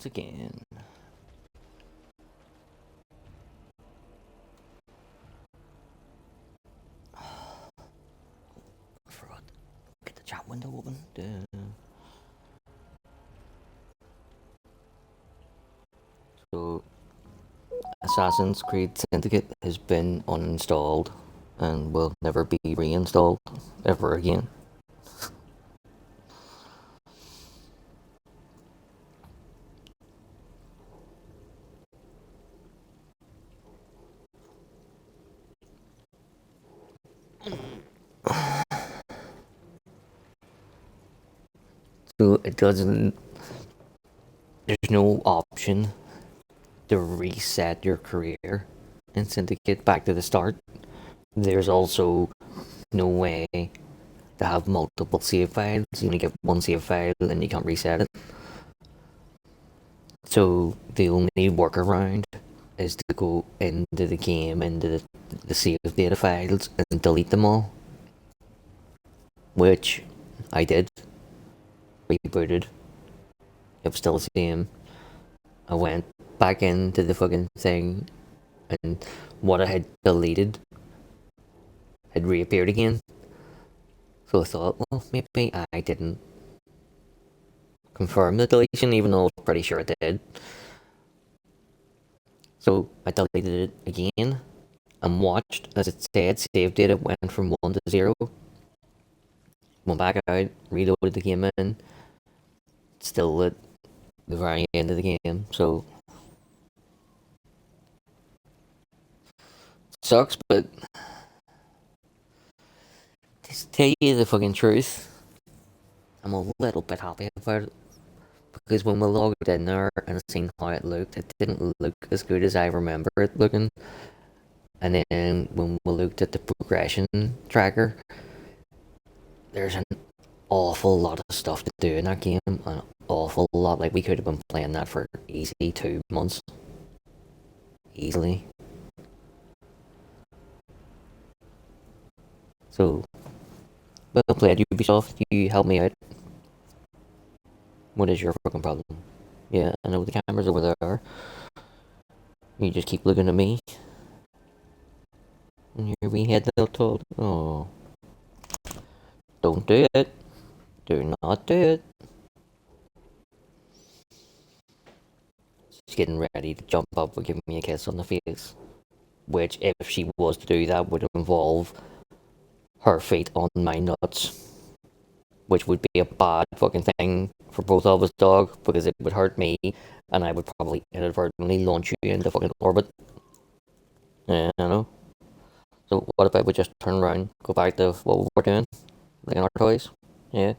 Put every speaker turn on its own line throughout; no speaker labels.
again. I forgot. Get the chat window open. So, Assassin's Creed Syndicate has been uninstalled and will never be reinstalled ever again. So it doesn't. There's no option to reset your career in Syndicate back to the start. There's also no way to have multiple save files. You only get one save file and you can't reset it. So the only workaround is to go into the game, into the save data files, and delete them all. Which I did. Rebooted. It was still the same. I went back into the fucking thing, and what I had deleted had reappeared again. So I thought, well, maybe I didn't confirm the deletion, even though I was pretty sure I did. So I deleted it again and watched as it said save data went from 1 to 0. Went back out, reloaded the game in, still at the very end of the game. So sucks, but to tell you the fucking truth, I'm a little bit happy about it. Because when we logged in there and seen how it looked, it didn't look as good as I remember it looking. And then when we looked at the progression tracker, there's an awful lot of stuff to do in that game. An awful lot. Like, we could have been playing that for easy 2 months. Easily. So, well played, Ubisoft. You help me out. What is your fucking problem? Yeah, I know the camera's over there. You just keep looking at me. And your wee head still told. Oh. Don't do it. Do not do it. She's getting ready to jump up and give me a kiss on the face. Which, if she was to do that, would involve her feet on my nuts. Which would be a bad fucking thing for both of us, dog, because it would hurt me, and I would probably inadvertently launch you into fucking orbit. Yeah, I know. So what if I would just turn around, go back to what we were doing? Like in our toys? Yeah.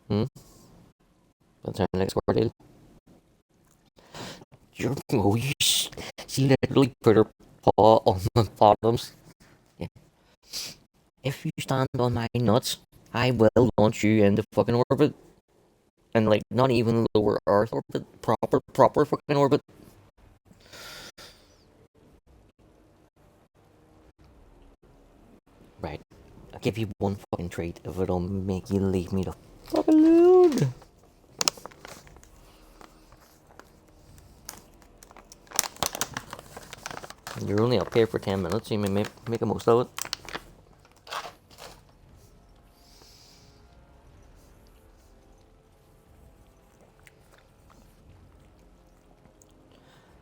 That's our next word deal. She literally put her paw on my bottoms. Yeah. If you stand on my nuts, I will launch you into fucking orbit. And like, not even lower Earth orbit, proper fucking orbit. Right. I'll give you one fucking treat if it'll make you leave me the fuck alone. You're only up here for 10 minutes, so you may make the most of it.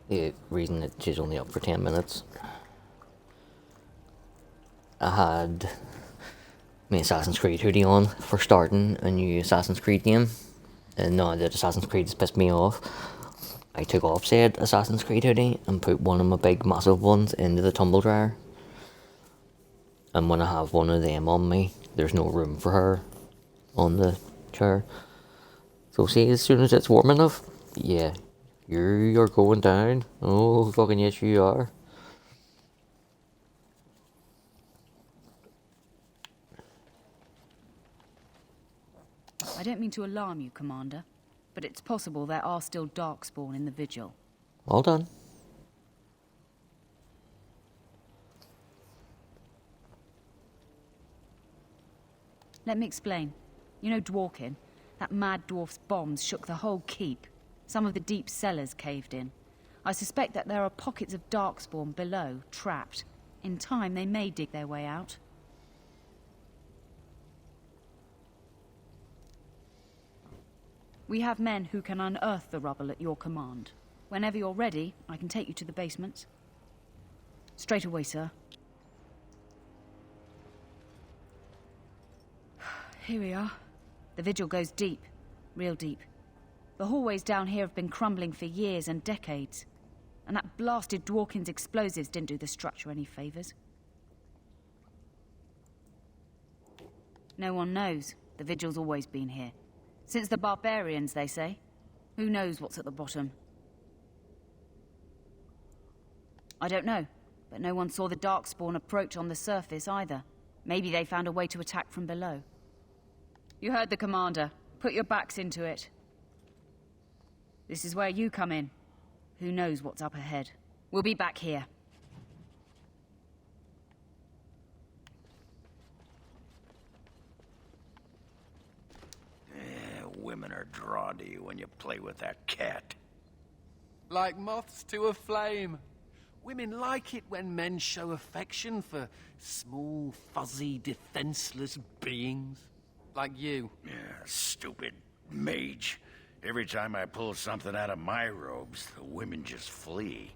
The reason that she's only up for 10 minutes, I had my Assassin's Creed hoodie on for starting a new Assassin's Creed game. And now that Assassin's Creed has pissed me off, I took off said Assassin's Creed hoodie and put one of my big massive ones into the tumble dryer. And when I have one of them on me, there's no room for her on the chair. So see, as soon as it's warm enough, yeah, you're going down. Oh, fucking yes you are.
I don't mean to alarm you, Commander, but it's possible there are still Darkspawn in the Vigil.
All done.
Let me explain. You know Dworkin? That mad dwarf's bombs shook the whole keep. Some of the deep cellars caved in. I suspect that there are pockets of darkspawn below, trapped. In time, they may dig their way out. We have men who can unearth the rubble at your command. Whenever you're ready, I can take you to the basements. Straight away, sir. Here we are. The vigil goes deep. Real deep. The hallways down here have been crumbling for years and decades. And that blasted Dworkin's explosives didn't do the structure any favors. No one knows. The vigil's always been here. Since the barbarians, they say. Who knows what's at the bottom? I don't know, but no one saw the Darkspawn approach on the surface either. Maybe they found a way to attack from below. You heard the commander. Put your backs into it. This is where you come in. Who knows what's up ahead? We'll be back here.
Women are drawn to you when you play with that cat.
Like moths to a flame. Women like it when men show affection for small, fuzzy, defenseless beings. Like you.
Yeah, stupid mage. Every time I pull something out of my robes, the women just flee.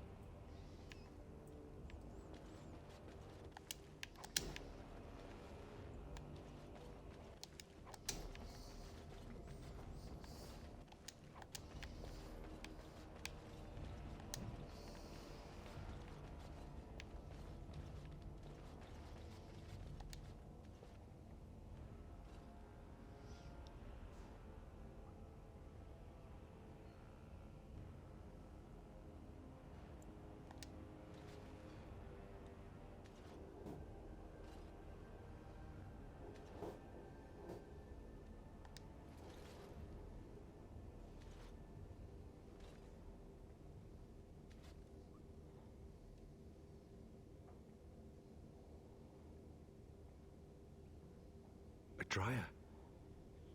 Dryer.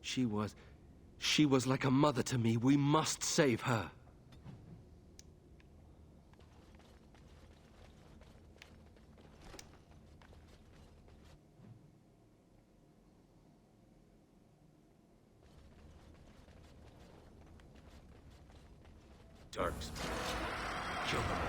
She was like a mother to me. We must save her.
Darks.
Kill them.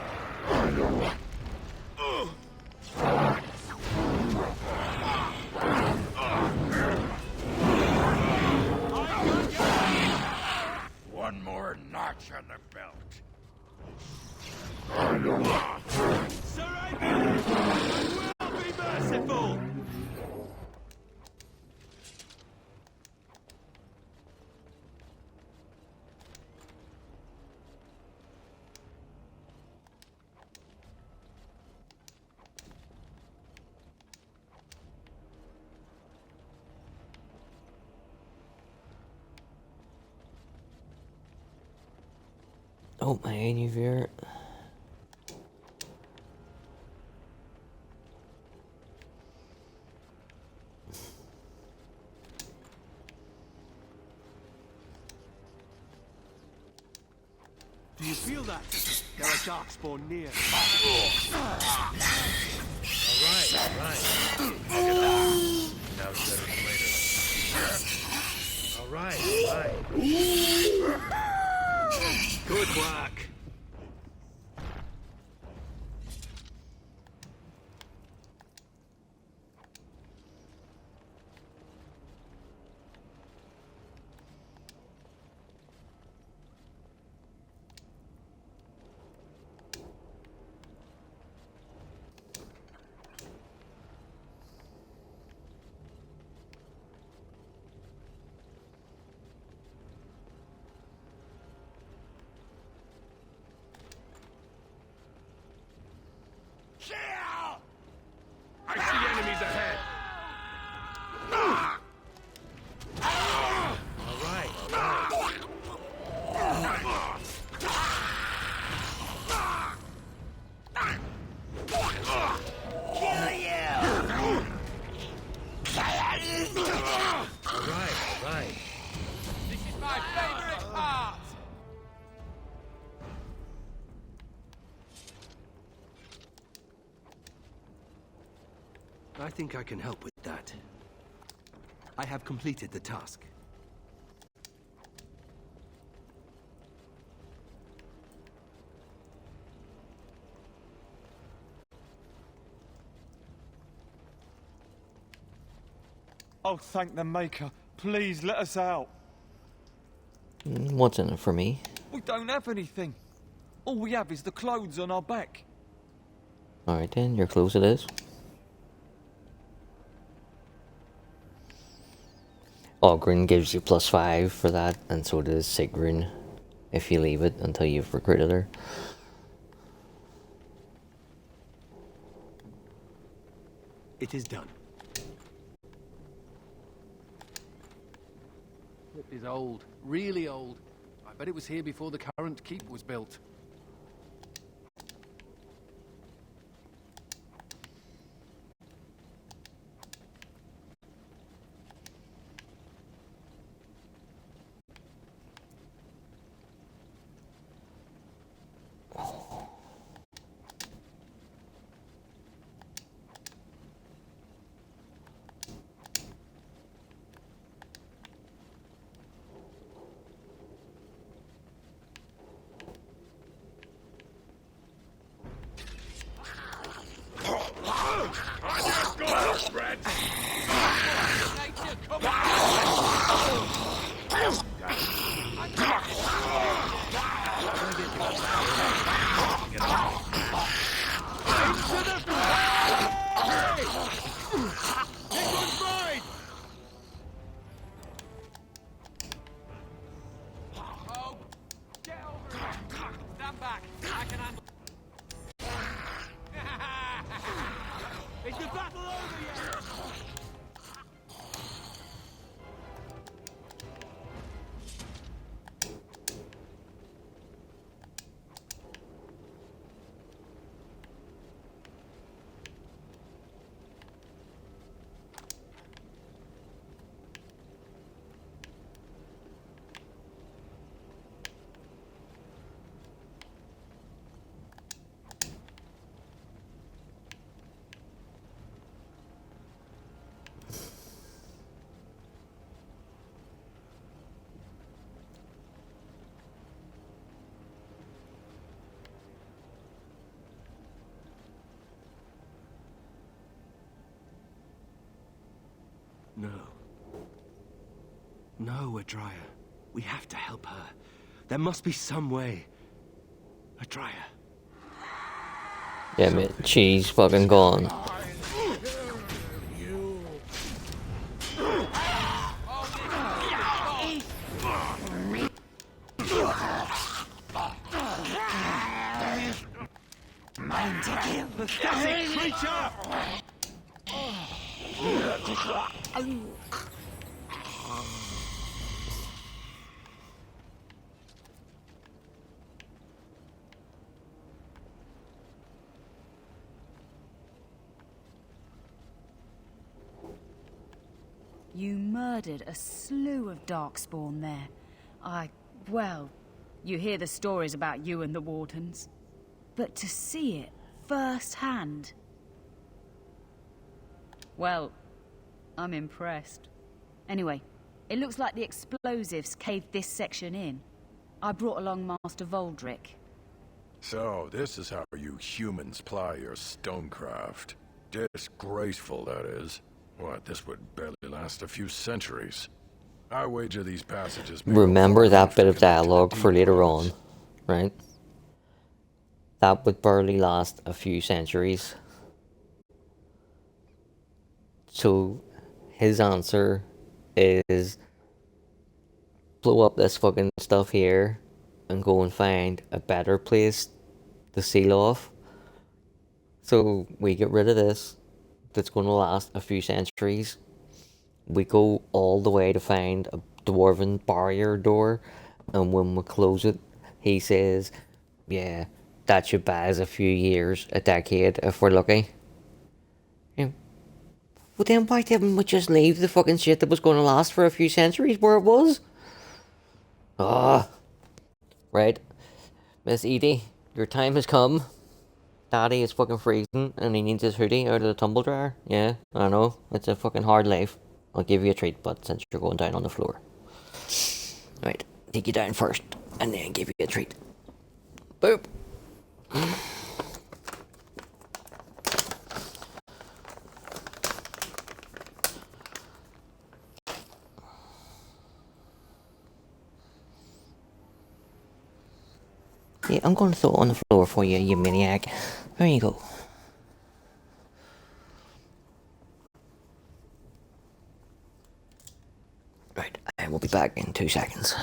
One more notch on the belt.
Surrender! I will be merciful!
Oh man, you hear it?
Do you feel that? There are darkspawn near.
All right. Knock it off. Now it's better than later. All right.
Good work.
I think I can help with that. I have completed the task.
Oh, thank the Maker. Please let us out.
What's in it for me?
We don't have anything. All we have is the clothes on our back.
Alright then, your clothes it is. Ogren gives you +5 for that, and so does Sigrun if you leave it until you've recruited her.
It is done. It is old, really old. I bet it was here before the current keep was built. No. No, Adria. We have to help her. There must be some way. Adria.
Yeah, mate, she's fucking gone.
Pathetic creature!
You murdered a slew of Darkspawn there. Well, you hear the stories about you and the Wardens. But to see it firsthand... Well, I'm impressed. Anyway, it looks like the explosives caved this section in. I brought along Master Voldrick.
So, this is how you humans ply your stonecraft. Disgraceful, that is. What, this would barely last a few centuries. I wager these passages...
Remember that bit of dialogue for later on, right? That would barely last a few centuries. So, his answer is blow up this fucking stuff here and go and find a better place to seal off. So, we get rid of this that's going to last a few centuries. We go all the way to find a dwarven barrier door, and when we close it, he says, yeah, that should buy us a few years, a decade, if we're lucky. Yeah. Well then why didn't we just leave the fucking shit that was going to last for a few centuries where it was? Ah. Right. Miss Edie, your time has come. Daddy is fucking freezing and he needs his hoodie out of the tumble dryer. Yeah, I know. It's a fucking hard life. I'll give you a treat, but since you're going down on the floor. Right, take you down first and then give you a treat. Boop. Yeah, I'm going to throw it on the floor for you, you maniac. There you go. Right, I will be back in 2 seconds.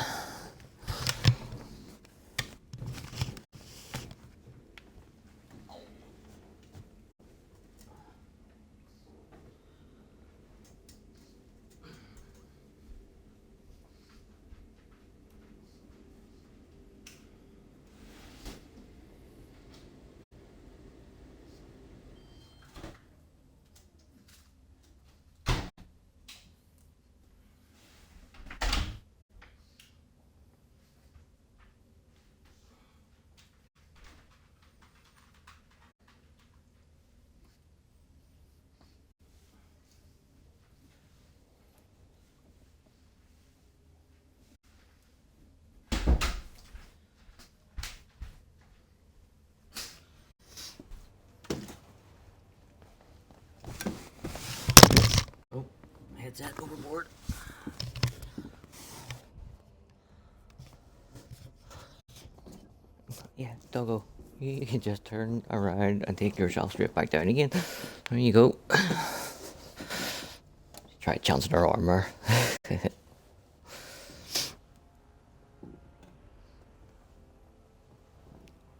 Oh, headset overboard. Yeah, Doggo, you can just turn around and take yourself straight back down again. There you go. Try chancing her armor.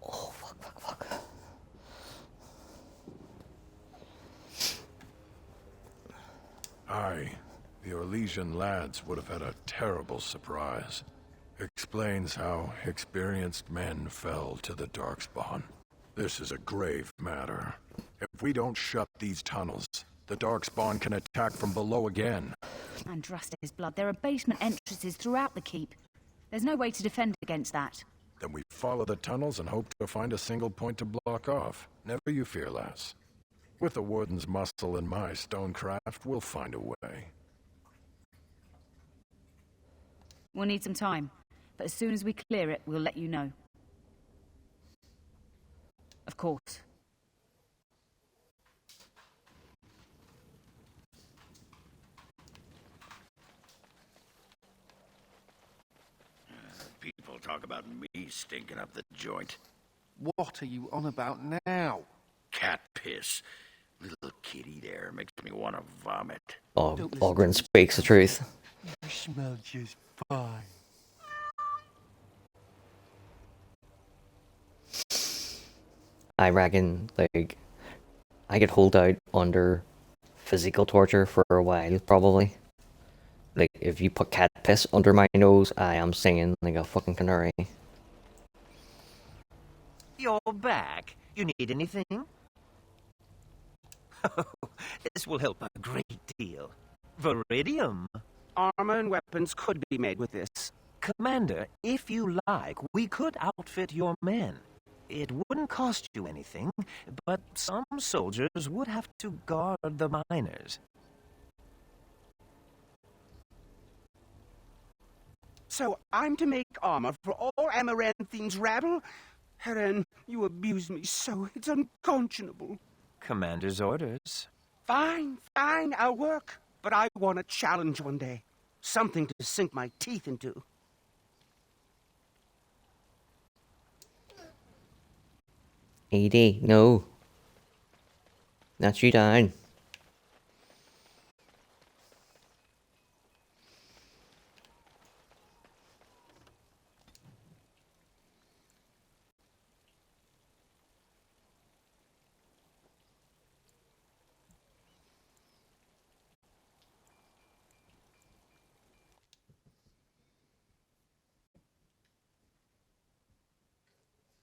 Oh, fuck.
Aye, the Orlesian lads would have had a terrible surprise. Explains how experienced men fell to the Darkspawn. This is a grave matter. If we don't shut these tunnels, the Darkspawn can attack from below again.
And trust his blood, there are basement entrances throughout the keep. There's no way to defend against that.
Then we follow the tunnels and hope to find a single point to block off. Never you fear, lass. With the Warden's muscle and my stonecraft, we'll find a way.
We'll need some time, but as soon as we clear it, we'll let you know. Of course.
People talk about me stinking up the joint.
What are you on about now?
Cat piss. Little kitty there makes me want to vomit.
Oh, Ogren speaks the truth.
You smell just fine.
I reckon, like, I could hold out under physical torture for a while, probably. Like, if you put cat piss under my nose, I am singing like a fucking canary.
You're back. You need anything? This will help a great deal. Viridium.
Armor and weapons could be made with this.
Commander, if you like, we could outfit your men. It wouldn't cost you anything, but some soldiers would have to guard the miners.
So I'm to make armor for all Amaranthine's rabble? Heren, you abuse me so, it's unconscionable.
Commander's orders.
Fine, I'll work. But I want a challenge one day. Something to sink my teeth into.
AD, no. That's you down.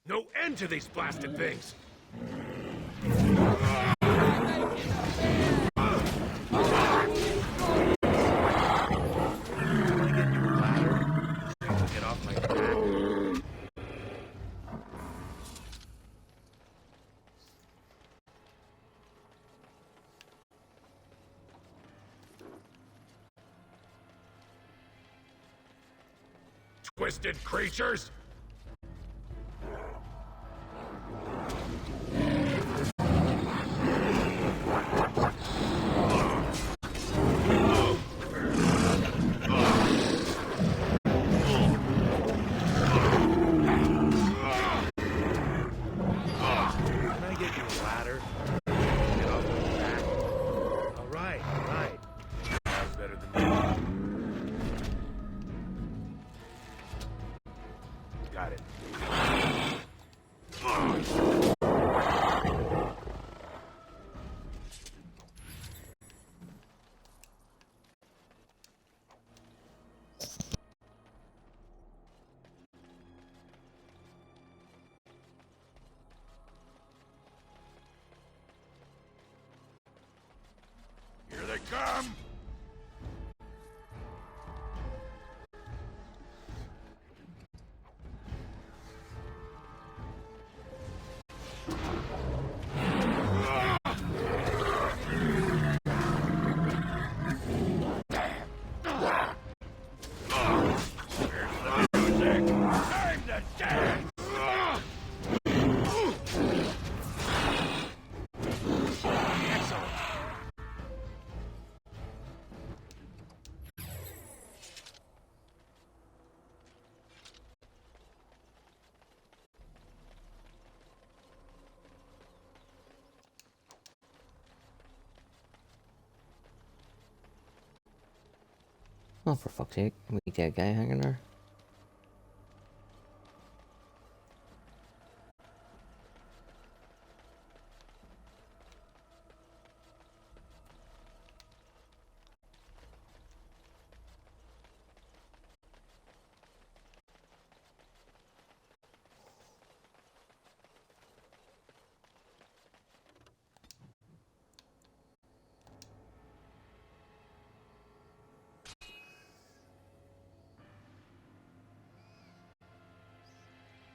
No end to these blasted things!
Get off my back.
twisted creatures!
Can I get you a ladder? Get off my back. All right, all right. That's better than me. Got it.
Here they come! Time to dance!
Oh, for fuck's sake. We dead guy hanging there.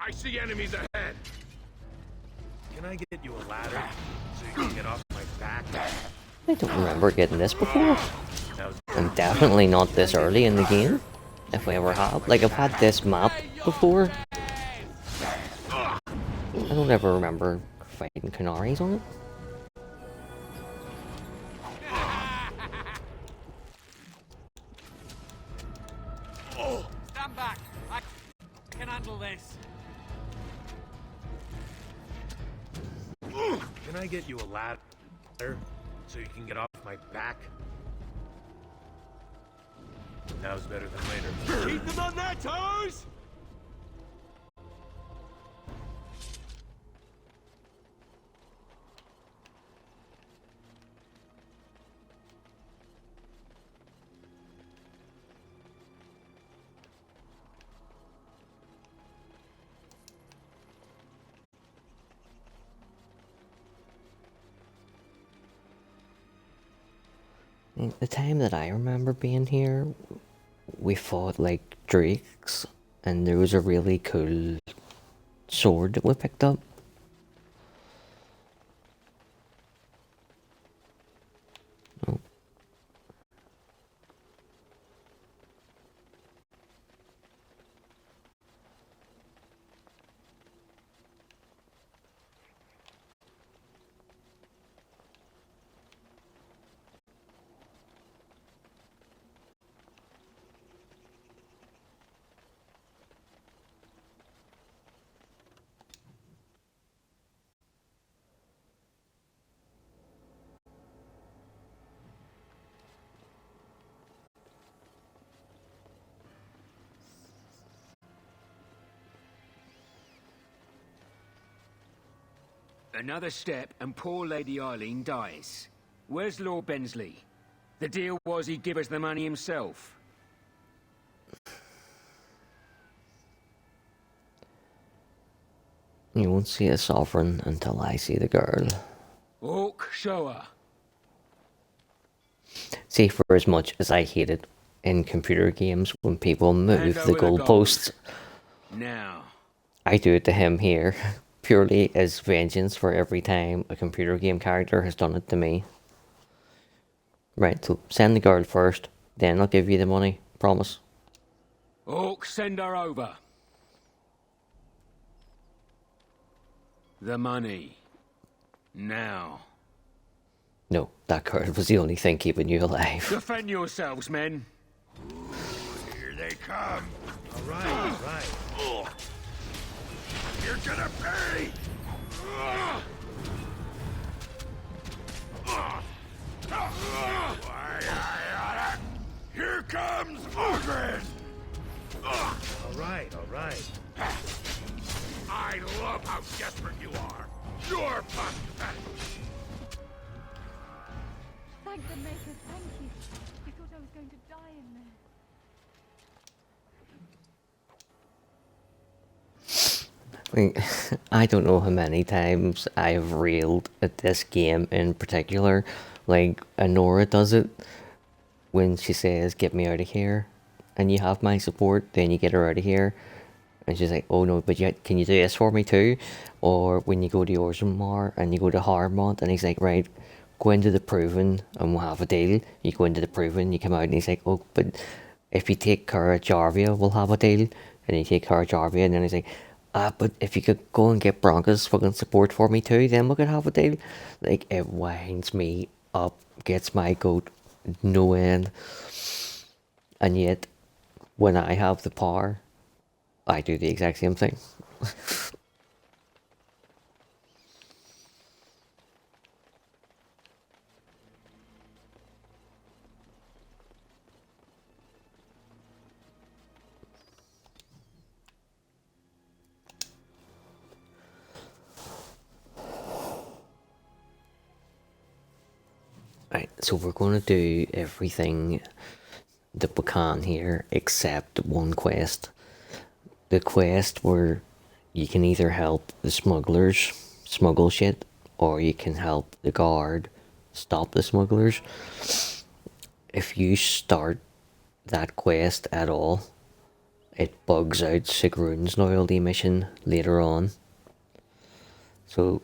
I see enemies ahead!
Can I get you a ladder so you can get off my back?
I don't remember getting this before.
That was
And definitely not this early in the game. If we ever have. Like, I've had this map before. I don't ever remember fighting Canaries on it.
Stand back! I can handle this. Can I get you a ladder so you can get off my back? Now's better than later. Keep them on their toes!
The time that I remember being here, we fought like drakes, and there was a really cool sword that we picked up. Oh.
Another step and poor Lady Eileen dies. Where's Lord Bensley? The deal was he'd give us the money himself.
You won't see a sovereign until I see the girl.
Orc, show her.
See, for as much as I hate it in computer games when people move
Hand
the
over the gold.
goalposts,
Now.
I do it to him here, purely as vengeance for every time a computer game character has done it to me. Right, so send the girl first, then I'll give you the money, promise.
Orc, send her over. The money. Now.
No, that card was the only thing keeping you alive.
Defend yourselves, men.
Here they come.
All right.
You're gonna pay! Here comes Ogren!
All right.
I love how desperate you are. You're pathetic.
Thank the Maker, thank you. I thought I was going to die in there.
I don't know how many times I've railed at this game in particular. Like, Honora does it when she says, "Get me out of here," and you have my support, then you get her out of here. And she's like, "Oh no, but can you do this for me too?" Or when you go to Orzammar and you go to Harmont and he's like, "Right, go into the Proven and we'll have a deal." You go into the Proven, you come out and he's like, "Oh, but if you take care of Jarvia, we'll have a deal." And you take care of Jarvia and then he's like, "But if you could go and get Bronca's fucking support for me too, then we could have a deal." Like, it winds me up, gets my goat no end. And yet, when I have the power, I do the exact same thing. Right, so we're going to do everything that we can here except one quest. The quest where you can either help the smugglers smuggle shit, or you can help the guard stop the smugglers. If you start that quest at all, it bugs out Sigrun's loyalty mission later on. So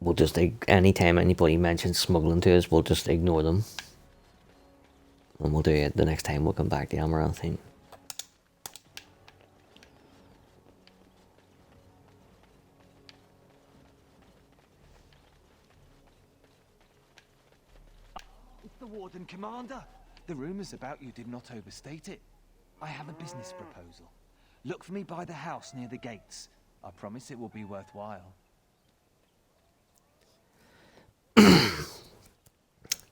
we'll just, anytime anybody mentions smuggling to us, we'll just ignore them. And we'll do it the next time we'll come back to Amaranthine.
The Warden Commander. The rumours about you did not overstate it. I have a business proposal. Look for me by the house near the gates. I promise it will be worthwhile.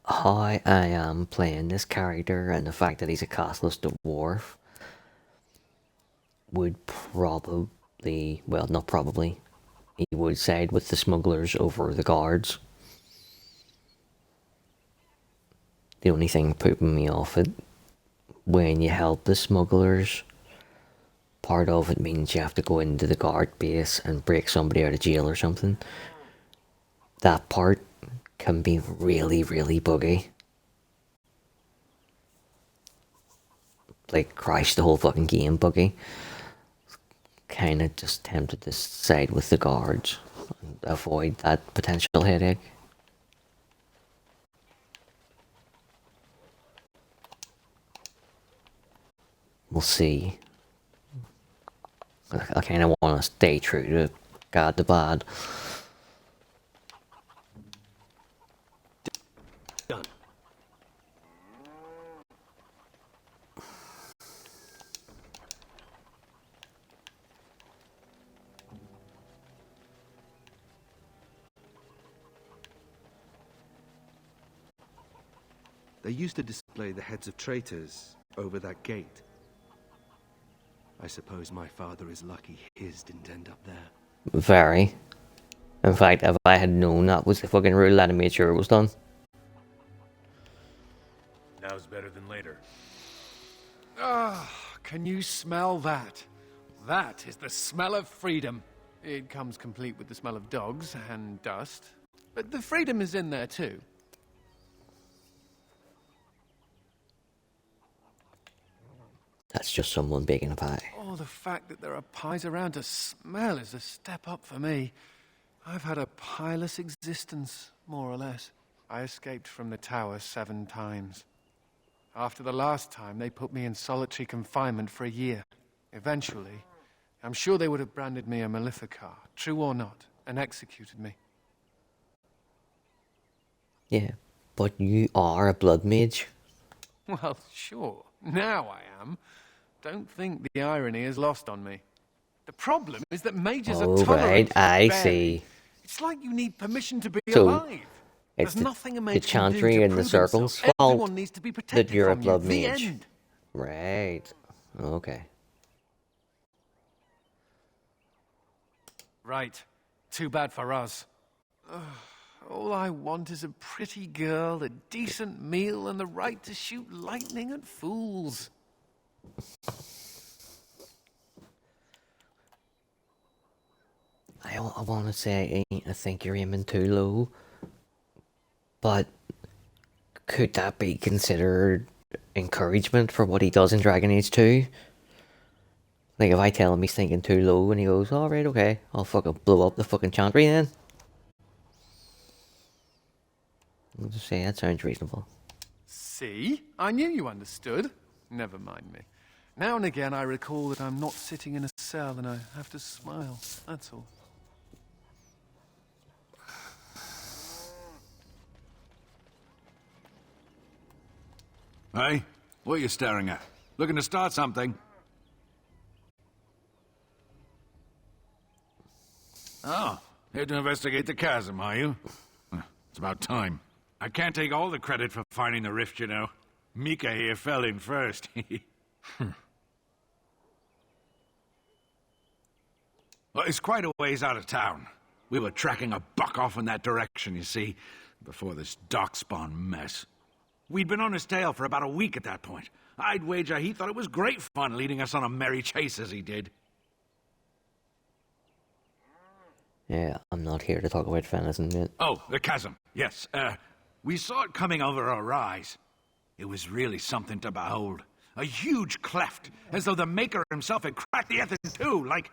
How I am playing this character and the fact that he's a castless dwarf would probably, well, not probably, he would side with the smugglers over the guards. The only thing putting me off it, when you help the smugglers, part of it means you have to go into the guard base and break somebody out of jail or something. That part can be really, really buggy. Like, crash the whole fucking game buggy. Kinda just tempted to side with the guards and avoid that potential headache. We'll see. I kind of want to stay true to God the Bad.
Done. They used to display the heads of traitors over that gate. I suppose my father is lucky his didn't end up there.
Very. In fact, if I had known that was the fucking rule, I'd have made sure it was done.
Now's better than later.
Ah, can you smell that? That is the smell of freedom. It comes complete with the smell of dogs and dust. But the freedom is in there too.
That's just someone baking a pie.
Oh, the fact that there are pies around to smell is a step up for me. I've had a pieless existence, more or less. I escaped from the tower 7 times. After the last time, they put me in solitary confinement for a year. Eventually, I'm sure they would have branded me a Maleficar, true or not, and executed me.
Yeah, but you are a blood mage.
Well, sure. Now I am. Don't think the irony is lost on me. The problem is that mages are tolerant.
Right, I
barely.
see.
It's like you need permission to be
So,
alive.
it's
There's nothing a
the
mage can do
chantry
to
and the
prove
circles'
himself.
fault
Everyone needs to be
that
protected
you're a
from
blood
you. The
mage.
end.
Right. Okay.
Right. Too bad for us. Ugh, all I want is a pretty girl, a decent meal, and the right to shoot lightning at fools.
I want to say I think you're aiming too low, but could that be considered encouragement for what he does in Dragon Age 2? Like, if I tell him he's thinking too low and he goes, alright, okay, I'll fucking blow up the fucking chantry then. I'll just say that sounds reasonable.
See? I knew you understood. Never mind me. Now and again I recall that I'm not sitting in a cell and I have to smile. That's all.
Hey, what are you staring at? Looking to start something? Oh, here to investigate the chasm, are you? It's about time. I can't take all the credit for finding the rift, you know. Mika here fell in first. Well, it's quite a ways out of town. We were tracking a buck off in that direction, you see, before this darkspawn mess. We'd been on his tail for about a week at that point. I'd wager he thought it was great fun leading us on a merry chase as he did.
Yeah, I'm not here to talk about venison yet.
Oh, the chasm. Yes, we saw it coming over a rise. It was really something to behold. A huge cleft, as though the Maker himself had cracked the earth in two, like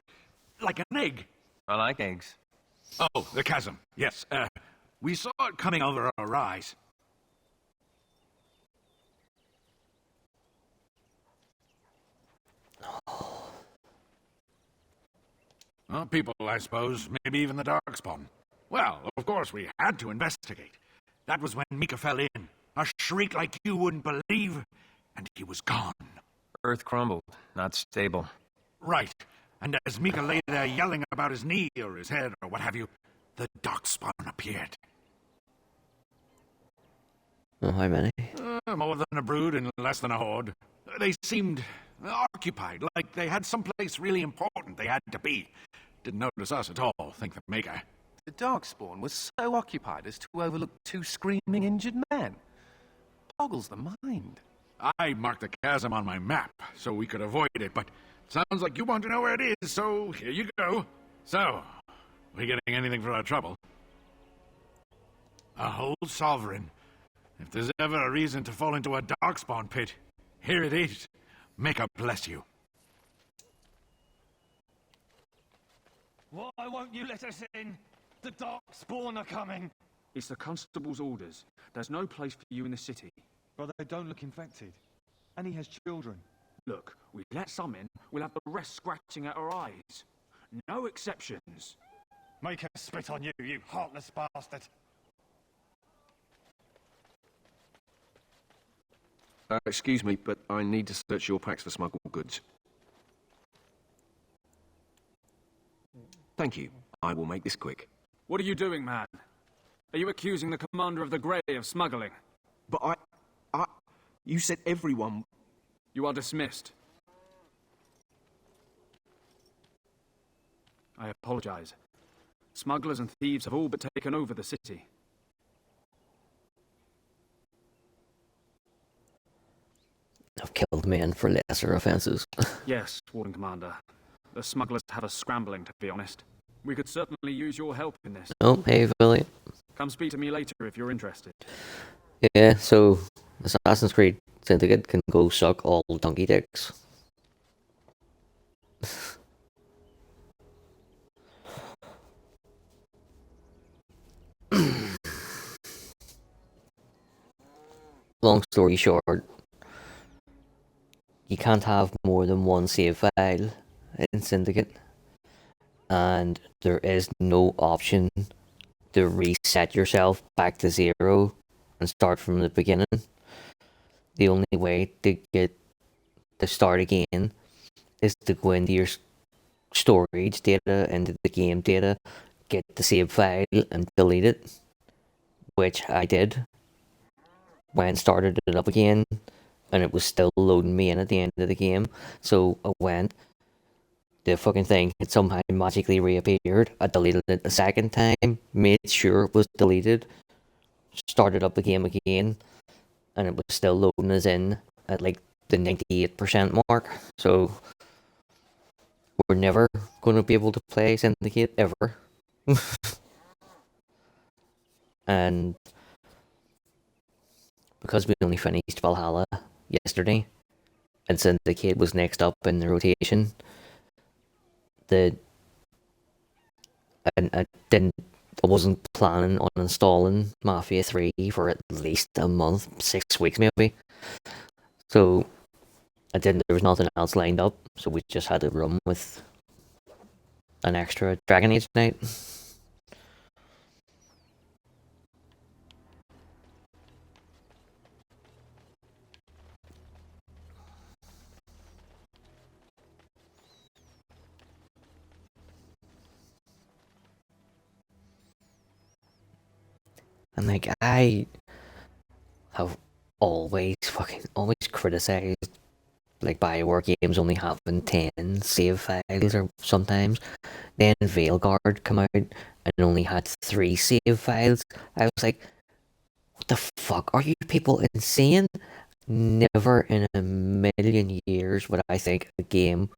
an egg.
I like eggs.
Oh, the chasm. Yes, we saw it coming over a rise. Well, people, I suppose. Maybe even the Darkspawn. Well, of course, we had to investigate. That was when Mika fell in. A shriek like you wouldn't believe. And he was gone.
Earth crumbled. Not stable.
Right. And as Mika lay there yelling about his knee or his head or what have you, the Darkspawn appeared.
Oh, how many?
More than a brood and less than a horde. They seemed occupied, like they had someplace really important they had to be. Didn't notice us at all, think the Maker.
The Darkspawn was so occupied as to overlook two screaming injured men. Boggles the mind.
I marked the chasm on my map so we could avoid it, but sounds like you want to know where it is, so here you go. So, we getting anything for our trouble? A whole sovereign. If there's ever a reason to fall into a Darkspawn pit, here it is. Maker bless you.
Why won't you let us in? The Darkspawn are coming.
It's the constable's orders. There's no place for you in the city.
But they don't look infected. And he has children.
Look, we let some in, we'll have the rest scratching at our eyes. No exceptions.
Make us spit on you, you heartless bastard.
Excuse me, but I need to search your packs for smuggled goods. Thank you. I will make this quick.
What are you doing, man? Are you accusing the commander of the Grey of smuggling?
But you said everyone...
You are dismissed. I apologize. Smugglers and thieves have all but taken over the city.
I've killed men for lesser offences.
Yes, Warden Commander. The smugglers have us scrambling, to be honest. We could certainly use your help in this.
Oh, hey, William.
Come speak to me later if you're interested.
Yeah, so Assassin's Creed Syndicate can go suck all donkey dicks. Long story short, you can't have more than one save file in Syndicate, and there is no option to reset yourself back to 0 and start from the beginning. The only way to get to start again is to go into your storage data, into the game data, get the save file and delete it, which I did. Went started it up again, and it was still loading me in at the end of the game. So I went, the fucking thing had somehow magically reappeared. I deleted it a second time, made sure it was deleted, started up the game again, and it was still loading us in at like the 98% mark. So we're never going to be able to play Syndicate ever. And because we only finished Valhalla yesterday, and Syndicate was next up in the rotation, I wasn't planning on installing Mafia 3 for at least a month, 6 weeks maybe. So there was nothing else lined up, so we just had to run with an extra Dragon Age night. And like, I have always criticized like BioWare games only having 10 save files or sometimes. Then Veilguard come out and only had 3 save files. I was like, what the fuck? Are you people insane? Never in a million years would I think a game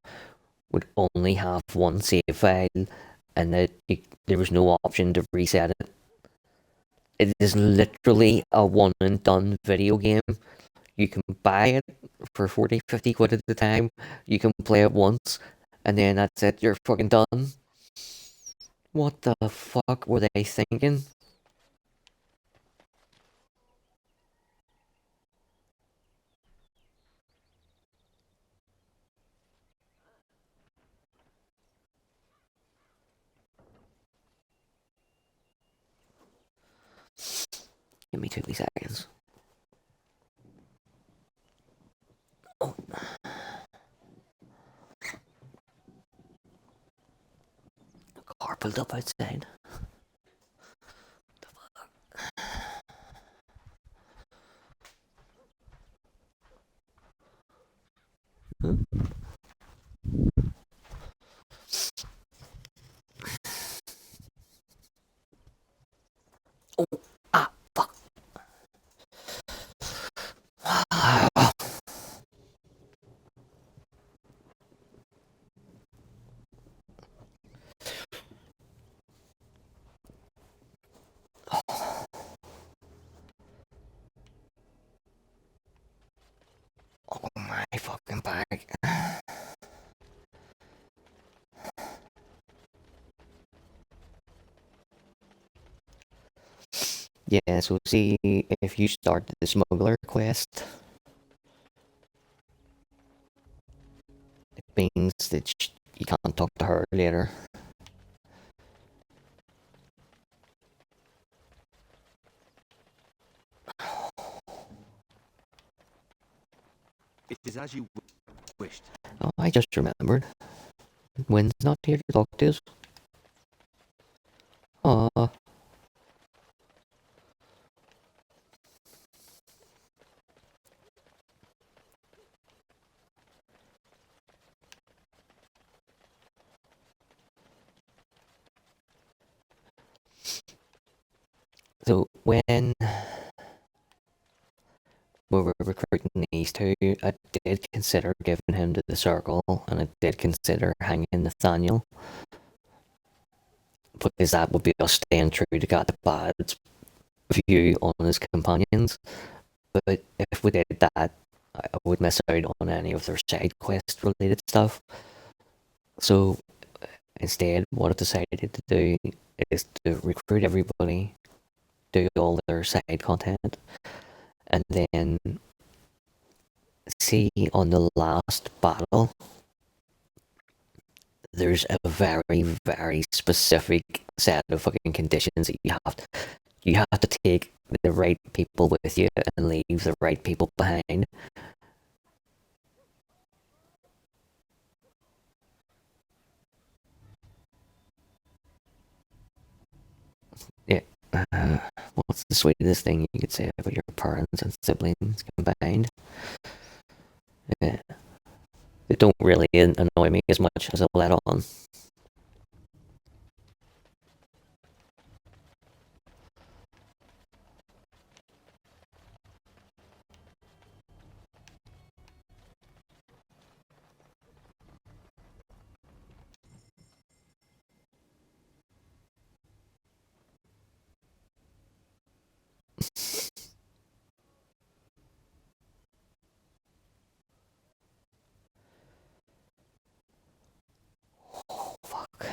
would only have 1 save file and that there was no option to reset it. It is literally a one and done video game. You can buy it for 40, 50 quid at the time. You can play it once, and then that's it, you're fucking done. What the fuck were they thinking? Give me 2 seconds. Oh. Car pulled up outside. The fuck? Huh? Oh, fuck. Oh my fucking back. Yeah, so see if you start the smuggler quest, it means that you can't talk to her later.
It is as you wished.
Oh, I just remembered. Wynn's not here to talk to us. Aw. So when we were recruiting these two, I did consider giving him to the circle, and I did consider hanging Nathaniel, because that would be us staying true to Gadabad's view on his companions. But if we did that, I would miss out on any of their side quest related stuff. So instead, what I decided to do is to recruit everybody, do all their side content, and then see, on the last battle, there's a very, very specific set of fucking conditions that you have to take the right people with you and leave the right people behind. Yeah. What's the sweetest thing you could say about your parents and siblings combined? Yeah. They don't really annoy me as much as I let on. Oh, fuck.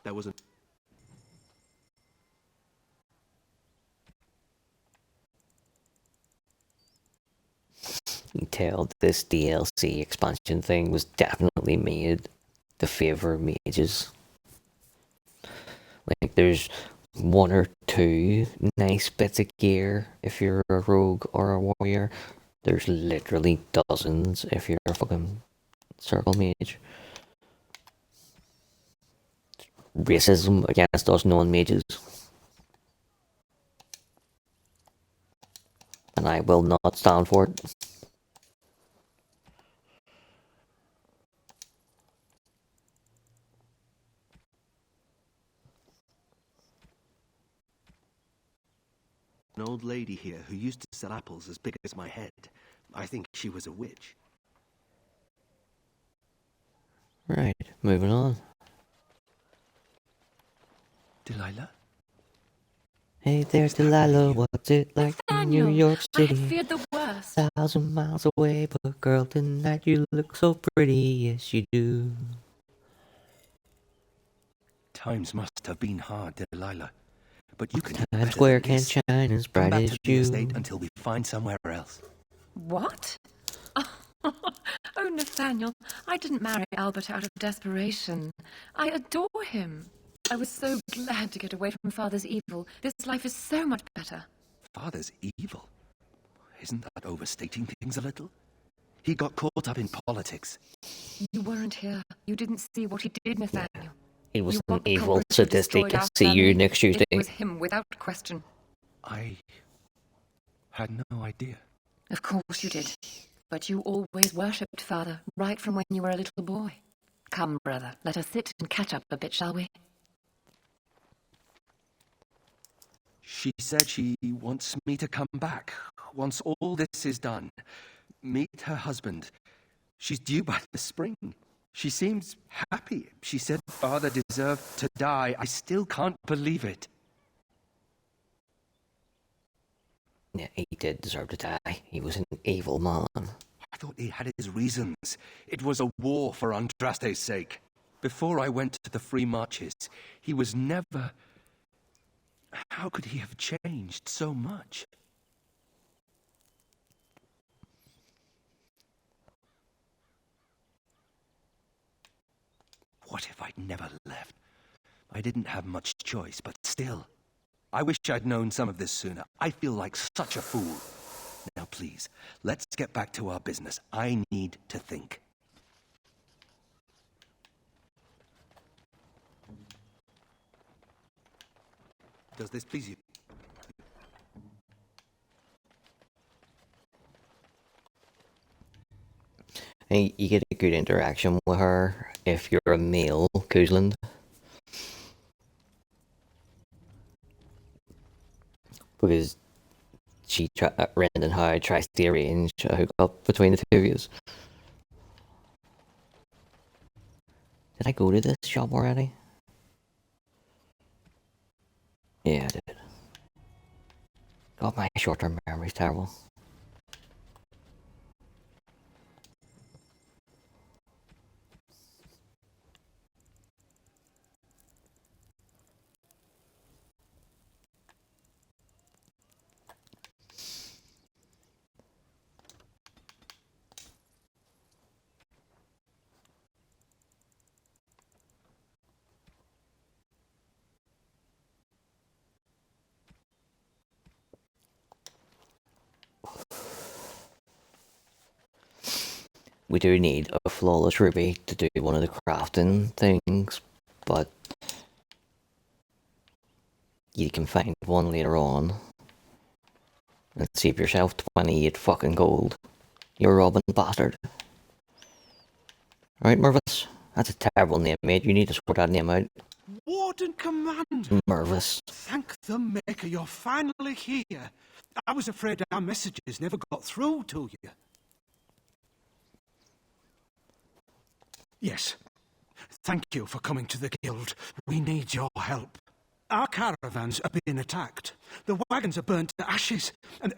That wasn't...
You can tell this DLC expansion thing was definitely made to favour mages. Like, there's one or two nice bits of gear if you're a rogue or a warrior. There's literally dozens if you're a fucking circle mage. Racism against us non-mages. And I will not stand for it.
An old lady here who used to sell apples as big as my head. I think she was a witch.
Right, moving on.
Delilah?
Hey there, Delilah, what's it like in New York City?
I feared the worst.
1,000 miles away, but girl, tonight you look so pretty, yes you do.
Times must have been hard, Delilah. But you can do
Times
better
Square
than
can't
this.
shine as
Come
bright
back
as
to the
you.
estate until we find somewhere else.
What? Oh, Nathaniel, I didn't marry Albert out of desperation. I adore him. I was so glad to get away from Father's evil. This life is so much better.
Father's evil? Isn't that overstating things a little? He got caught up in politics.
You weren't here. You didn't see what he did, Nathaniel.
He was
You
an
want the
evil,
culprit who
sadistic.
destroyed our
See you
family?
next Tuesday.
It was him, without question.
I had no idea.
Of course you did. But you always worshipped Father, right from when you were a little boy. Come, brother, let us sit and catch up a bit, shall we?
She said she wants me to come back once all this is done. meet her husband. She's due by the spring. She seems happy. She said father deserved to die. I still can't believe it.
Yeah, he did deserve to die. He was an evil man.
I thought he had his reasons. It was a war for Andraste's sake. Before I went to the Free Marches, he was never... How could he have changed so much? What if I'd never left? I didn't have much choice, but still. I wish I'd known some of this sooner. I feel like such a fool. Now please, let's get back to our business. I need to think. Does this please you?
Hey, you get a good interaction with her if you're a male Kuzland. Because Rand and Hyde tries to arrange a hookup between the two of you. Did I go to this shop already? Yeah, I did. God, my short-term memory's terrible. We do need a flawless ruby to do one of the crafting things, but you can find one later on and save yourself 28 fucking gold. You're a robbing bastard. Right, Mervis? That's a terrible name, mate. You need to sort that name out.
Warden Commander!
Mervis.
Thank the Maker you're finally here. I was afraid our messages never got through to you. Yes. Thank you for coming to the guild. We need your help. Our caravans are being attacked. The wagons are burnt to ashes, and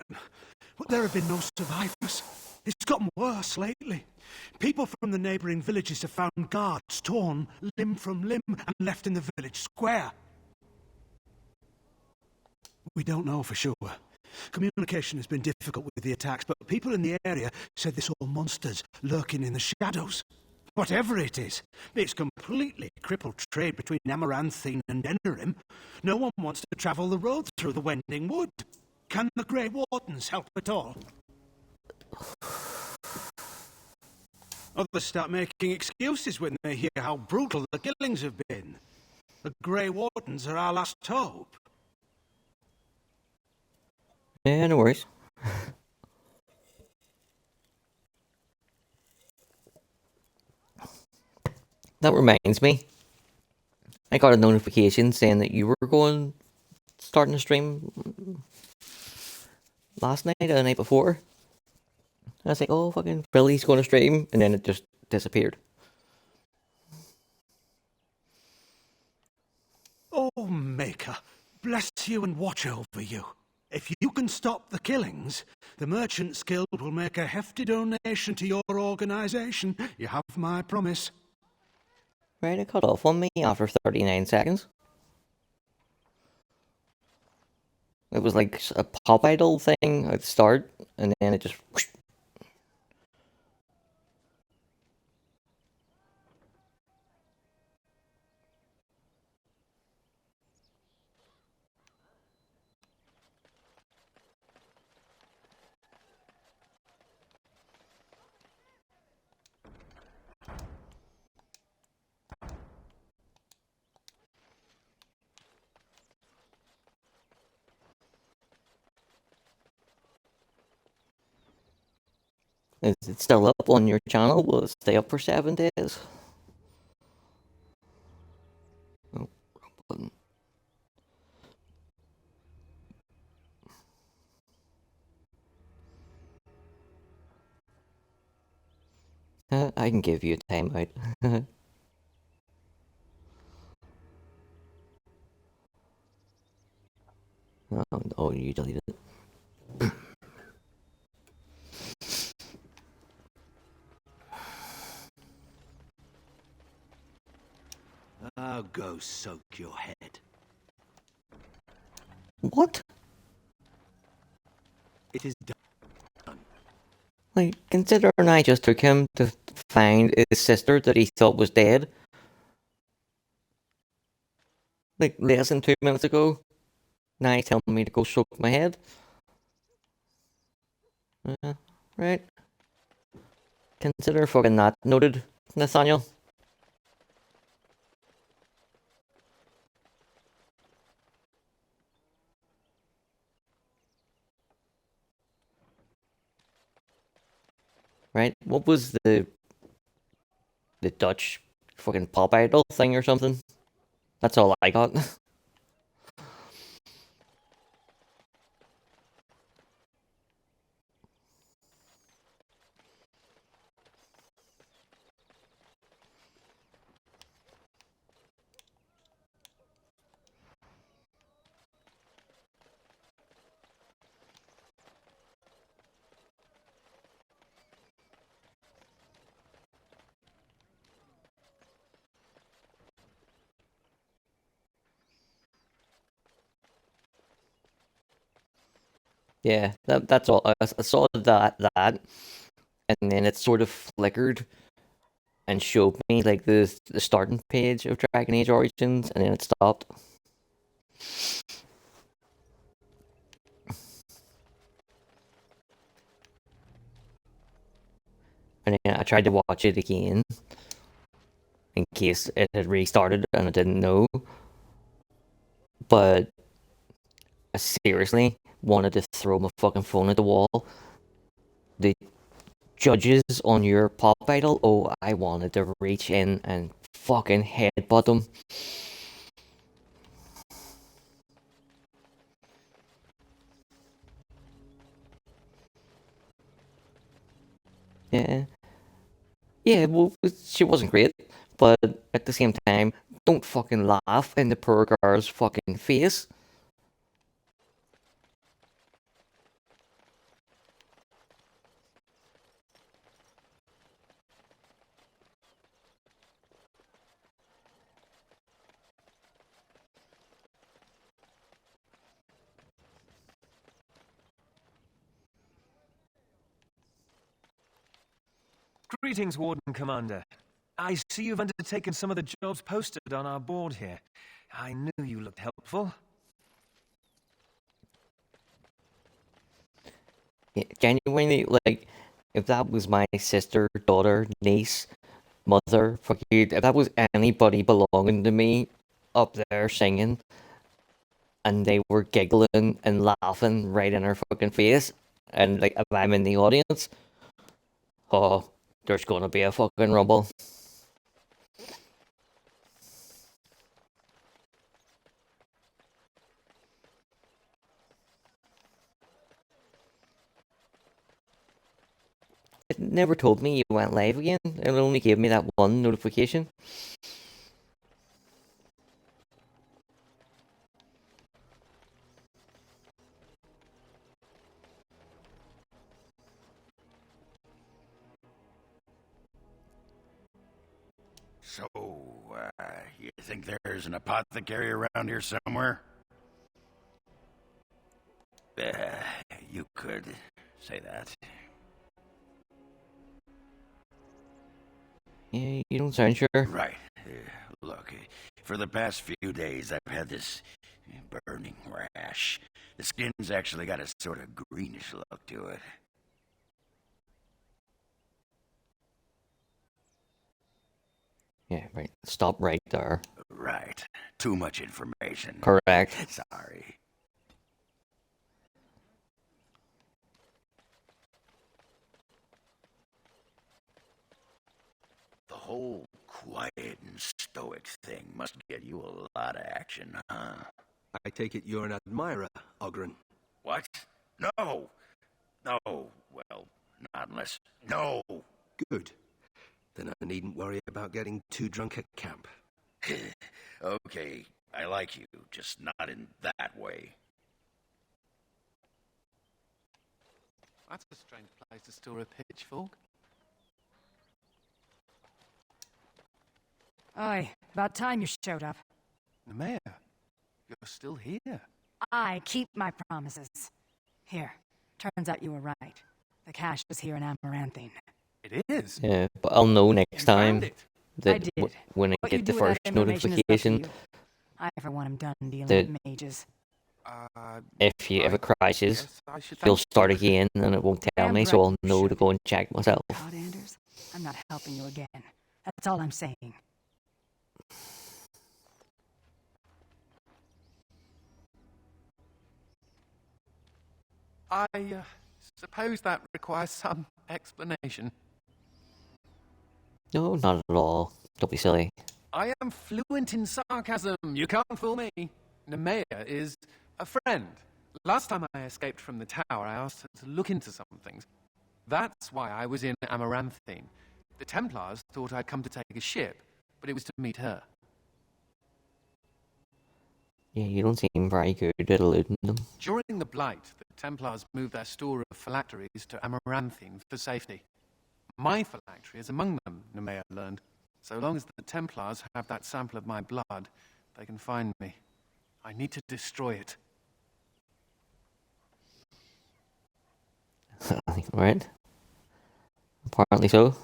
there have been no survivors. It's gotten worse lately. People from the neighbouring villages have found guards torn limb from limb and left in the village square. We don't know for sure. Communication has been difficult with the attacks, but people in the area said they saw monsters lurking in the shadows. Whatever it is, it's completely crippled trade between Amaranthine and Denerim. No one wants to travel the road through the Wending Wood. Can the Grey Wardens help at all? Others start making excuses when they hear how brutal the killings have been. The Grey Wardens are our last hope.
Yeah, no worries. That reminds me. I got a notification saying that you were starting a stream last night or the night before. And I was like, oh, fucking Billy's going to stream. And then it just disappeared.
Oh, Maker, bless you and watch over you. If you can stop the killings, the Merchants Guild will make a hefty donation to your organisation. You have my promise.
Right, it cut off on me after 39 seconds. It was like a pop idol thing at the start, and then it just... whoosh. Is it still up on your channel? Will it stay up for 7 days? Oh, wrong button. I can give you a timeout. Oh, you deleted it.
Oh, go soak your head.
What?
It is done.
Like, considering I just took him to find his sister that he thought was dead. Like, less than 2 minutes ago. Now he's telling me to go soak my head. Right. Consider fucking that noted, Nathaniel. Right? What was the Dutch fucking pop idol thing or something? That's all I got. Yeah, that's all. I saw that, and then it sort of flickered and showed me like the starting page of Dragon Age Origins, and then it stopped. And then I tried to watch it again in case it had restarted and I didn't know. But I seriously wanted to throw my fucking phone at the wall. The judges on your pop idol, oh, I wanted to reach in and fucking headbutt them. Yeah. Yeah, well, she wasn't great, but at the same time, don't fucking laugh in the poor girl's fucking face.
Greetings, Warden Commander. I see you've undertaken some of the jobs posted on our board here. I knew you looked helpful.
Yeah, genuinely, like, if that was my sister, daughter, niece, mother, fucking, if that was anybody belonging to me up there singing, and they were giggling and laughing right in her fucking face, and like if I'm in the audience, oh, there's gonna be a fucking rumble. It never told me you went live again. It only gave me that one notification.
So, you think there's an apothecary around here somewhere? You could say that.
Yeah, you don't sound sure.
Right. Look, for the past few days I've had this burning rash. The skin's actually got a sort of greenish look to it.
Yeah, right. Stop right there.
Right. Too much information.
Correct.
Sorry. The whole quiet and stoic thing must get you a lot of action, huh?
I take it you're an admirer, Ogren.
What? No! No, well, not unless... No!
Good. Then I needn't worry about getting too drunk at camp.
Okay, I like you, just not in that way.
That's a strange place to store a pitchfork.
Oi, about time you showed up.
Nemea, you're still here.
I keep my promises. Here, turns out you were right. The cache is here in Amaranthine.
It is?
Yeah, but I'll know next time that
I did.
when I
What
get
you
the
do with
first
that information is up to
notification
you. I for one am done dealing
that
with mages.
if you ever crashes,
I should
you'll
thank
start again and it won't tell
Damn
me, so
right
I'll know to go and check myself.
God, Anders, I'm not helping you again. That's all I'm saying.
I suppose that requires some explanation.
No, not at all. Don't be silly.
I am fluent in sarcasm. You can't fool me. Nemea is a friend. Last time I escaped from the tower, I asked her to look into some things. That's why I was in Amaranthine. The Templars thought I'd come to take a ship, but it was to meet her.
Yeah, you don't seem very good at eluding them.
During the Blight, the Templars moved their store of phylacteries to Amaranthine for safety. My phylactery is among them, Nemea learned. So long as the Templars have that sample of my blood, they can find me. I need to destroy it.
Right? Apparently so.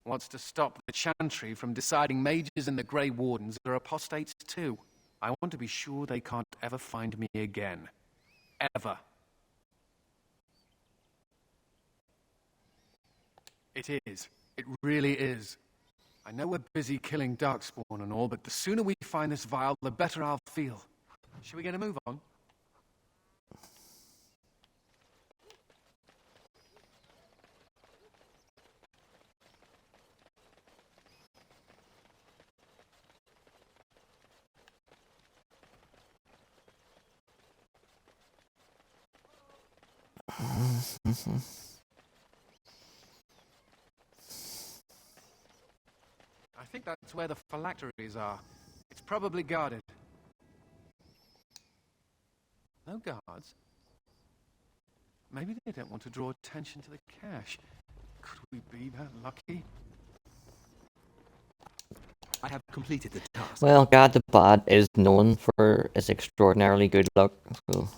Wants to stop the Chantry from deciding mages and the Grey Wardens are apostates too. I want to be sure they can't ever find me again. Ever. It is. It really is. I know we're busy killing Darkspawn and all, but the sooner we find this vial, the better I'll feel. Should we get a move on? I think that's where the phylacteries are. It's probably guarded. No guards? Maybe they don't want to draw attention to the cache. Could we be that lucky?
I have completed the task.
Well, God the Bad is known for his extraordinarily good luck, so...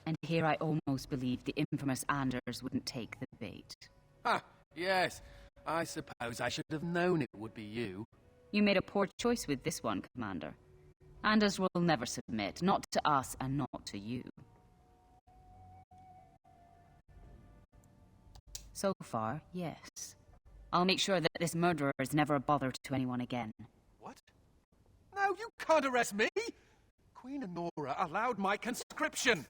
And here I almost believed the infamous Anders wouldn't take the bait.
Ah, yes. I suppose I should have known it would be you.
You made a poor choice with this one, Commander. Anders will never submit, not to us and not to you. So far, yes. I'll make sure that this murderer is never a bother to anyone again.
What? No, you can't arrest me! Queen Honora allowed my conscription!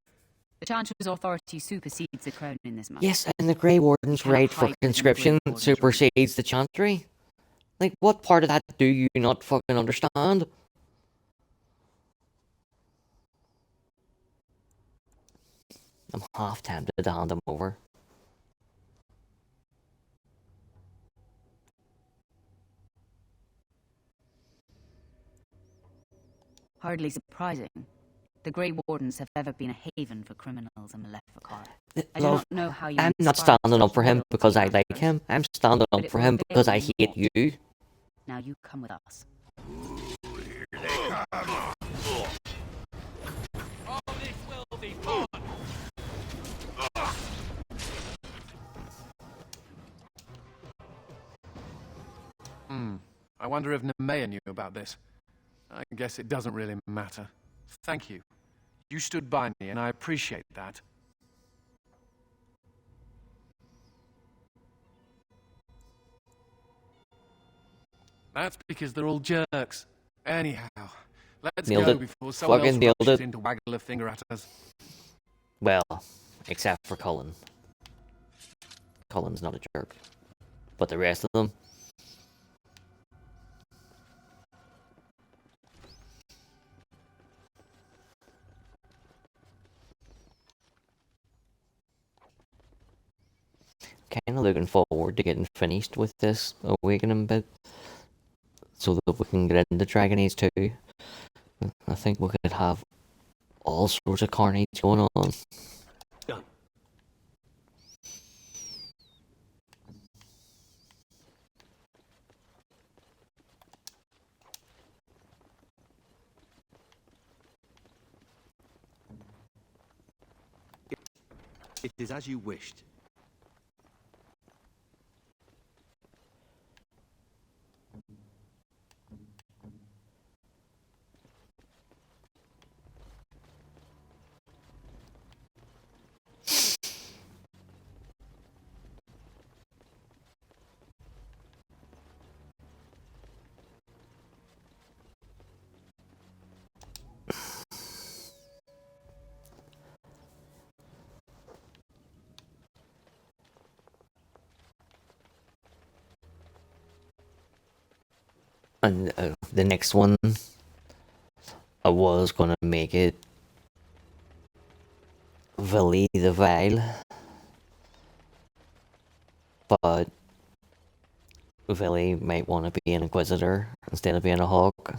The Chancellor's authority supersedes the crown in this matter.
Yes, and the Grey Warden's
Cannot
right for
hide within the
conscription
Grey Warden's
supersedes the Chantry. Like, what part of that do you not fucking understand? I'm half tempted to hand him over.
Hardly surprising. The Grey Wardens have ever been a haven for criminals and Maleficar. I do
Love,
not know how you
I'm not
inspired
standing up
such
for him
loyalty
because I
and
like
trust.
him. I'm standing
But
up
it
for
will
him
fail
because I
you
hate
not.
you.
Now you come with us.
All this will be fun! I wonder if Nemea knew about this. I guess it doesn't really matter. Thank you. You stood by me, and I appreciate that. That's because they're all jerks. Anyhow, let's
Nailed
go
it.
before someone
Fucking
else
nailed
rushes
it.
in to waggle a finger at us.
Well, except for Cullen. Cullen's not a jerk. But the rest of them... Kinda looking forward to getting finished with this Awakening bit. So that we can get into Dragon Age 2. I think we could have all sorts of carnage going on.
Done. It is as you wished.
And the next one, I was gonna make it Vili the Vile, but Vili might want to be an Inquisitor instead of being a Hawk.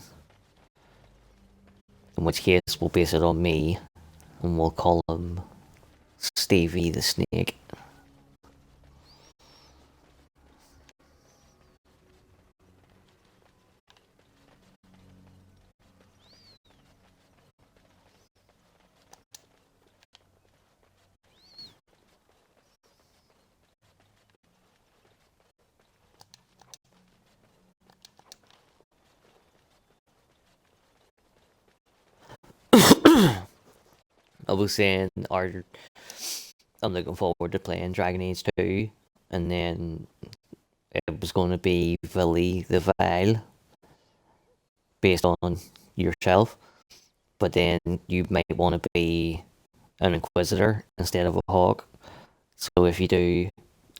In which case, we'll base it on me, and we'll call him Stevie the Snake. I was saying, I'm looking forward to playing Dragon Age 2, and then it was going to be Vili the Vile, based on yourself, but then you might want to be an Inquisitor instead of a Hawk. So if you do,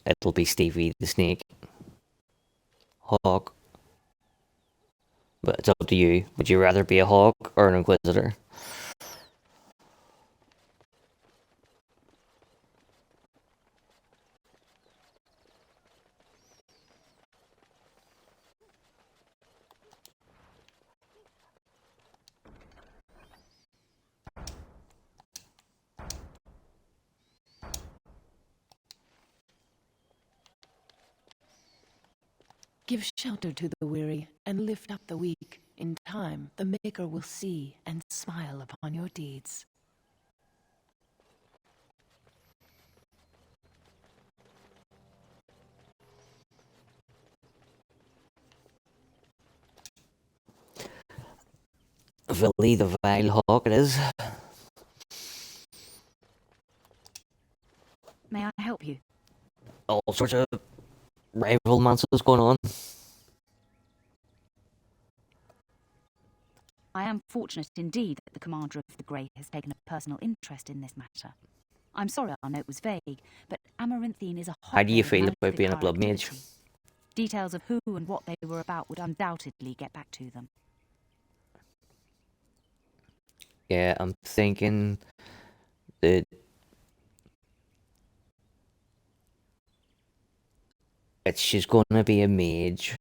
it'll be Stevie the Snake, Hawk. But it's up to you. Would you rather be a Hawk or an Inquisitor?
Give shelter to the weary and lift up the weak. In time, the Maker will see and smile upon your deeds.
Vili the Vile Hawk it is.
May I help you?
All sorts of rival monsters going on.
I am fortunate indeed that the commander of the Grey has taken a personal interest in this matter. I'm sorry our note was vague, but Amaranthine is a
How do you
hotbed of
feel about being a
Maleficar
blood mage?
activity. Details of who and what they were about would undoubtedly get back to them.
Yeah, I'm thinking that she's gonna be a mage,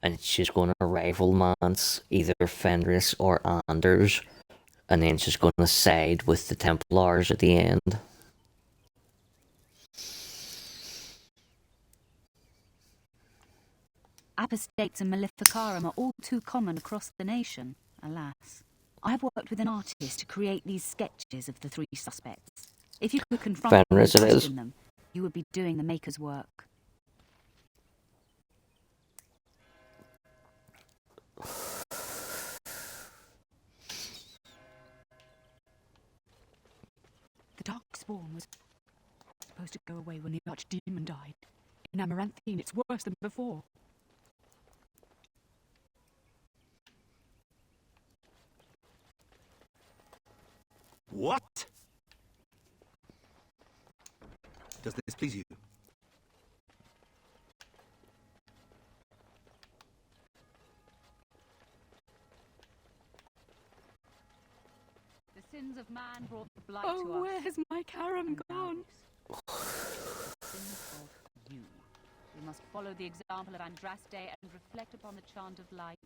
and she's gonna rival Mance, either Fenris or Anders, and then she's gonna side with the Templars at the end.
Apostates and Maleficarum are all too common across the nation, alas. I've worked with an artist to create these sketches of the three suspects. If you could confront them
Fenris
and
it is.
question them, you would be doing the Maker's work. The Darkspawn was supposed to go away when the Archdemon died. In Amaranthine, it's worse than before.
What? Does this please you?
sins of man brought blight to
Oh,
us.
where has my carom gone?
Sins of you. We must follow the example of Andraste and reflect upon the chant of light.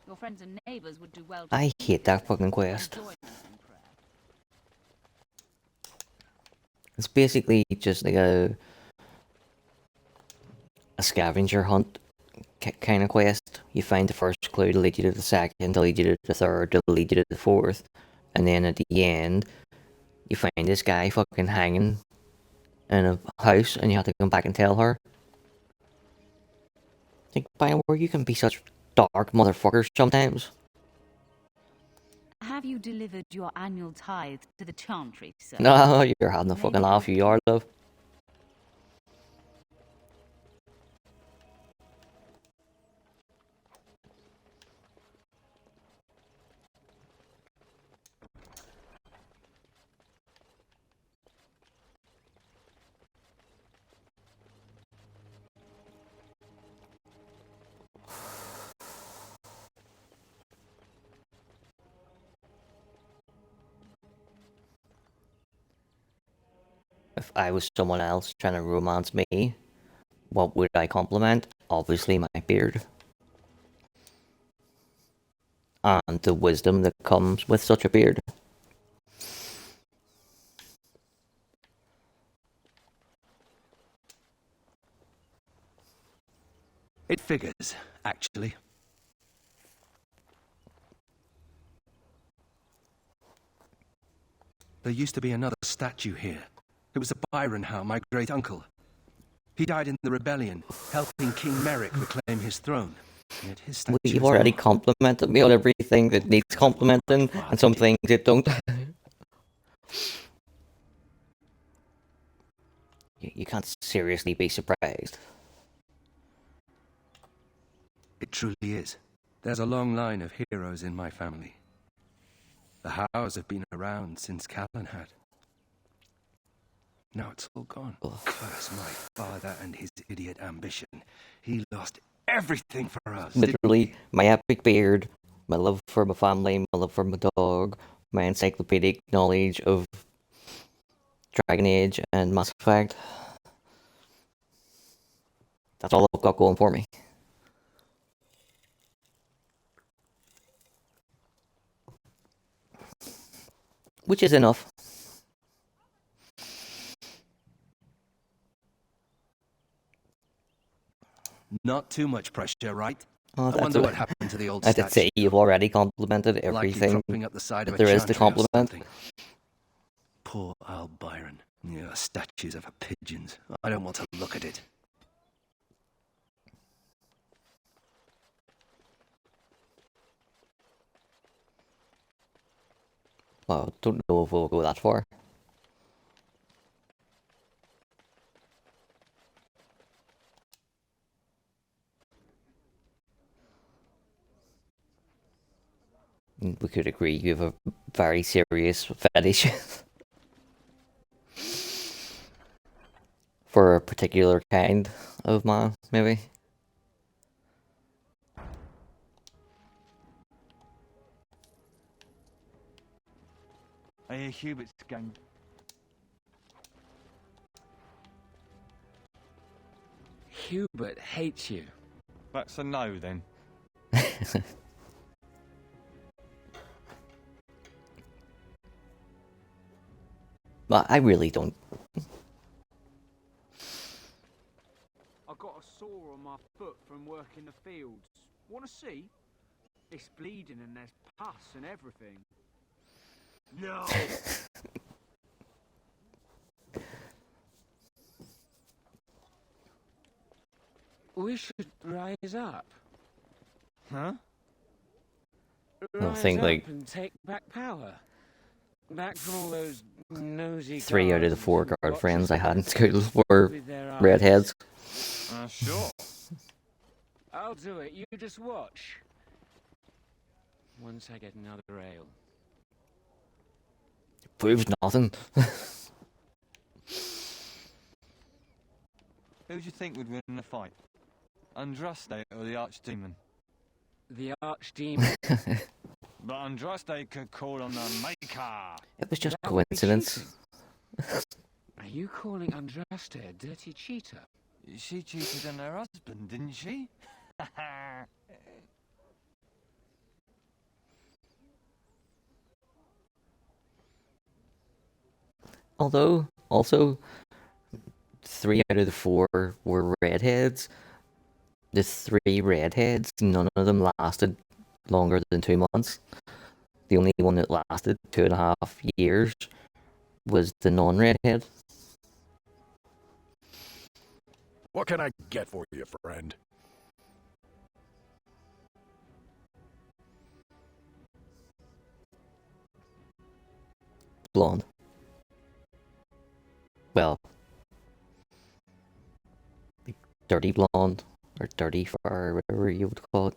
Your friends and neighbors would do well to
I hate that fucking quest.
join us in prayer.
It's basically just like a scavenger hunt kind of quest. You find the first clue to lead you to the second, to lead you to the third, to lead you to the fourth, and then at the end, you find this guy fucking hanging in a house, and you have to come back and tell her. Like, Bioware, you can be such dark motherfuckers sometimes.
Have you delivered your annual tithe to the chantry, sir?
No, you're having a fucking laugh, you are, love. If I was someone else trying to romance me, what would I compliment? Obviously my beard. And the wisdom that comes with such a beard.
It figures, actually. There used to be another statue here. It was a Byron Howe, my great-uncle. He died in the rebellion, helping King Merrick reclaim his throne. Yet his statue
You've
is
already
not.
complimented me on everything that needs complimenting, and some things that don't. You can't seriously be surprised.
It truly is. There's a long line of heroes in my family. The Howes have been around since Callan had. Now it's all gone. Curse my father and his idiot ambition. He lost everything for us.
Literally, my epic beard, my love for my family, my love for my dog, my encyclopedic knowledge of Dragon Age and Mass Effect. That's all I've got going for me. Which is enough.
Not too much pressure, right?
Oh,
I wonder what happened to the old
I
statue.
did say you've already complimented everything
Like propping up the side of
there
a
is to
chantry or
compliment.
something. Poor Al Byron. Yeah, statues of pigeons. I don't want to look at it.
Well, don't know if we'll go that far. We could agree you have a very serious fetish for a particular kind of man, maybe.
I hear Hubert's gang.
Hubert hates you.
That's a no, then.
But I really don't.
I got a sore on my foot from working the fields. Want to see? It's bleeding and there's pus and everything. No.
We should rise up.
Huh?
Rise
think,
up
like,
and take back power. Back from all those nosy
3 out of the
guards
4
who
guard
watch
friends
us
I had in school were
with their eyes.
redheads.
Sure.
I'll do it. You just watch. Once I get another ale.
Proves nothing.
Who do you think would win in a fight? Andraste or the Archdemon?
The Archdemon.
But Andraste could call on the Maker.
It was just
That would be
coincidence.
Are you calling Andraste a dirty cheater?
She cheated on her husband, didn't she?
Although, also, 3 out of the 4 were redheads. The 3 redheads, none of them lasted longer than 2 months. The only one that lasted 2.5 years was the non-redhead.
What can I get for you, friend?
Blonde. Well, like dirty blonde, or dirty fur, whatever you would call it.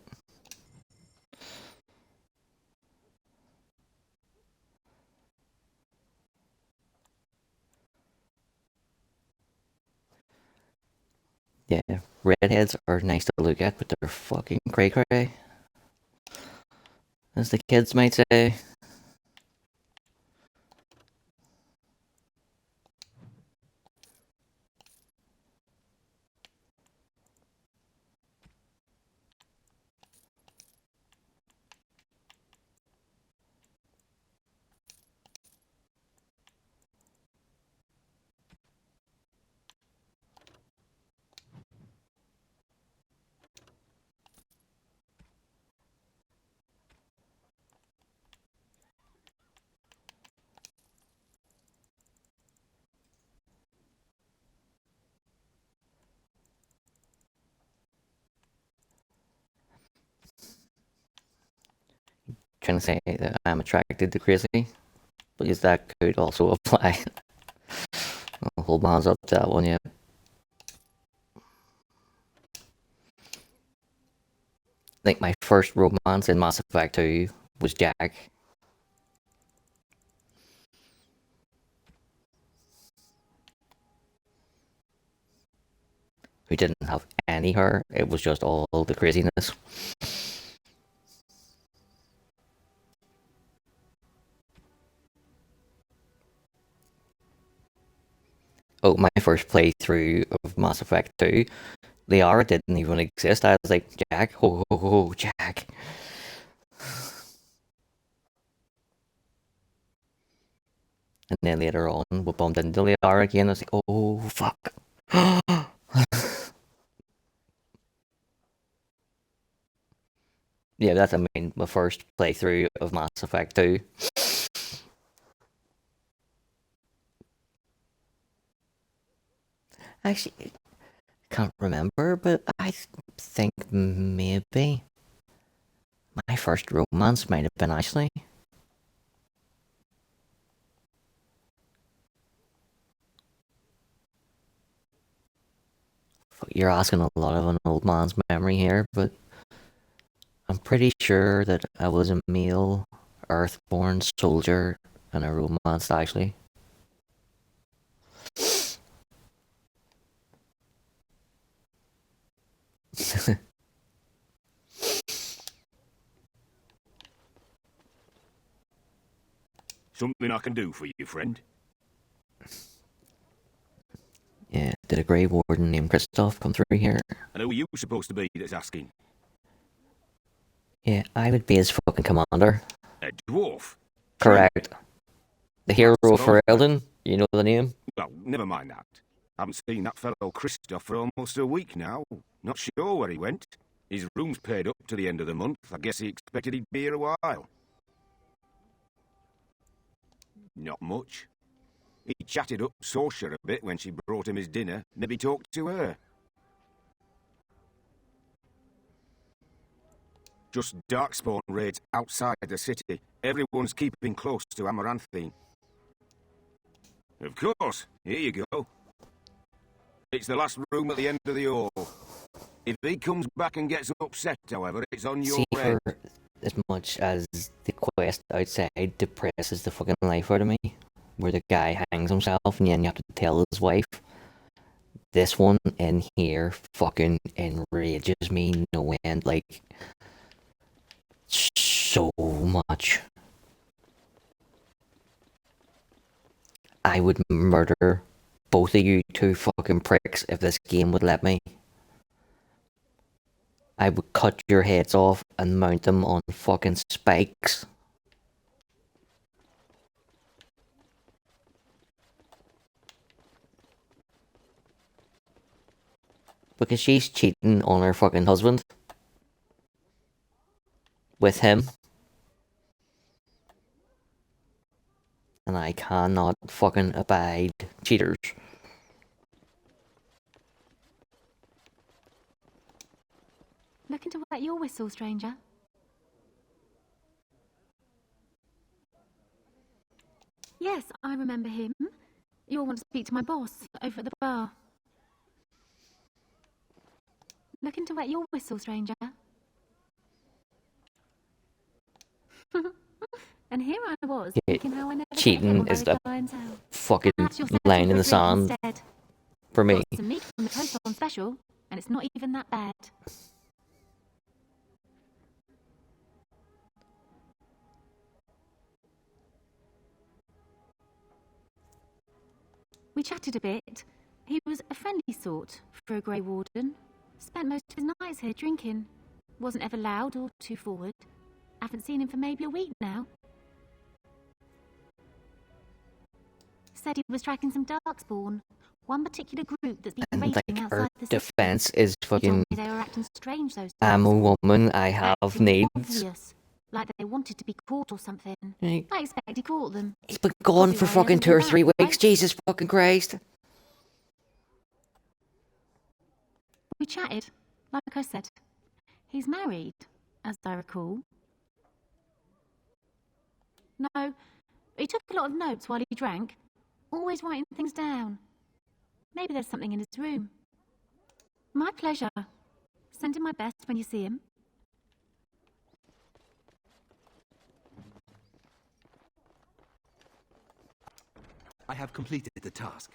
Yeah, redheads are nice to look at, but they're fucking cray-cray, as the kids might say. Trying to say that I'm attracted to crazy, because that could also apply. I'll hold my hands up to that one, yeah. I think my first romance in Mass Effect 2 was Jack. Who didn't have any hair, it was just all the craziness. Oh, my first playthrough of Mass Effect 2, Liara didn't even exist. I was like, Jack, ho ho ho, Jack. And then later on, we bumped into Liara again. I was like, oh, fuck. Yeah, that's, I mean, my first playthrough of Mass Effect 2. Actually, can't remember, but I think maybe my first romance might have been Ashley. You're asking a lot of an old man's memory here, but I'm pretty sure that I was a male Earthborn soldier and I romanced Ashley.
Something I can do for you, friend?
Yeah, did a Grey Warden named Christoph come through here?
And who are you supposed to be that's asking?
Yeah, I would be his fucking commander.
A dwarf?
Correct. The hero for Eldon, you know the name?
Well, never mind that. Haven't seen that fellow Christoph for almost a week now. Not sure where he went. His room's paid up to the end of the month. I guess he expected he'd be here a while. Not much. He chatted up Sorsha a bit when she brought him his dinner. Maybe talked to her. Just darkspawn raids outside the city. Everyone's keeping close to Amaranthine. Of course. Here you go. It's the last room at the end of the hall. If he comes back and gets upset, however, it's on your head.
For as much as the quest outside depresses the fucking life out of me, where the guy hangs himself and then you have to tell his wife, this one in here fucking enrages me no end. Like, so much. I would murder both of you two fucking pricks if this game would let me. I would cut your heads off and mount them on fucking spikes. Because she's cheating on her fucking husband. With him. And I cannot fucking abide cheaters.
Looking to wet your whistle, stranger? Yes, I remember him. You'll want to speak to my boss over at the bar. Looking to wet your whistle, stranger? And here I was, thinking how I never
cheating is the fucking line in the sand for me.
Got some meat from the coast on special, and it's not even that bad. We chatted a bit. He was a friendly sort for a Grey Warden. Spent most of his nights here drinking. Wasn't ever loud or too forward. Haven't seen him for maybe a week now. Said he was tracking some Darkspawn. One particular group that's been raging outside
her
the city.
defense is
He told
fucking,
me they were acting strange, those
I'm a
Darkspawn.
woman, I have
Acting
needs.
obvious, like they wanted to be caught or something.
Right.
I expect he caught them.
He's been gone for
Probably why he
fucking
hasn't
2 or
been
3
back,
weeks,
right?
Jesus fucking Christ.
We chatted, like I said. He's married, as I recall. No, he took a lot of notes while he drank, always writing things down. Maybe there's something in his room. My pleasure. Send him my best when you see him.
I have completed the task.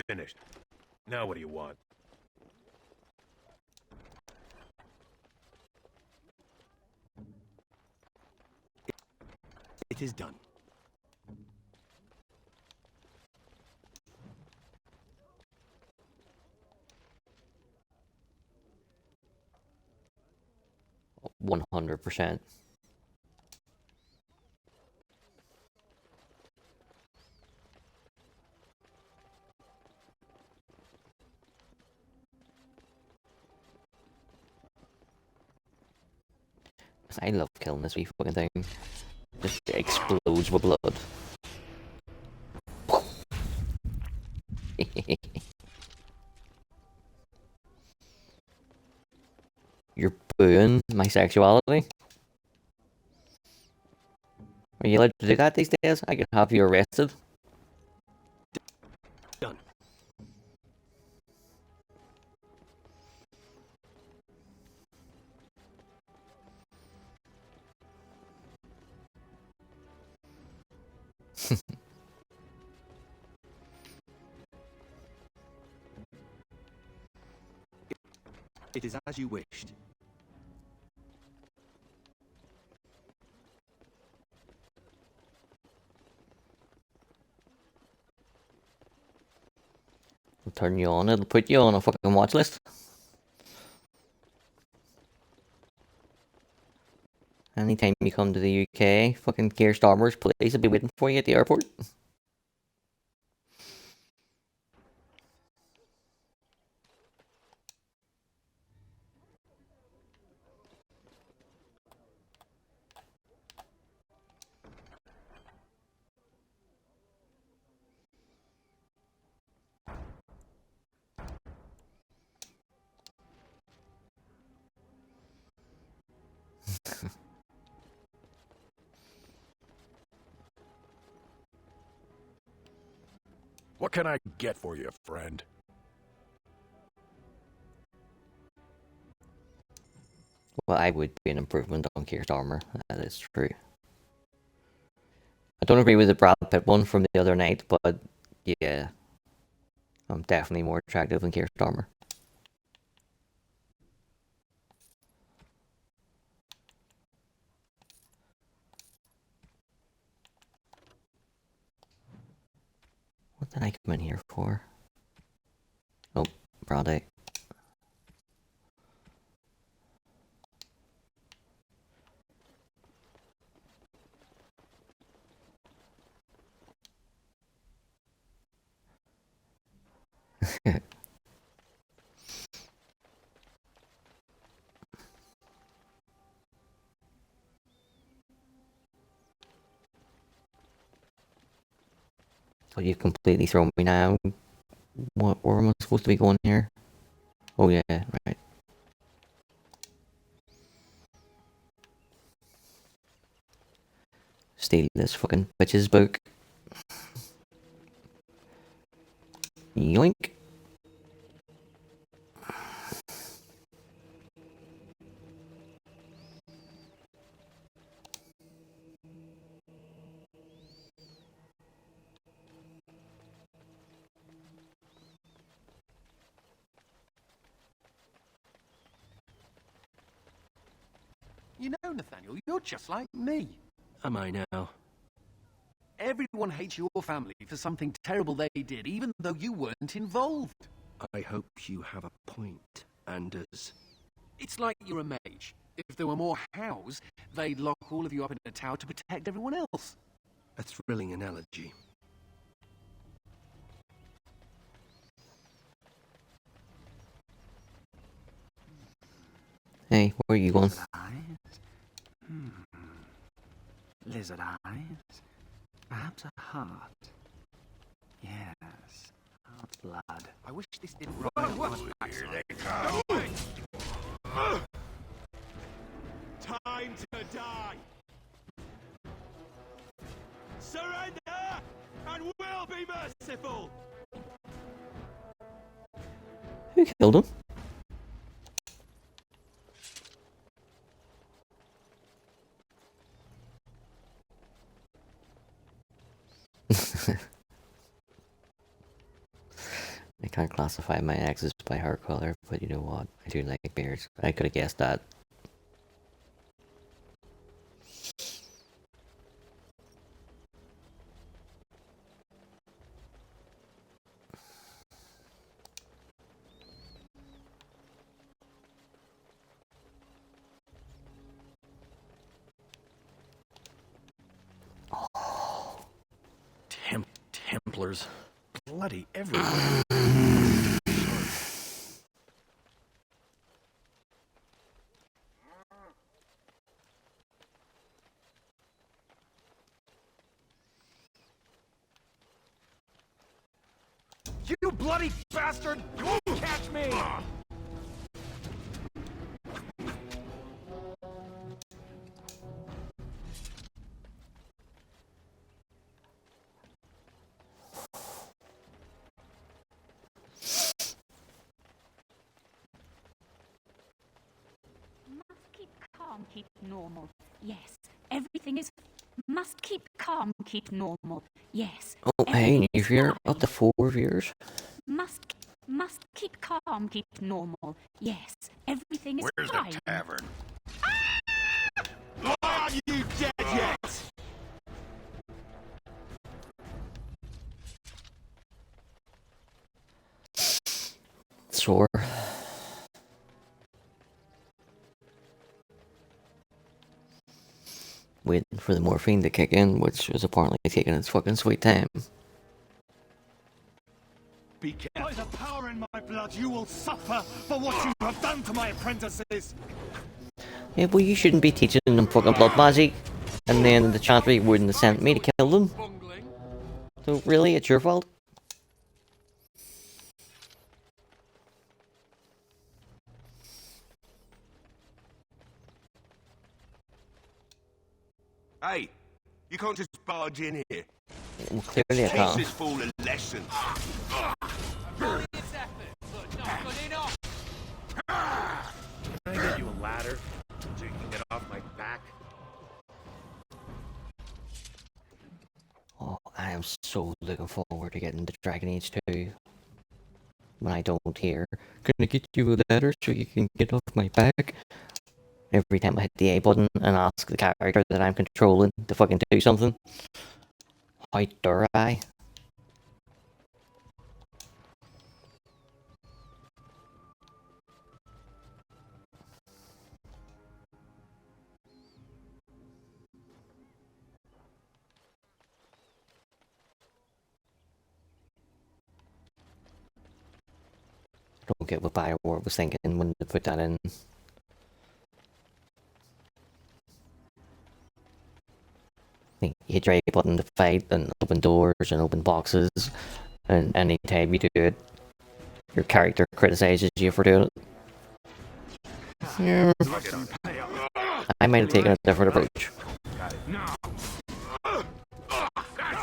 Finished. Now what do you want?
It is done.
Oh, 100%. I love killing this wee fucking thing. Just explodes with blood. You're booing my sexuality? Are you allowed to do that these days? I could have you arrested.
Done. It is as you wished.
It'll turn you on, it'll put you on a fucking watch list. Anytime you come to the UK, fucking Keir Starmer's police will be waiting for you at the airport.
What can I get for you, friend?
Well, I would be an improvement on Keir Starmer, that is true. I don't agree with the Brad Pitt one from the other night, but yeah, I'm definitely more attractive than Keir Starmer. What did I come in here for? Oh, Brandy. So you've completely thrown me now. Where am I supposed to be going here? Oh yeah, right. Steal this fucking bitch's book. Yoink.
You know, Nathaniel, you're just like me.
Am I now?
Everyone hates your family for something terrible they did, even though you weren't involved.
I hope you have a point, Anders.
It's like you're a mage. If there were more hows, they'd lock all of you up in a tower to protect everyone else.
A thrilling analogy.
Hey, where are you going?
Lizard eyes? Lizard eyes? Perhaps a heart? Yes, heart's blood.
I wish this didn't run on my backside.
Here they come.
Time to die! Surrender, and we'll be merciful!
Who killed him? I can't classify my exes by hair color, but you know what? I do like beards. I could have guessed that.
Templars. Bloody everywhere.
You bloody bastard! You won't catch me!
Keep calm, keep normal. Yes, everything is... Must keep calm, keep normal. Yes.
Oh, hey, if you're up to 4 viewers.
Must keep calm, keep normal. Yes, everything is
Where's
fine.
the tavern?
Why aren't you dead yet?
Sore. Waiting for the morphine to kick in, which is apparently taking its fucking sweet time.
Be careful. By the power in my blood, you will suffer for what you have done to my apprentices.
Yeah, well, you shouldn't be teaching them fucking blood magic, and then the chantry wouldn't have sent me to kill them. So really, it's your fault?
Hey, you can't just barge in here.
Well, clearly I
Teach
can't.
this fool a lesson.
Can I get you a ladder so you can get off my back?
Oh, I am so looking forward to getting to Dragon Age 2. when I don't hear, "Can I get you a letter so you can get off my back?" Every time I hit the A button and ask the character that I'm controlling to fucking do something. How dare I? Don't get what Bioware was thinking when they put that in. You hit your A button to fight and open doors and open boxes, and anytime you do it, your character criticizes you for doing it. Yeah. I might have taken a different approach.
That's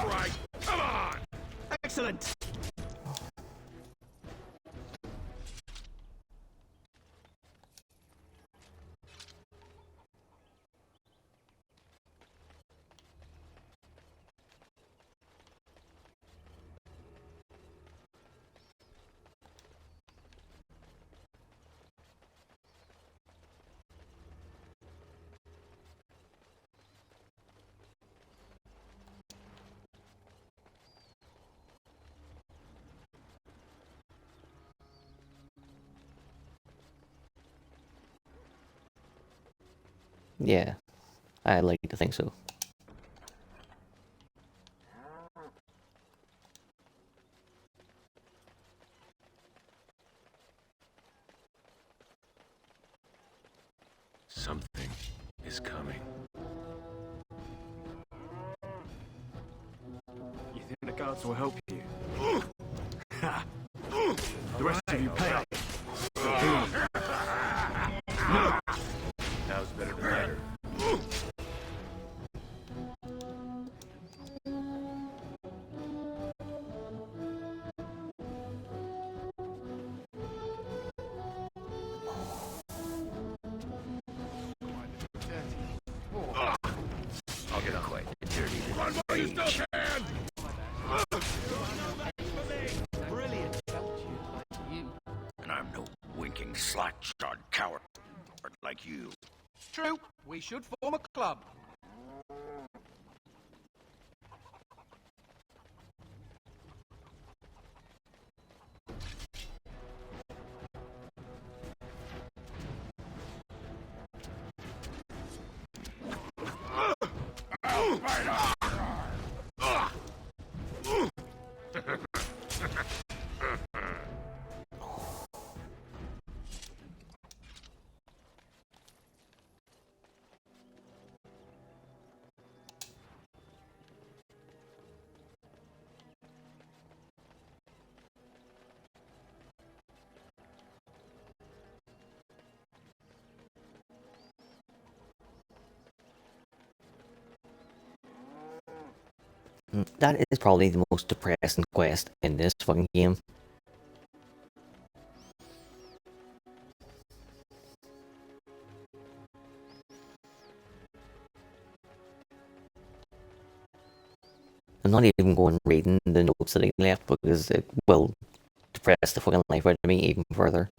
right. Come on.
Excellent.
Yeah, I like to think so.
Something is coming.
You think the guards will help you? The rest of you pay up.
Now's better than later.
I'll get quite dirty
Run while you still can.
Brilliant.
and I'm no winking slack-jawed coward like you.
True. We should form a club.
That is probably the most depressing quest in this fucking game. I'm not even going reading the notes that I left because it will depress the fucking life out of me even further.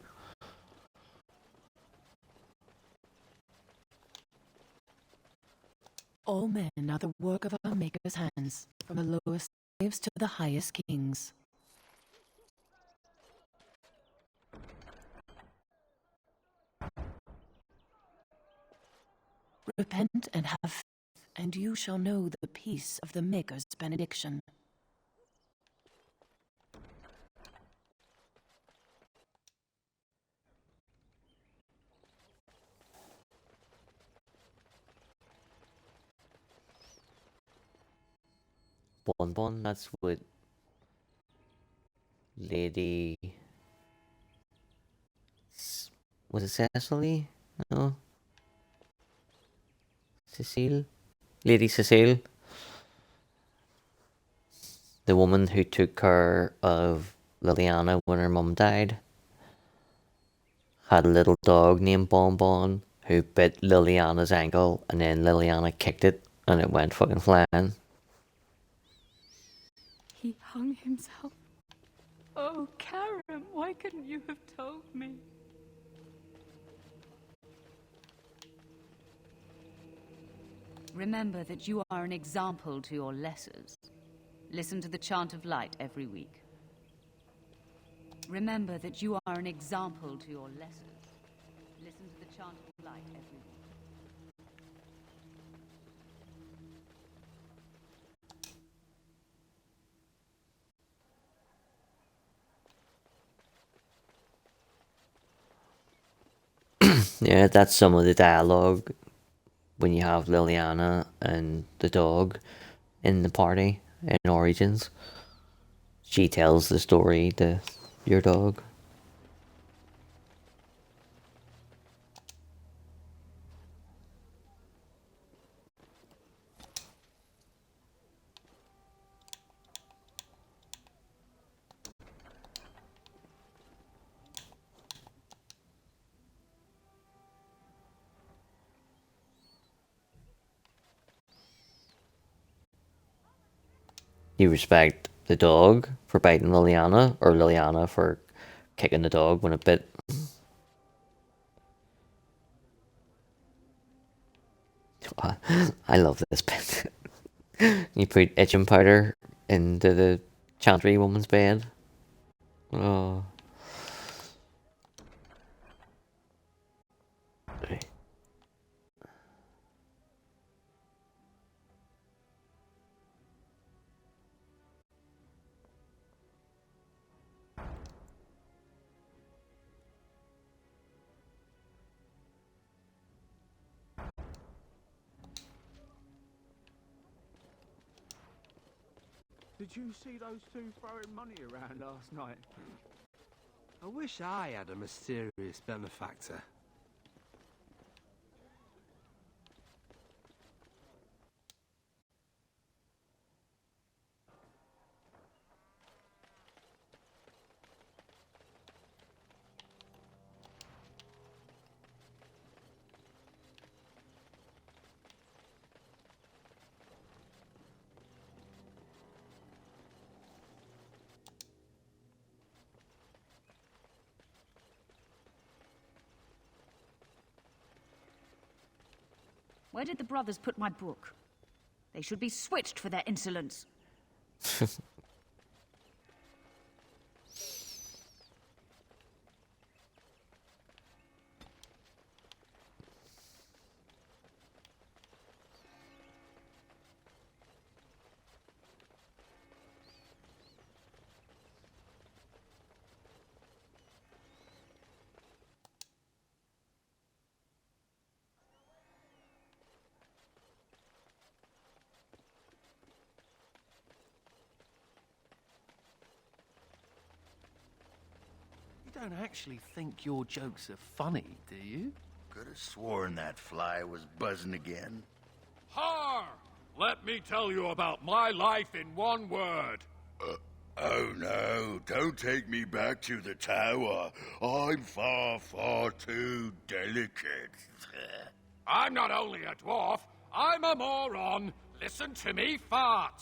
All men are the work of our Maker's hands, from the lowest slaves to the highest kings. Repent and have faith, and you shall know the peace of the Maker's benediction.
Bon, that's what Lady... Was it Cecily? No? Cecile? Lady Cecile? The woman who took care of Liliana when her mum died had a little dog named Bon who bit Liliana's ankle, and then Liliana kicked it and it went fucking flying.
He hung himself.
Oh, Karam, why couldn't you have told me? Remember that you are an example to your lessers. Listen to the chant of light every week. Remember that you are an example to your lessers. Listen to the chant of light every week.
Yeah, that's some of the dialogue when you have Liliana and the dog in the party in Origins. She tells the story to your dog. You respect the dog for biting Liliana, or Liliana for kicking the dog when it bit. I love this bit. You put itching powder into the chantry woman's bed. Oh.
Did you see those two throwing money around last night?
I wish I had a mysterious benefactor.
Where did the brothers put my book? They should be switched for their insolence.
You don't actually think your jokes are funny, do you?
Could have sworn that fly was buzzing again.
Har! Let me tell you about my life in one word.
Oh no, don't take me back to the tower. I'm far, far too delicate.
I'm not only a dwarf, I'm a moron. Listen to me fart.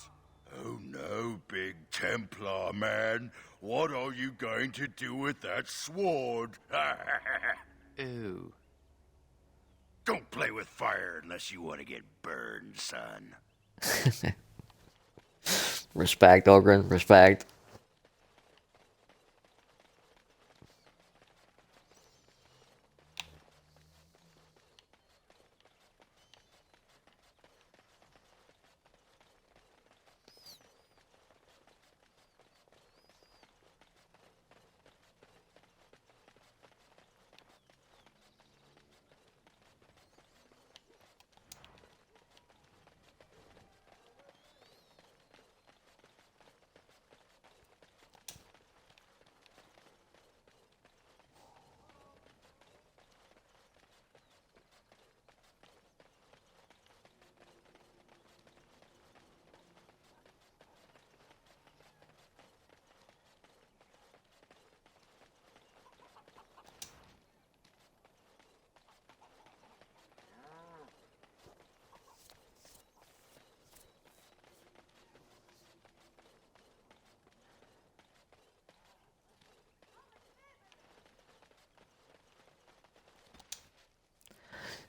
Oh no, big Templar man. What are you going to do with that sword?
Ew.
Don't play with fire unless you want to get burned, son.
Respect, Ogren, respect.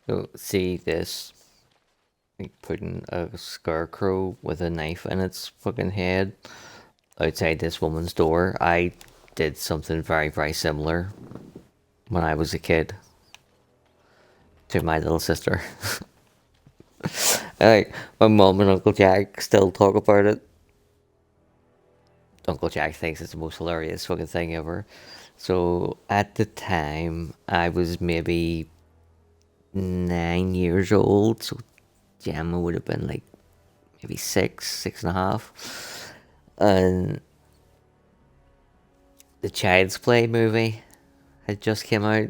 So see this, like putting a scarecrow with a knife in its fucking head outside this woman's door. I did something very, very similar when I was a kid to my little sister. Like, my mum and Uncle Jack still talk about it. Uncle Jack thinks it's the most hilarious fucking thing ever. So at the time, I was maybe 9 years old. So Gemma would have been like maybe six and a half. And the Child's Play movie had just came out.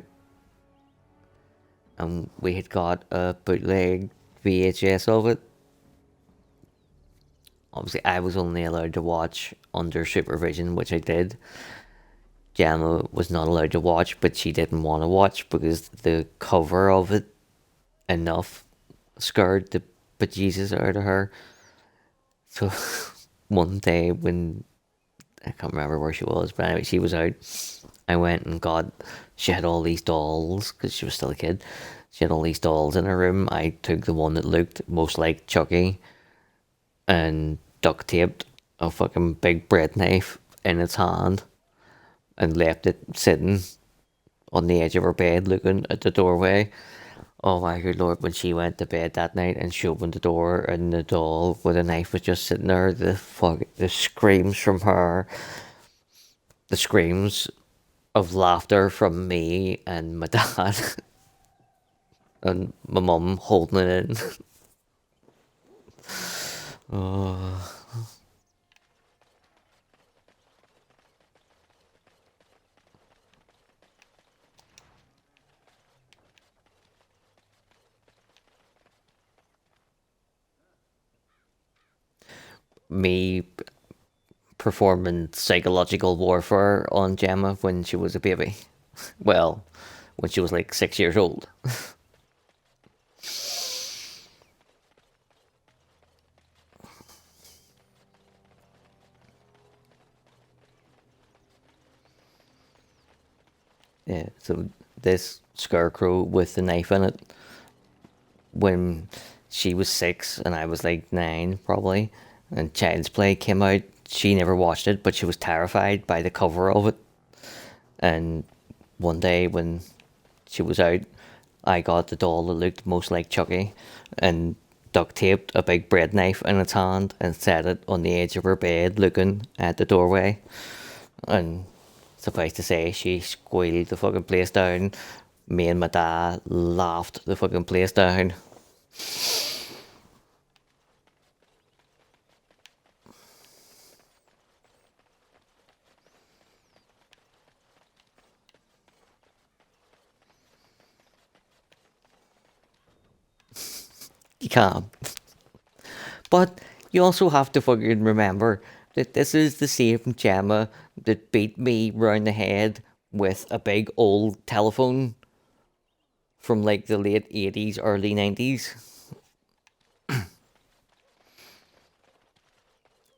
And we had got a bootleg VHS of it. Obviously, I was only allowed to watch under supervision, which I did. Gemma was not allowed to watch, but she didn't want to watch because the cover of it enough scared the bejesus out of her. So one day when I can't remember where she was, but anyway, she was out. I went and got. She had all these dolls because she was still a kid. She had all these dolls in her room. I took the one that looked most like Chucky and duct taped a fucking big bread knife in its hand and left it sitting on the edge of her bed looking at the doorway. Oh my good lord, when she went to bed that night and she opened the door and the doll with a knife was just sitting there, the screams from her, the screams of laughter from me and my dad and my mum holding it in. Oh. Me performing psychological warfare on Gemma when she was a baby. Well, when she was like 6 years old. Yeah, so this scarecrow with the knife in it, when she was 6 and I was like 9 probably, and Child's Play came out, she never watched it, but she was terrified by the cover of it. And one day when she was out, I got the doll that looked most like Chucky and duct taped a big bread knife in its hand and set it on the edge of her bed looking at the doorway. And suffice to say, she squealed the fucking place down. Me and my dad laughed the fucking place down. You can't. But you also have to fucking remember that this is the same Gemma that beat me round the head with a big old telephone from like the late 80s, early 90s.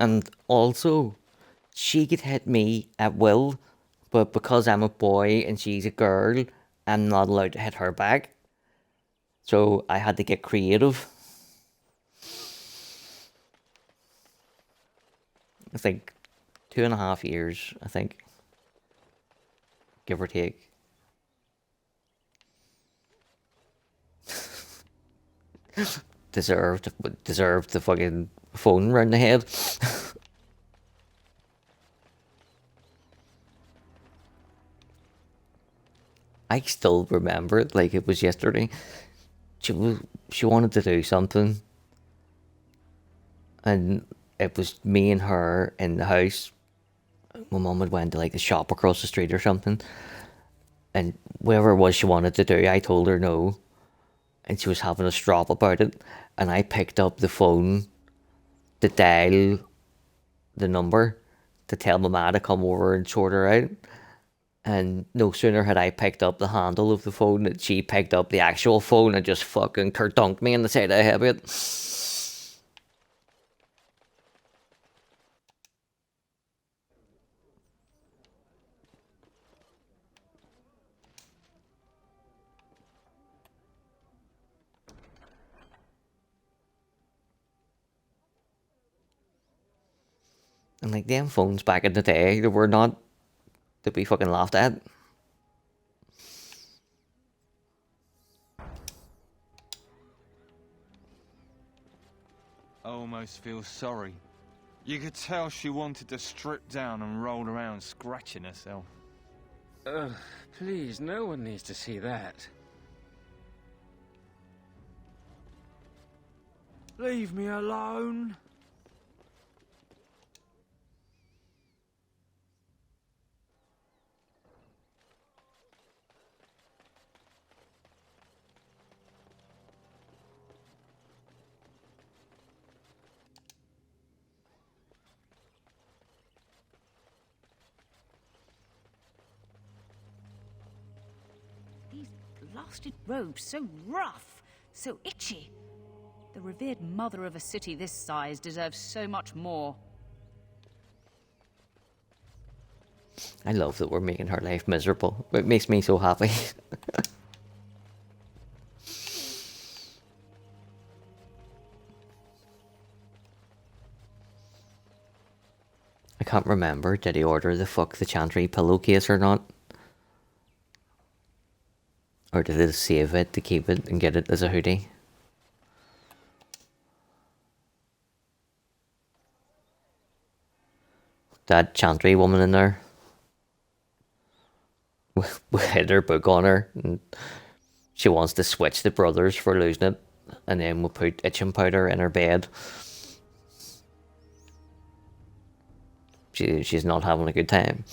And also, she could hit me at will, but because I'm a boy and she's a girl, I'm not allowed to hit her back. So I had to get creative. It's like 2.5 years, I think. Give or take. Deserved the fucking phone round the head. I still remember it like it was yesterday. She wanted to do something, and it was me and her in the house. My mum had went to like the shop across the street or something, and whatever it was she wanted to do, I told her no, and she was having a strop about it, and I picked up the phone to dial the number to tell my ma to come over and sort her out. And no sooner had I picked up the handle of the phone than she picked up the actual phone and just fucking kerdunked me in the side of the head with it. And like them phones back in the day, they were not to be fucking laughed at.
I almost feel sorry. You could tell she wanted to strip down and roll around scratching herself.
Please, no one needs to see that. Leave me alone.
These blasted roads, so rough, so itchy. The revered mother of a city this size deserves so much more.
I love that we're making her life miserable. It makes me so happy. I can't remember, did he order the fuck the Chantry pillowcase or not? Or did he save it to keep it and get it as a hoodie? That Chantry woman in there we had her book on her, and she wants to switch the brothers for losing it, and then we'll put itching powder in her bed. She's not having a good time.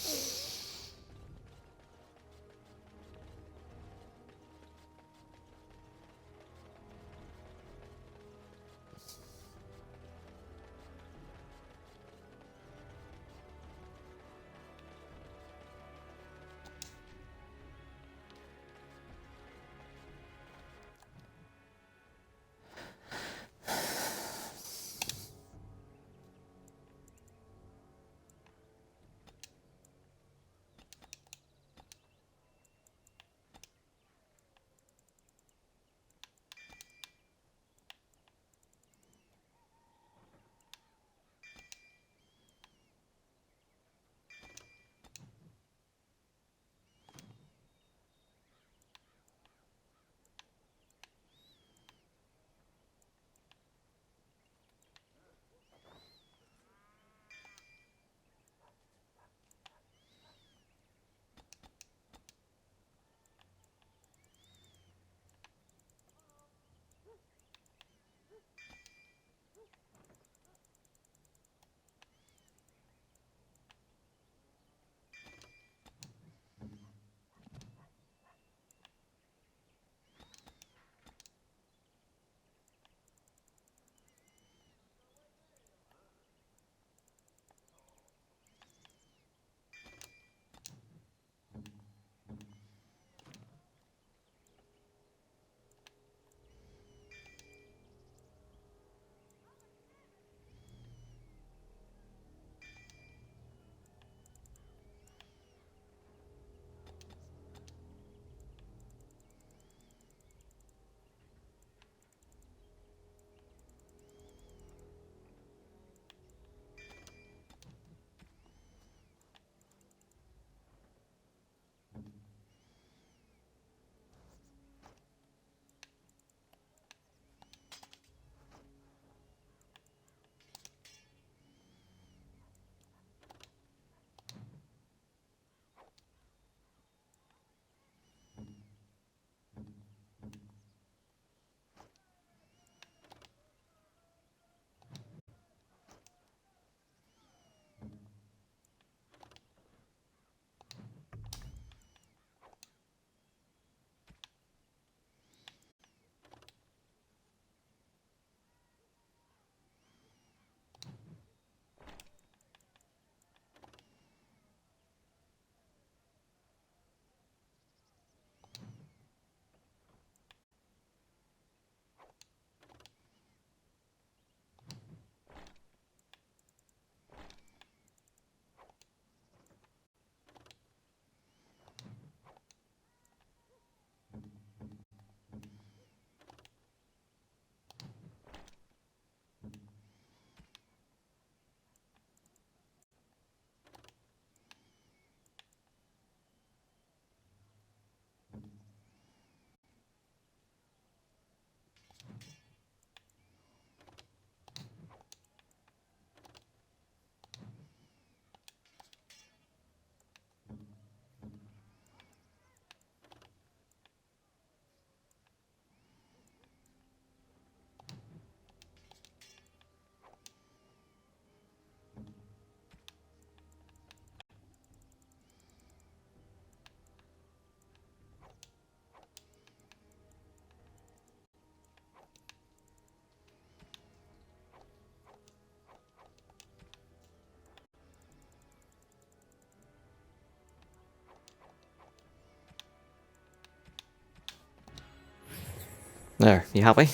There, you happy?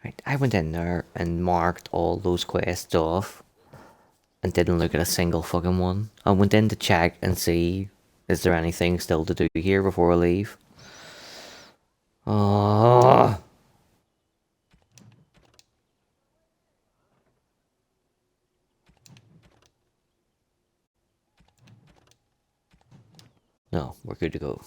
Right, I went in there and marked all those quests off and didn't look at a single fucking one. I went in to check and see, is there anything still to do here before I leave? Oh. No, we're good to go.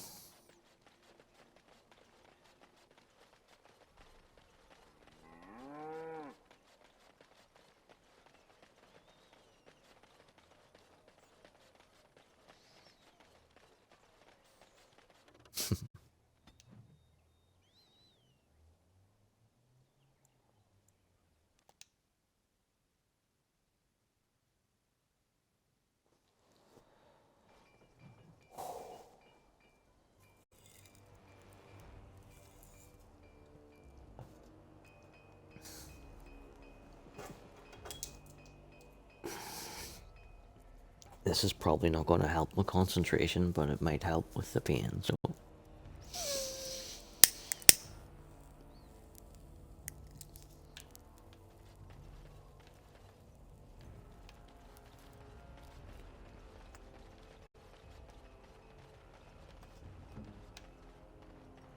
This is probably not going to help with concentration, but it might help with the pain, so...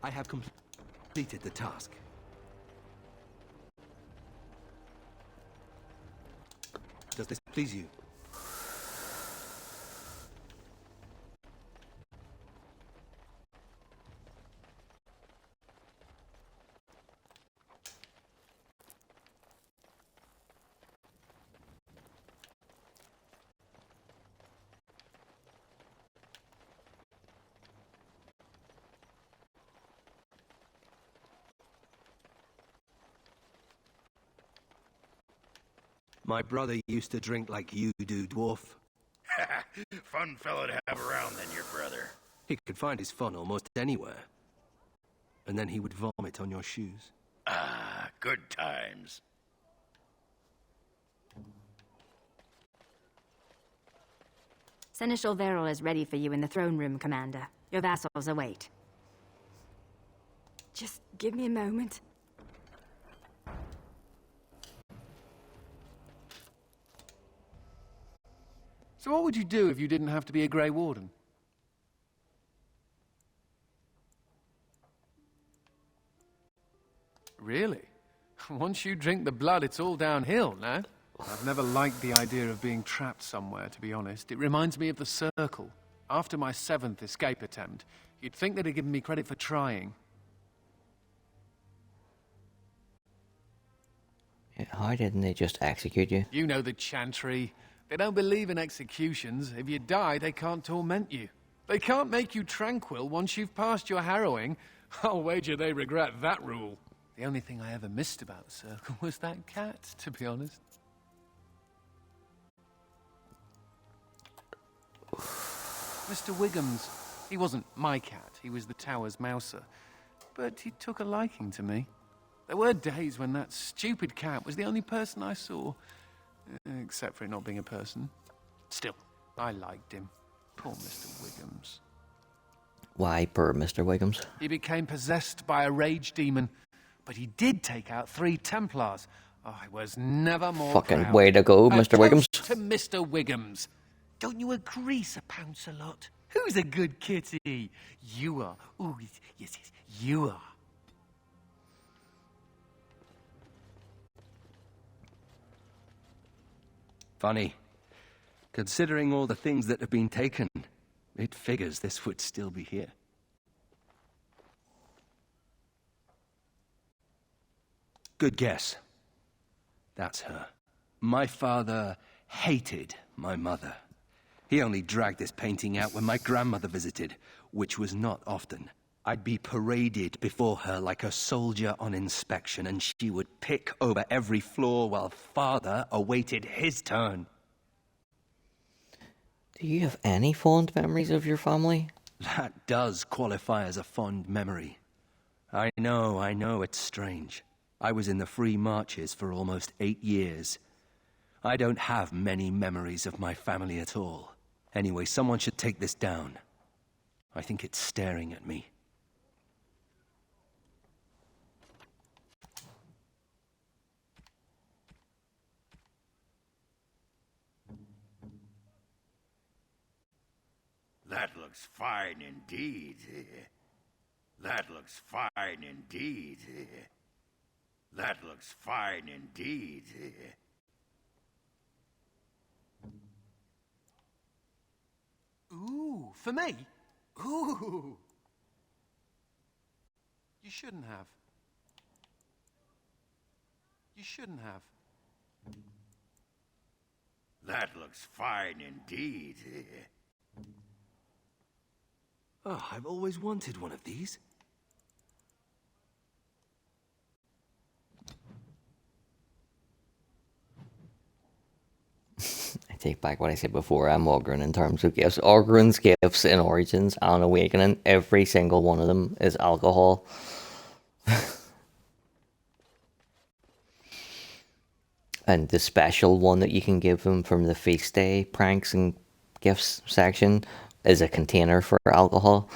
I have completed the task. Does this please you? My brother used to drink like you do, dwarf.
Fun fellow to have around then, your brother.
He could find his fun almost anywhere. And then he would vomit on your shoes.
Ah, good times.
Seneschal Verrill is ready for you in the throne room, Commander. Your vassals await. Just give me a moment.
So what would you do if you didn't have to be a Grey Warden? Really? Once you drink the blood, it's all downhill, no? I've never liked the idea of being trapped somewhere, to be honest. It reminds me of the Circle. After my 7th escape attempt, you'd think they'd have given me credit for trying.
Why didn't they just execute you?
You know the Chantry. They don't believe in executions. If you die, they can't torment you. They can't make you tranquil once you've passed your harrowing. I'll wager they regret that rule. The only thing I ever missed about the Circle was that cat, to be honest. Mr. Wiggums. He wasn't my cat. He was the tower's mouser. But he took a liking to me. There were days when that stupid cat was the only person I saw. Except for it not being a person. Still, I liked him. Poor Mr. Wiggums.
Why poor Mr. Wiggums?
He became possessed by a rage demon. But he did take out 3 Templars. I was never more
Fucking
proud.
way to go,
A
Mr. Wiggums.
toast to Mr. Wiggums. Don't you agree, Sir Pouncelot? Who's a good kitty? You are. Ooh, yes, you are.
Funny. Considering all the things that have been taken, it figures this would still be here. Good guess. That's her. My father hated my mother. He only dragged this painting out when my grandmother visited, which was not often. I'd be paraded before her like a soldier on inspection, and she would pick over every flaw while Father awaited his turn.
Do you have any fond memories of your family?
That does qualify as a fond memory. I know, it's strange. I was in the Free Marches for almost 8 years. I don't have many memories of my family at all. Anyway, someone should take this down. I think it's staring at me.
That looks fine indeed. That looks fine indeed. That looks fine indeed.
Ooh, for me? Ooh. You shouldn't have. You shouldn't have.
That looks fine indeed.
Oh, I've always wanted one of these.
I take back what I said before. I'm Ogryn in terms of gifts. Ogryn's gifts in Origins and Awakening, every single one of them is alcohol. And the special one that you can give him from the feast day pranks and gifts section is a container for alcohol.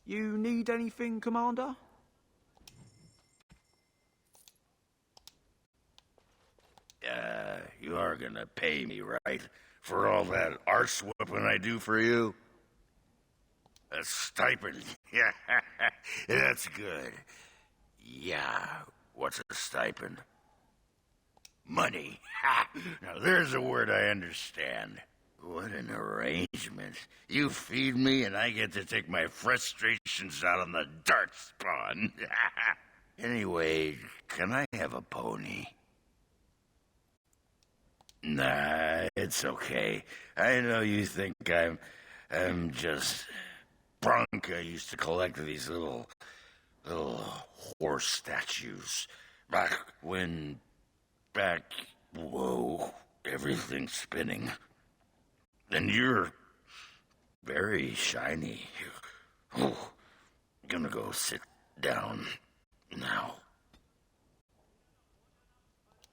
You need anything, Commander?
You are gonna pay me, right? For all that arse whooping I do for you? A stipend. Yeah, that's good. Yeah, what's a stipend? Money. Now there's a word I understand. What an arrangement. You feed me and I get to take my frustrations out on the darkspawn. Anyway, can I have a pony? Nah, it's okay. I know you think I'm just Bronca used to collect these little horse statues. Whoa, everything's spinning. And you're very shiny. Oh, gonna go sit down now.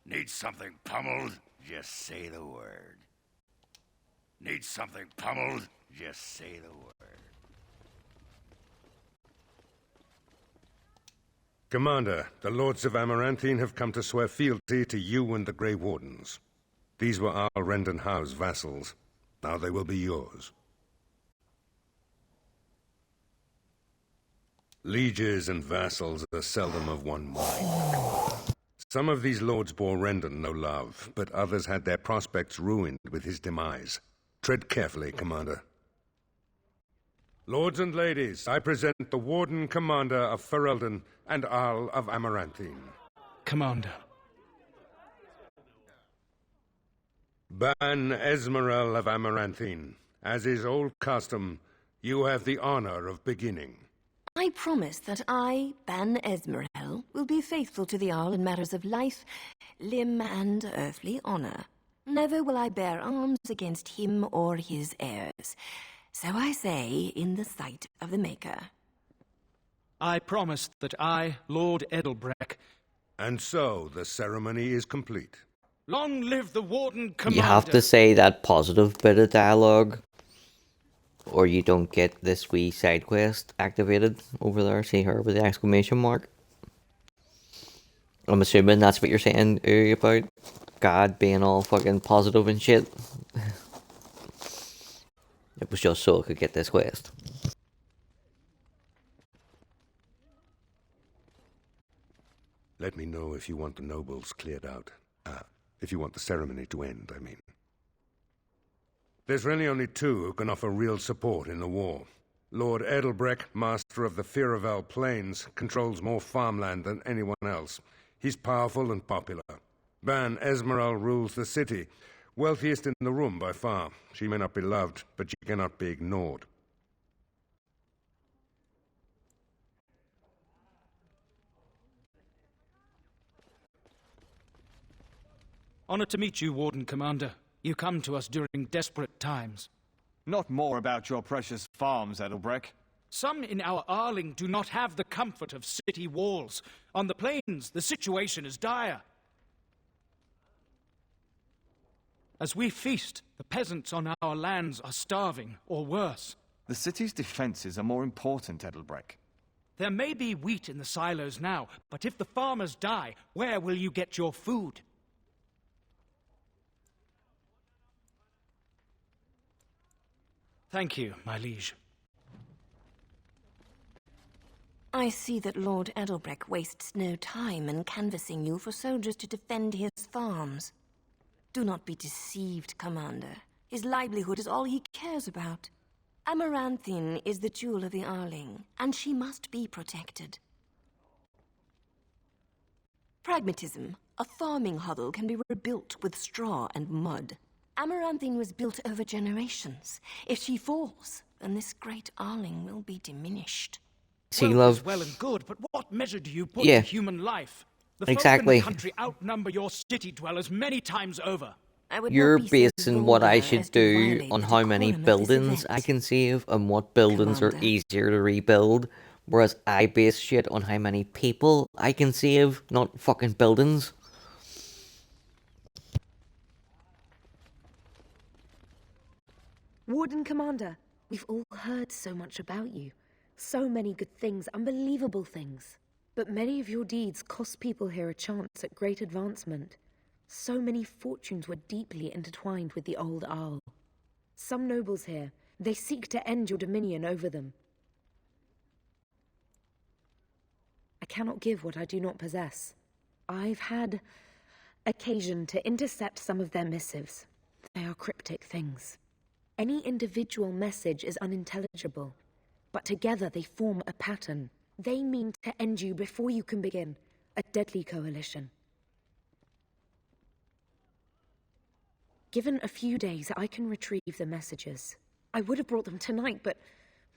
Need something pummeled? Just say the word. Need something pummeled? Just say the word.
Commander, the Lords of Amaranthine have come to swear fealty to you and the Grey Wardens. These were our Rendon House vassals. Now they will be yours. Lieges and vassals are seldom of one mind. Some of these lords bore Rendon no love, but others had their prospects ruined with his demise. Tread carefully, Commander. Lords and ladies, I present the Warden Commander of Ferelden and Arl of Amaranthine.
Commander.
Ban Esmerel of Amaranthine. As is old custom, you have the honor of beginning.
I promise that I, Ban Esmerel, will be faithful to the Arl in matters of life, limb, and earthly honor. Never will I bear arms against him or his heirs. So I say, in the sight of the Maker.
I promise that I, Lord Edelbreck,
And so, the ceremony is complete.
Long live the Warden Commander!
You have to say that positive bit of dialogue, or you don't get this wee side quest activated over there. See her with the exclamation mark. I'm assuming that's what you're saying about God being all fucking positive and shit. It was just so I could get this quest.
Let me know if you want the nobles cleared out. If you want the ceremony to end, I mean. There's really only two who can offer real support in the war. Lord Edelbreck, master of the Firavel Plains, controls more farmland than anyone else. He's powerful and popular. Ban Esmeralda rules the city, wealthiest in the room by far. She may not be loved, but she cannot be ignored.
Honor to meet you, Warden Commander. You come to us during desperate times.
Not more about your precious farms, Edelbreck.
Some in our Arling do not have the comfort of city walls. On the plains, the situation is dire. As we feast, the peasants on our lands are starving, or worse.
The city's defenses are more important, Edelbreck.
There may be wheat in the silos now, but if the farmers die, where will you get your food? Thank you, my liege.
I see that Lord Edelbreck wastes no time in canvassing you for soldiers to defend his farms. Do not be deceived, Commander. His livelihood is all he cares about. Amaranthine is the jewel of the Arling, and she must be protected. Pragmatism. A farming hovel can be rebuilt with straw and mud. Amaranthine was built over generations. If she falls, then this great Arling will be diminished.
See,
Wealth
love.
is well and good, but what measure do you put
Yeah.
to human life? The
Exactly.
folk in the country outnumber your city dwellers many times over.
You're basing what I should do on how many buildings I can save and what buildings are easier to rebuild, whereas I base shit on how many people I can save, not fucking buildings.
Warden Commander, we've all heard so much about you. So many good things, unbelievable things. But many of your deeds cost people here a chance at great advancement. So many fortunes were deeply intertwined with the old Arl. Some nobles here, they seek to end your dominion over them. I cannot give what I do not possess. I've had occasion to intercept some of their missives. They are cryptic things. Any individual message is unintelligible, but together they form a pattern. They mean to end you before you can begin. A deadly coalition. Given a few days, I can retrieve the messages. I would have brought them tonight, but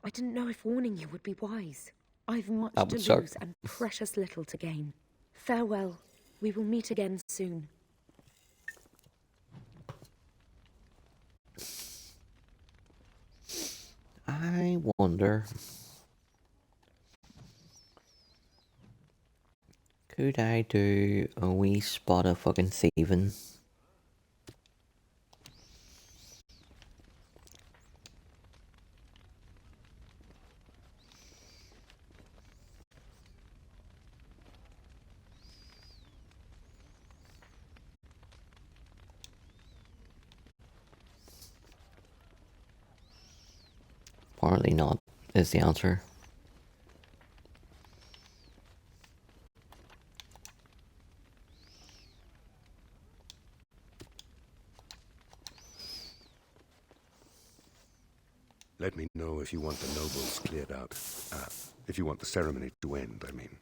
I didn't know if warning you would be wise. I've much to lose and precious little to gain. Farewell. We will meet again soon.
I wonder, could I do a wee spot of fucking thieving? Apparently not, is the answer.
Let me know if you want the nobles cleared out. If you want the ceremony to end, I mean.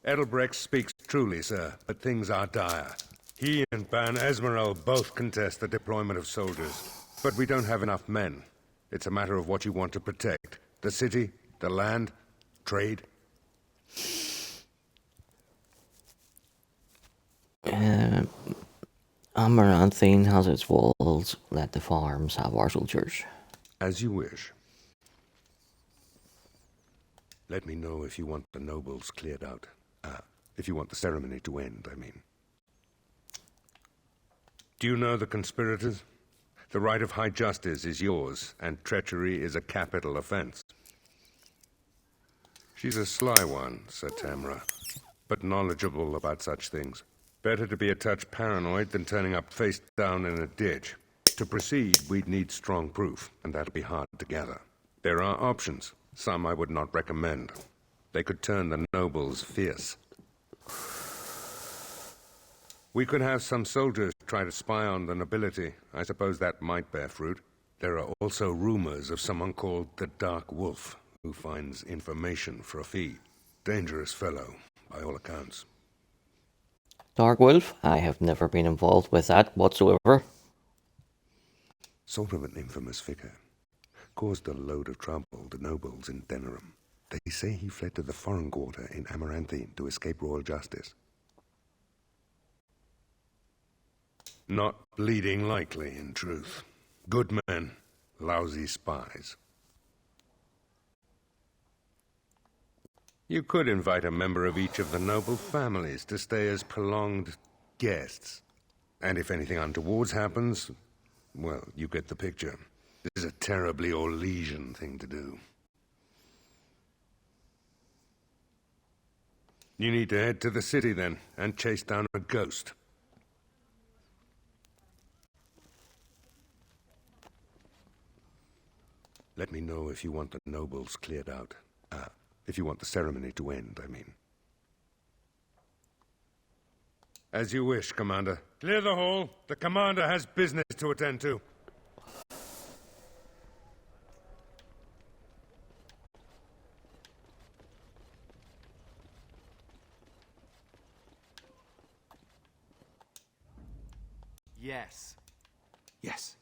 Edelbrecht speaks truly, sir, but things are dire. He and Ban Esmeralda both contest the deployment of soldiers, but we don't have enough men. It's a matter of what you want to protect. The city, the land, trade.
Amaranthine has its walls, let the farms have our soldiers.
As you wish. Let me know if you want the nobles cleared out. If you want the ceremony to end, I mean. Do you know the conspirators? The right of high justice is yours, and treachery is a capital offense. She's a sly one, Sir Tamra, but knowledgeable about such things. Better to be a touch paranoid than turning up face down in a ditch. To proceed, we'd need strong proof, and that'll be hard to gather. There are options, some I would not recommend. They could turn the nobles fierce. We could have some soldiers try to spy on the nobility. I suppose that might bear fruit. There are also rumors of someone called the Dark Wolf, who finds information for a fee. Dangerous fellow, by all accounts.
Dark Wolf? I have never been involved with that whatsoever.
Sort of an infamous figure. Caused a load of trouble to nobles in Denerim. They say he fled to the foreign quarter in Amaranthine to escape royal justice. Not bleeding likely, in truth. Good men, lousy spies. You could invite a member of each of the noble families to stay as prolonged guests. And if anything untoward happens, well, you get the picture. This is a terribly Orlesian thing to do. You need to head to the city then, and chase down a ghost. Let me know if you want the nobles cleared out. If you want the ceremony to end, I mean. As you wish, Commander. Clear the hall. The Commander has business to attend to.
Yes. Yes.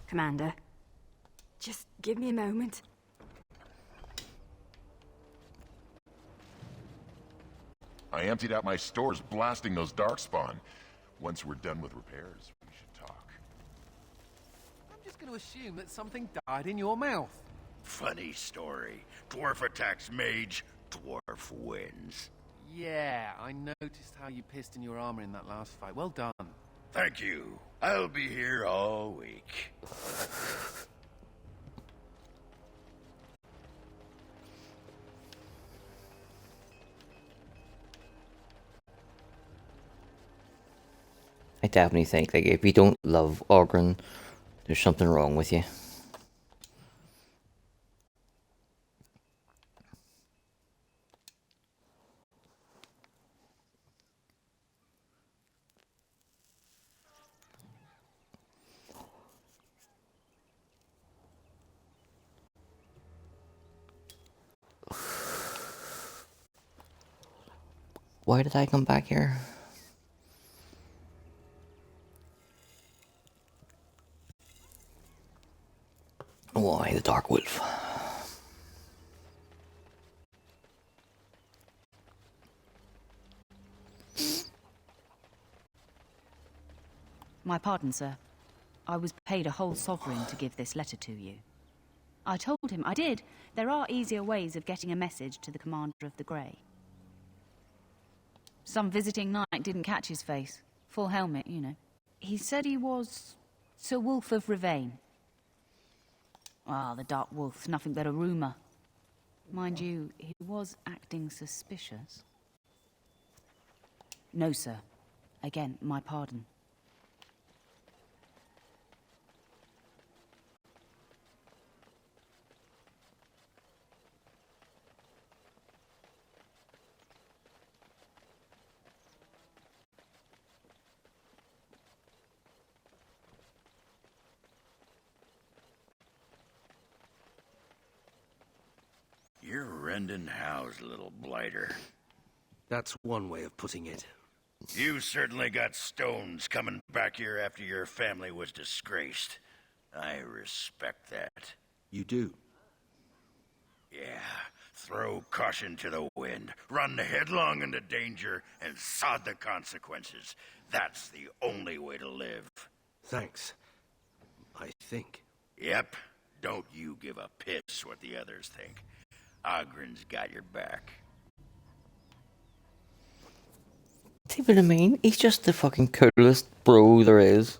Commander, just give me a moment.
I emptied out my stores blasting those darkspawn. Once we're done with repairs, we should talk.
I'm just going to assume that something died in your mouth.
Funny story. Dwarf attacks mage, dwarf wins.
Yeah, I noticed how you pissed in your armor in that last fight. Well done.
Thank you. I'll be here all week.
I definitely think, like, if you don't love Ogren, there's something wrong with you. Why did I come back here? Why the Dark Wolf?
My pardon, sir. I was paid a whole sovereign to give this letter to you. I told him I did. There are easier ways of getting a message to the Commander of the Grey. Some visiting knight didn't catch his face. Full helmet, you know. He said he was Sir Wolf of Rivain. Ah, the Dark Wolf's nothing but a rumour. Mind you, he was acting suspicious. No, sir. Again, my pardon.
You're rending house, little blighter.
That's one way of putting it.
You certainly got stones coming back here after your family was disgraced. I respect that.
You do?
Yeah, throw caution to the wind, run headlong into danger, and sod the consequences. That's the only way to live.
Thanks. I think.
Yep. Don't you give a piss what the others think. Ogren's got your back.
See what I mean? He's just the fucking coolest bro there is.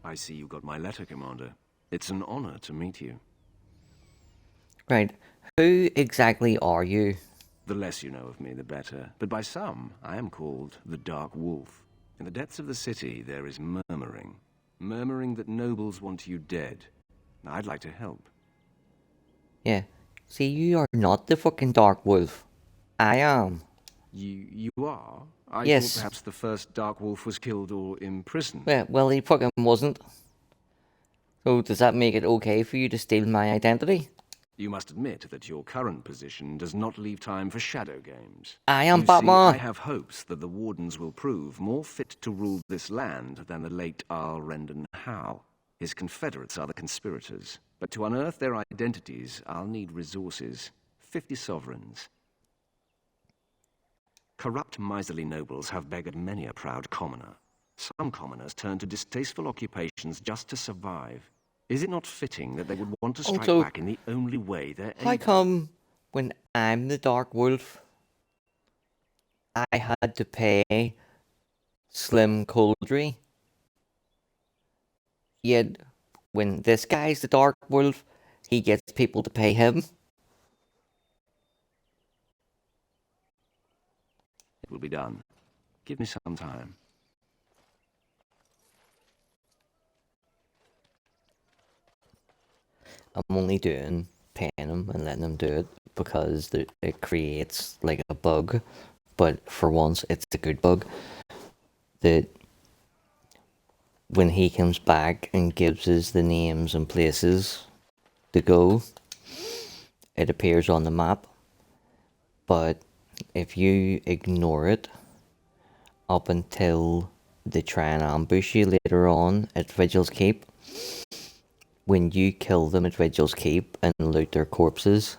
I see you got my letter, Commander. It's an honor to meet you.
Right. Who exactly are you?
The less you know of me, the better. But by some, I am called the Dark Wolf. In the depths of the city, there is murmuring. Murmuring that nobles want you dead. I'd like to help.
Yeah. See, you are not the fucking Dark Wolf. I am.
You are? I
Yes.
thought perhaps the first Dark Wolf was killed or imprisoned.
Yeah, well, he fucking wasn't. So does that make it okay for you to steal my identity?
You must admit that your current position does not leave time for shadow games.
I am
You
Batman.
See, I have hopes that the Wardens will prove more fit to rule this land than the late Arl Rendon Howe. His confederates are the conspirators, but to unearth their identities, I'll need resources. 50 sovereigns. Corrupt, miserly nobles have beggared many a proud commoner. Some commoners turn to distasteful occupations just to survive. Is it not fitting that they would want to strike
Also,
back in the only way they're
How
able?
come when I'm the Dark Wolf, I had to pay Slim Coldry? Yet when this guy's the Dark Wolf, he gets people to pay him?
It will be done. Give me some time.
I'm only doing paying him and letting him do it because it creates like a bug, but for once it's a good bug. That when he comes back and gives us the names and places to go, it appears on the map. But if you ignore it up until they try and ambush you later on at Vigil's Keep, when you kill them at Vigil's Keep and loot their corpses,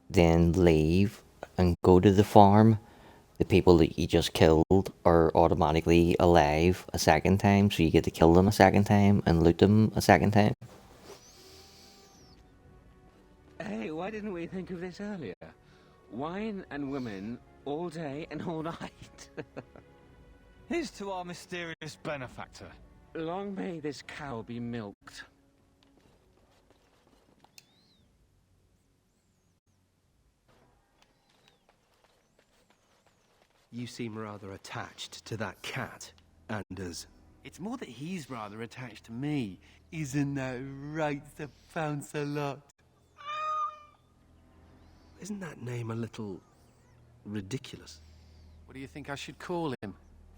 then leave and go to the farm, the people that you just killed are automatically alive a second time, so you get to kill them a second time and loot them a second time.
Hey, why didn't we think of this earlier? Wine and women all day and all night.
Here's to our mysterious benefactor.
Long may this cow be milked.
You seem rather attached to that cat, Anders.
It's more that he's rather attached to me. Isn't that right, Sir Pounce-a-Lot?
Isn't that name a little ridiculous?
What do you think I should call him?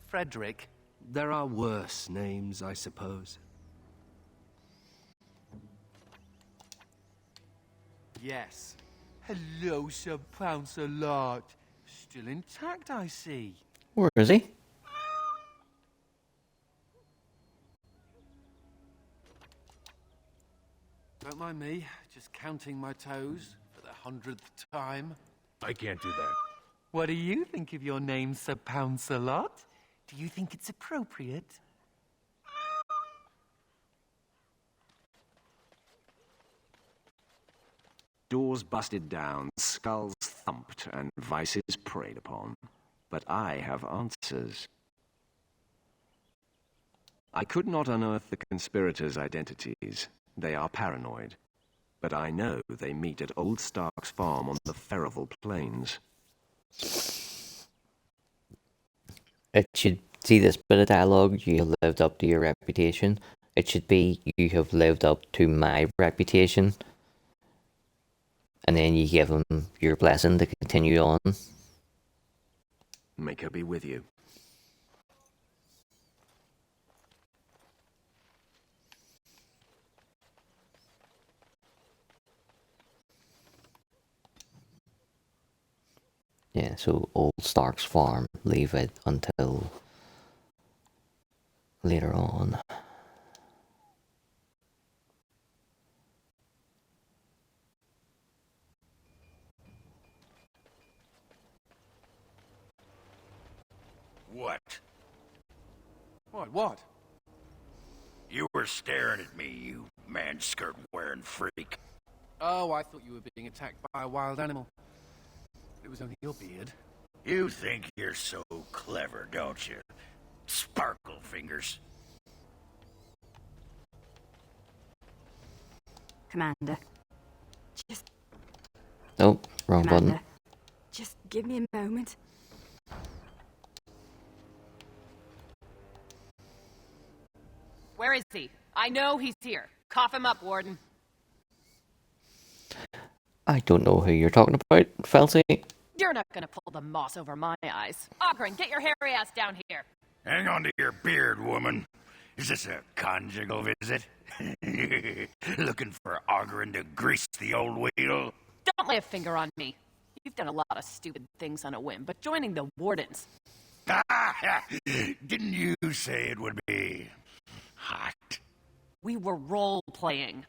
Frederick?
There are worse names, I suppose.
Yes. Hello, Sir Pounce-a-Lot. Still intact, I see.
Where is he?
Don't mind me, just counting my toes for the 100th time.
I can't do that.
What do you think of your name, Sir Pounce-a-Lot? Do you think it's appropriate?
Doors busted down, skulls thumped, and vices preyed upon. But I have answers. I could not unearth the conspirators' identities. They are paranoid. But I know they meet at Old Stark's farm on the Ferroval Plains.
It should see this bit of dialogue. You have lived up to your reputation. It should be you have lived up to my reputation. And then you give him your blessing to continue on.
Make her be with you.
Yeah, so Old Stark's farm, leave it until later on.
What?
What?
You were staring at me, you man-skirt-wearing freak.
Oh, I thought you were being attacked by a wild animal. It was only your beard.
You think you're so clever, don't you? Sparkle fingers.
Commander. Just...
Nope, wrong
Commander.
button.
Just give me a moment.
Where is he? I know he's here. Cough him up, Warden.
I don't know who you're talking about, Felty.
You're not gonna pull the moss over my eyes. Ogren, get your hairy ass down here.
Hang on to your beard, woman. Is this a conjugal visit? Looking for Ogren to grease the old wheel?
Don't lay a finger on me. You've done a lot of stupid things on a whim, but joining the Wardens...
Didn't you say it would be hot?
We were role-playing.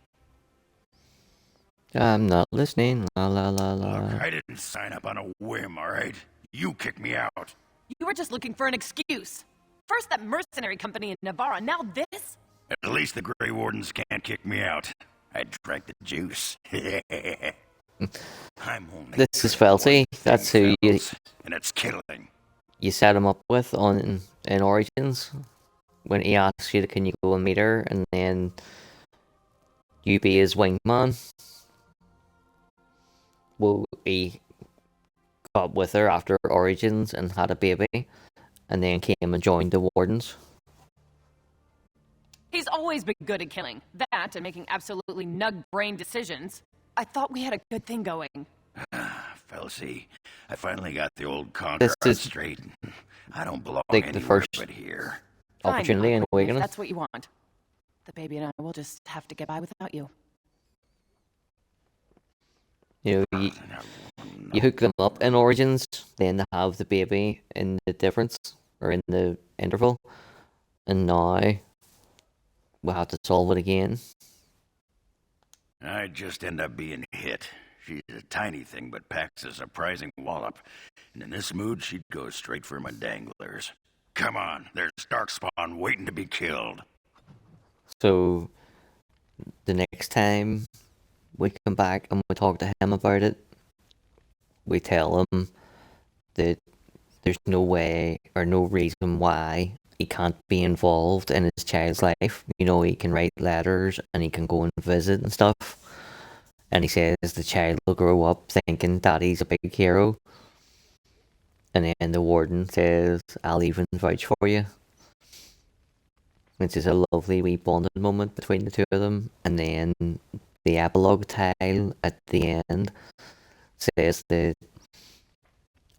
I'm not listening. La la la la.
Look, I didn't sign up on a whim, alright? You kicked me out.
You were just looking for an excuse. First that mercenary company in Navarra, now this?
At least the Grey Wardens can't kick me out. I drank the juice. I'm only
This is Felty. That's who you...
and it's killing.
You set him up with in Origins. When he asks you, can you go and meet her? And then you be his wingman. Well, he got with her after Origins and had a baby, and then came and joined the Wardens.
He's always been good at killing. That and making absolutely nug-brain decisions. I thought we had a good thing going.
Felcy, I finally got the old contract straight. I don't belong
like
anywhere
the first
but here.
opportunity in
If
Awakening.
that's what you want. The baby and I will just have to get by without you.
You know, you hook them up in Origins, then they have the baby in the difference, or in the interval, and now we'll have to solve it again.
I just end up being hit. She's a tiny thing, but packs a surprising wallop. And in this mood, she'd go straight for my danglers. Come on, there's Darkspawn waiting to be killed.
So, the next time we come back and we talk to him about it, we tell him that there's no way or no reason why he can't be involved in his child's life. You know, he can write letters and he can go and visit and stuff. And he says the child will grow up thinking Daddy's a big hero. And then the warden says, I'll even vouch for you. Which is a lovely wee bonding moment between the two of them. And then the epilogue tile at the end says that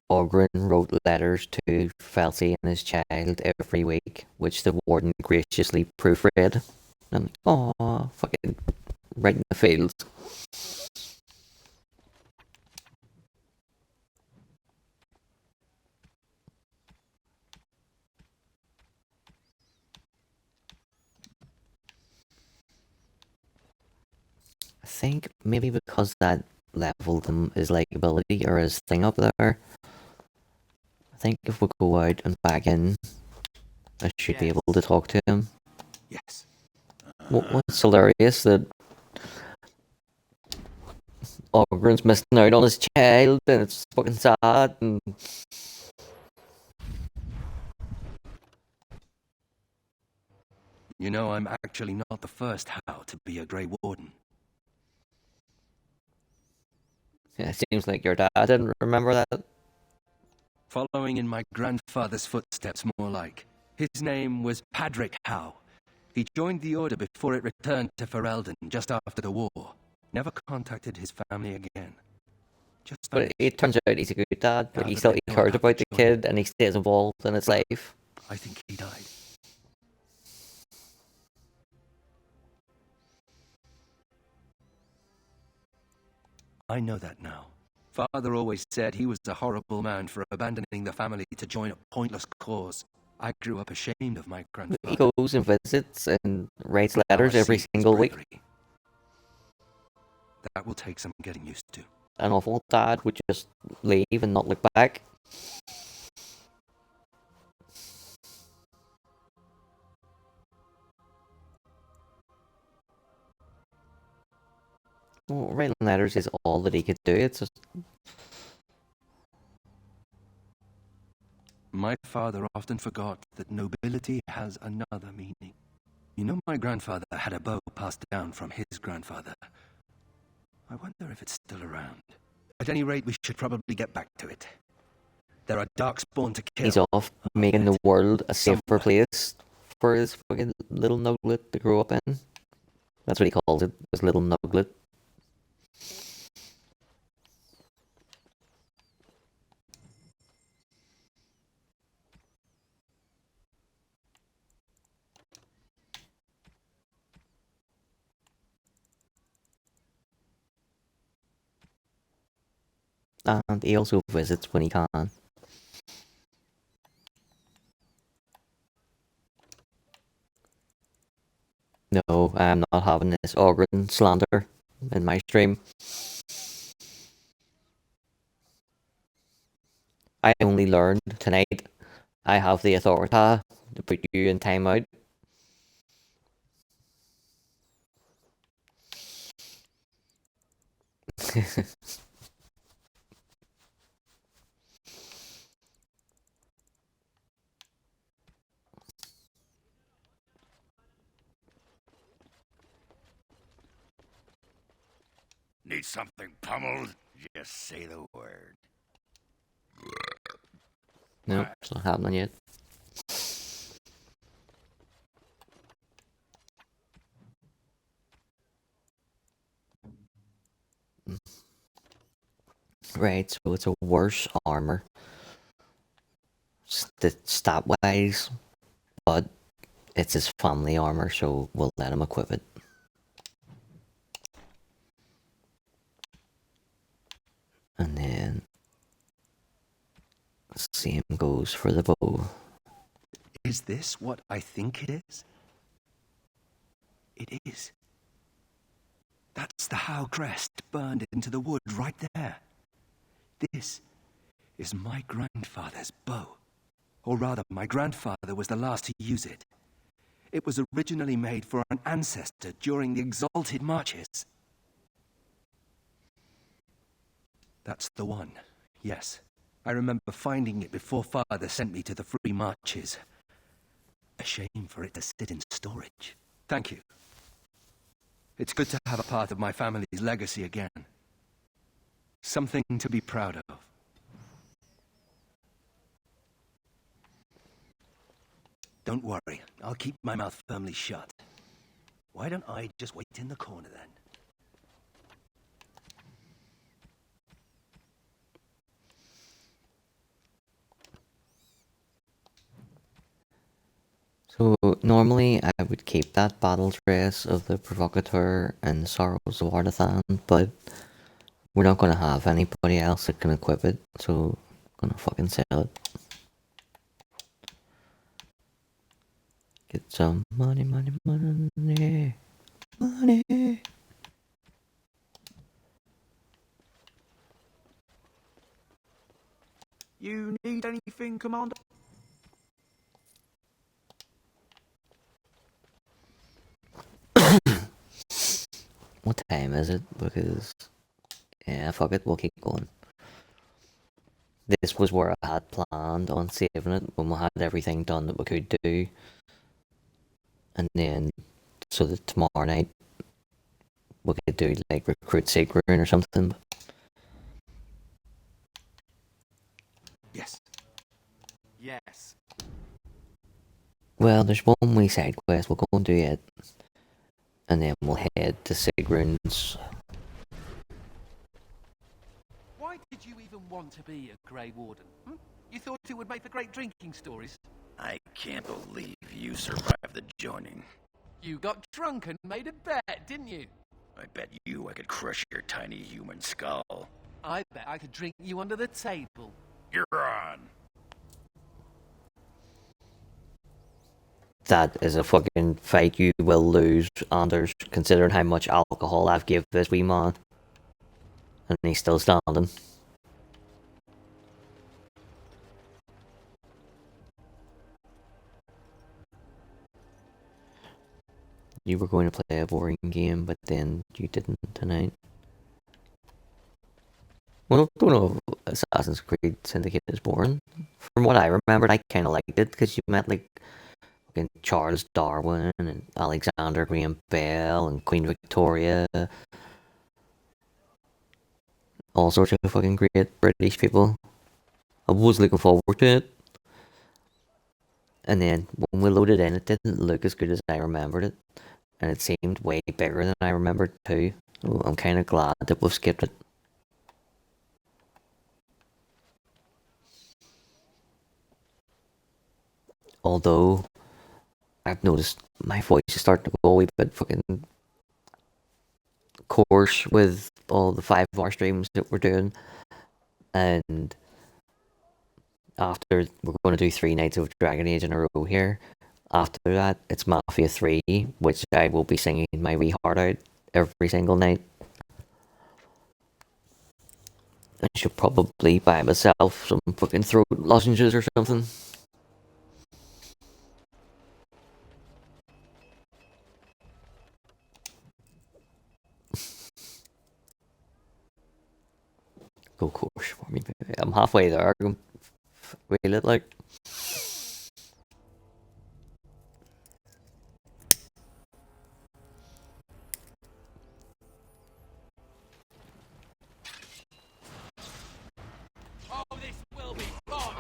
Ogren wrote letters to Felty and his child every week, which the warden graciously proofread. I'm like, oh, fucking right in the fields. I think maybe because that leveled him his likability or his thing up there. I think if we go out and back in, I should be able to talk to him.
Yes.
What's hilarious that Ogren's missing out on his child and it's fucking sad and
You know, I'm actually not the first How to be a Grey Warden.
yeah, it seems like your dad didn't remember that.
Following in my grandfather's footsteps, more like. His name was Padric Howe. He joined the Order before it returned to Ferelden just after the war. Never contacted his family again.
But it turns out he's a good dad, but he still cares about the kid and he stays involved in his life.
I think he died. I know that now. Father always said he was a horrible man for abandoning the family to join a pointless cause. I grew up ashamed of my grandfather.
He goes and visits and writes letters every single week.
That will take some getting used to.
An awful dad would just leave and not look back. Well, writing letters is all that he could do. It's just...
My father often forgot that nobility has another meaning. You know, my grandfather had a bow passed down from his grandfather. I wonder if it's still around. At any rate, we should probably get back to it. There are darkspawn to kill.
He's off making the world a safer place for his fucking little nuglet to grow up in. That's what he calls it, his little nuglet. And he also visits when he can. No, I'm not having this Ogren slander in my stream. I only learned tonight I have the authority to put you in timeout.
Need something pummeled? Just say the word.
No, it's not happening yet. Right, so it's a worse armor. Stat-wise, but it's his family armor, so we'll let him equip it. And then same goes for the bow.
Is this what I think it is? It is. That's the Howe crest burned into the wood right there. This is my grandfather's bow. Or rather, my grandfather was the last to use it. It was originally made for an ancestor during the Exalted Marches. That's the one, yes. I remember finding it before Father sent me to the Free Marches. A shame for it to sit in storage. Thank you. It's good to have a part of my family's legacy again. Something to be proud of. Don't worry, I'll keep my mouth firmly shut. Why don't I just wait in the corner then?
So normally I would keep that battle dress of the Provocateur and the Sorrows of Ardathan, but we're not going to have anybody else that can equip it, so I'm going to fucking sell it. Get some money, money, money, money.
You need anything, Commander?
What time is it? Because, yeah, fuck it, we'll keep going. This was where I had planned on saving it when we had everything done that we could do. And then, so that tomorrow night, we could do, like, recruit Sigrun or something.
Yes. Yes.
Well, there's one wee side quest, we'll go and do it. And then we'll head to Sigrun's.
Why did you even want to be a Grey Warden? You thought it would make for great drinking stories?
I can't believe you survived the joining.
You got drunk and made a bet, didn't you?
I bet you I could crush your tiny human skull.
I bet I could drink you under the table.
You're on.
That is a fucking fight you will lose, Anders, considering how much alcohol I've given this wee man. And he's still standing. You were going to play a boring game, but then you didn't tonight. Well, I don't know if Assassin's Creed Syndicate is born. From what I remembered, I kind of liked it because you met like fucking Charles Darwin and Alexander Graham Bell and Queen Victoria, all sorts of fucking great British people. I was looking forward to it, and then when we loaded in, it didn't look as good as I remembered it, and it seemed way bigger than I remembered too. So I'm kind of glad that we've skipped it. Although I've noticed my voice is starting to go a wee bit fucking course with all the 5 hour streams that we're doing, and after we're going to do 3 nights of Dragon Age in a row here. After that, it's Mafia 3, which I will be singing my wee heart out every single night. I should probably buy myself some fucking throat lozenges or something. Go course for me, baby. I'm halfway there. I'm wheel it like.
Oh, this will be fun!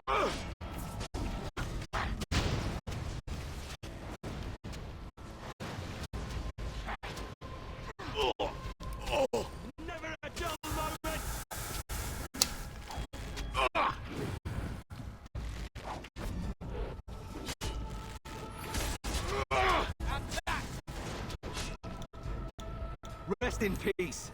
Never a dull moment! Rest in peace.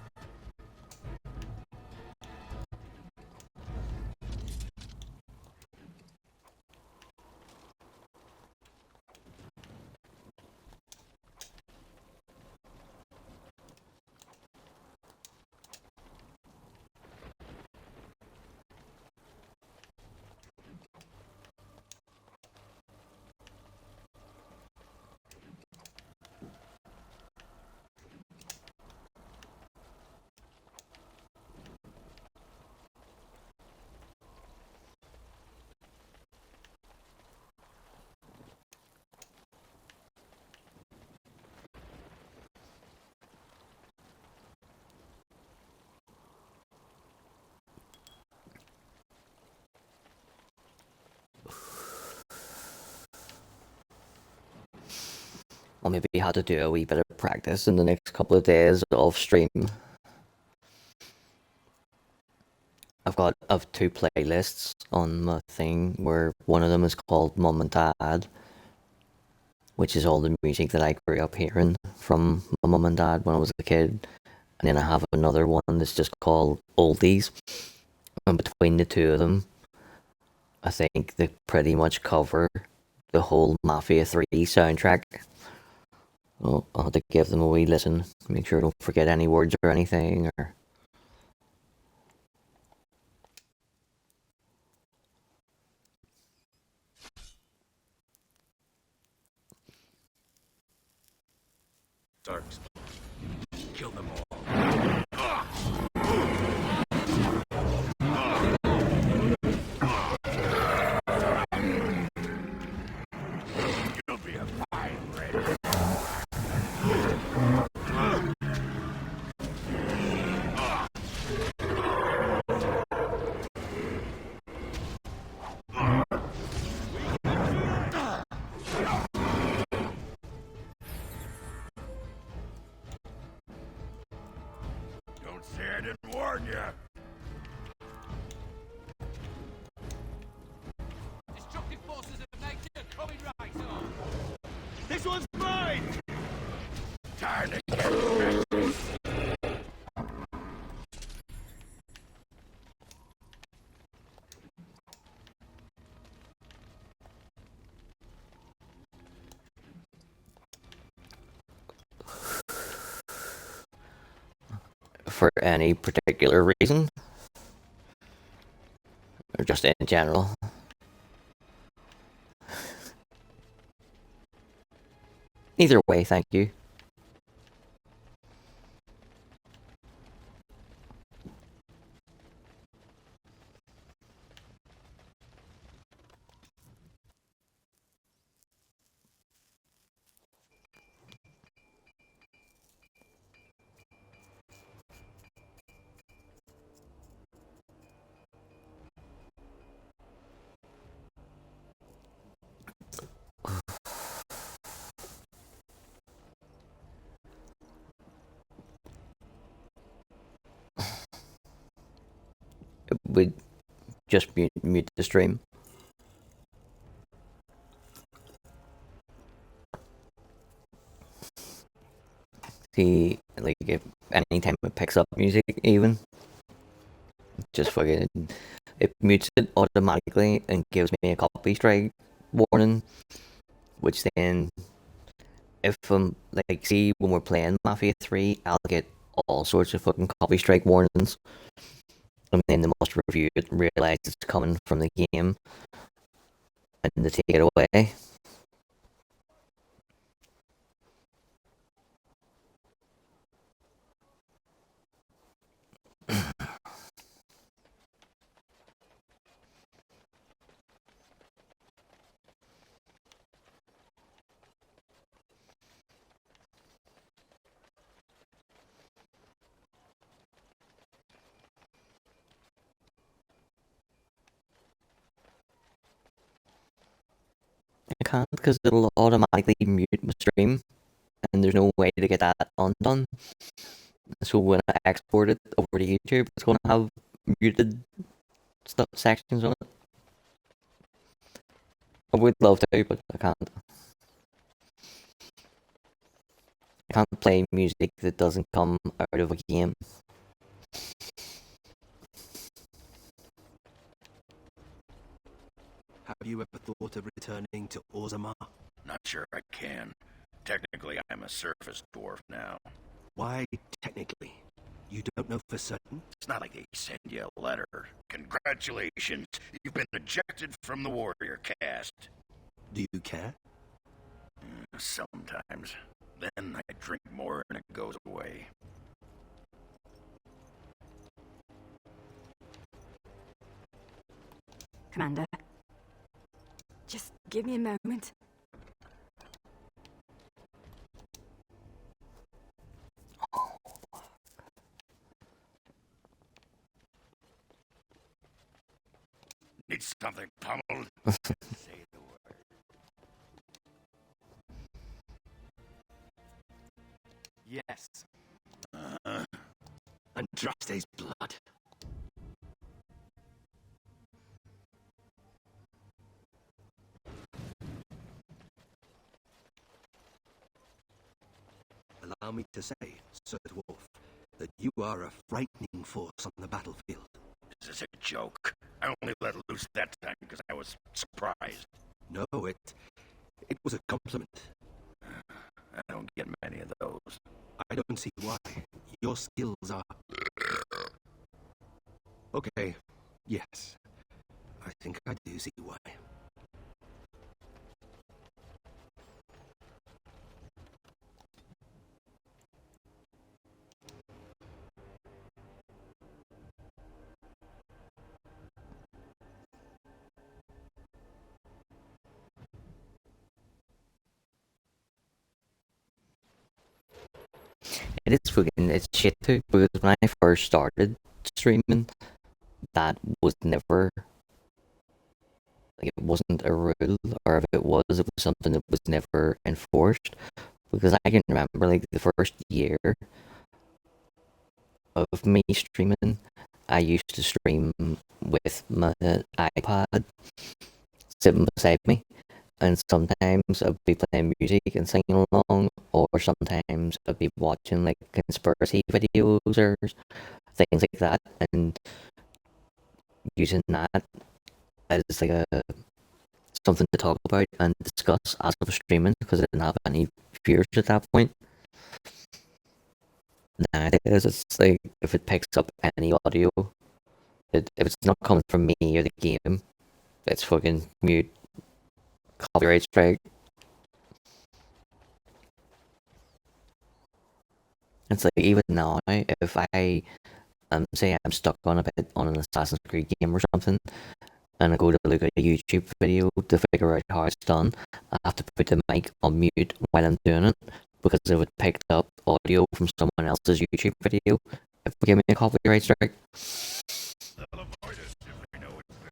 I'll maybe have to do a wee bit of practice in the next couple of days of stream. I've 2 playlists on my thing where one of them is called Mum and Dad, which is all the music that I grew up hearing from my mum and dad when I was a kid. And then I have another one that's just called Oldies. And between the two of them, I think they pretty much cover the whole Mafia 3 soundtrack. I'll have to give them a wee listen, make sure I don't forget any words or anything, or...
Darks. Kill them all. You'll be a fine red. Don't say I didn't warn you.
Destructive forces of nature coming right on. This one's mine!
Time to get messy.
For any particular reason? Or just in general? Either way, thank you. would just mute the stream. See, like, if anytime it picks up music, even, just fucking, it mutes it automatically and gives me a copy strike warning, which then, if like, see, when we're playing Mafia 3, I'll get all sorts of fucking copy strike warnings, and then they must review it and realize it's coming from the game, and they take it away. I can't because it'll automatically mute my stream, and there's no way to get that undone. So when I export it over to YouTube, it's going to have muted sections on it. I would love to, but I can't. I can't play music that doesn't come out of a game.
Have you ever thought of returning to Orzammar?
Not sure I can. Technically, I'm a surface dwarf now.
Why technically? You don't know for certain?
It's not like they send you a letter. Congratulations, you've been ejected from the warrior caste.
Do you care?
Sometimes. Then I drink more and it goes away.
Commander, just give me a moment.
Need something pummeled? Say the word.
Yes.
Andraste's blood. Allow me to say, Sir Dwarf, that you are a frightening force on the battlefield.
Is this a joke? I only let loose that time because I was surprised.
No, it was a compliment.
I don't get many of those.
I don't see why. Your skills are... Okay, yes. I think I do see why.
It's shit too, because when I first started streaming, that was never, like, it wasn't a rule, or if it was something that was never enforced, because I can remember, like, the first year of me streaming, I used to stream with my iPad sitting beside me, and sometimes I'd be playing music and singing along, or sometimes I'd be watching, like, conspiracy videos or things like that, and using that as, like, something to talk about and discuss as I was streaming, because I didn't have any viewers at that point. Nowadays, it's like, if it picks up any audio, if it's not coming from me or the game, it's fucking mute, copyright strike. It's like, even now, if I say I'm stuck on an Assassin's Creed game or something, and I go to look at a YouTube video to figure out how it's done, I have to put the mic on mute while I'm doing it, because if it picked up audio from someone else's YouTube video, it would give me a copyright strike.
They'll avoid it if they know it's there.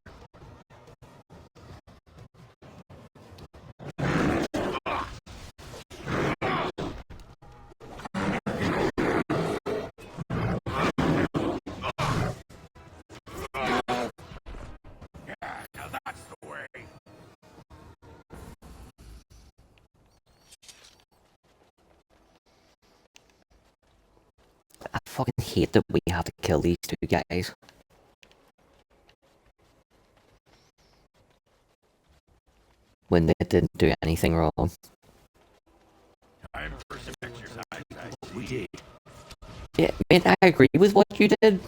fucking hate that we have to kill these two guys. When they didn't do anything wrong.
Time for some exercise, I see.
We did.
Yeah, mate, I agree with what you did.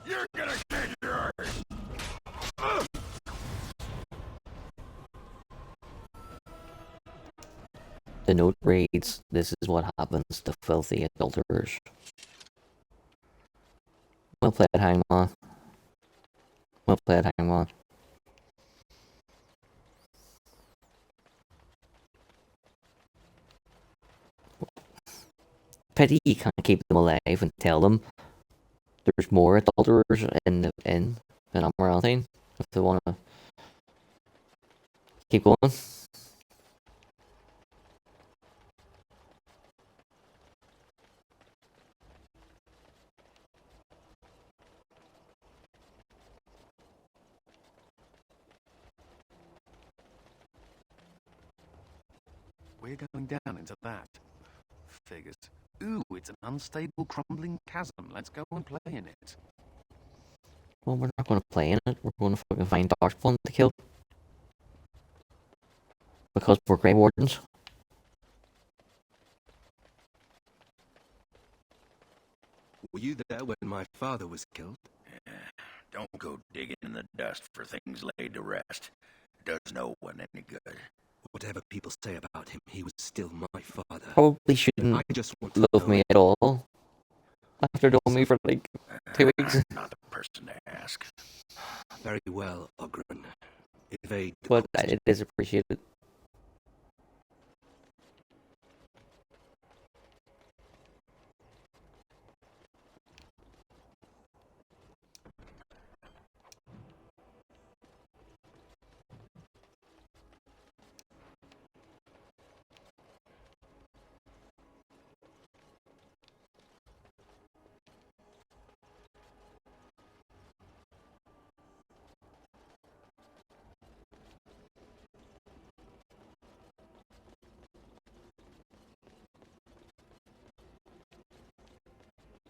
You're gonna get yours!
The note reads, "This is what happens to filthy adulterers." Well played, Hangman. Well played, Hangman. Pity you can't keep them alive and tell them there's more adulterers in Amaranthine if they want to keep going.
We're going down into that. Figures. Ooh, it's an unstable, crumbling chasm. Let's go and play in it.
Well, we're not going to play in it. We're going to fucking find Darkspawn to kill. Because we're Grey Wardens.
Were you there when my father was killed?
Don't go digging in the dust for things laid to rest. It does no one any good.
Whatever people say about him, he was still my father.
Probably shouldn't
I just want to
love me at all. After knowing me for like 2 weeks.
Not the person to ask.
Very well, Sigrun. Evade the
But
question.
it is appreciated.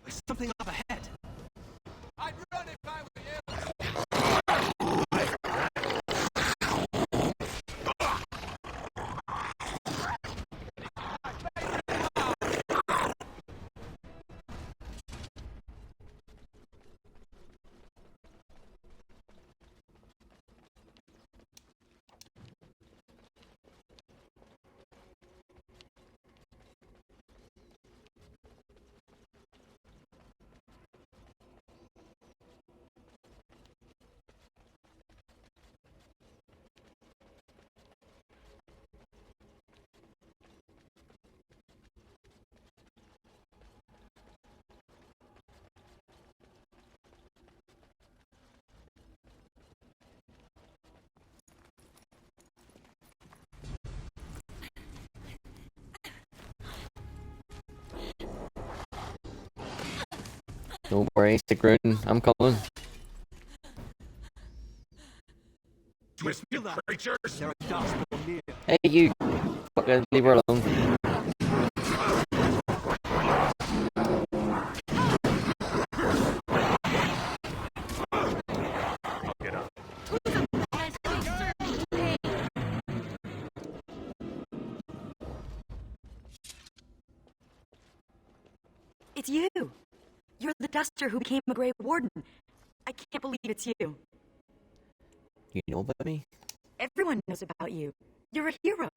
There's something up ahead.
I'd run if I were you.
Don't worry, Sigrun, I'm coming.
Twisted creatures!
There are darkspawn near.
Hey, you! Fucking leave her alone.
Get up.
It's you! You're the duster who became a Grey Warden. I can't believe it's you.
You know about me?
Everyone knows about you. You're a hero.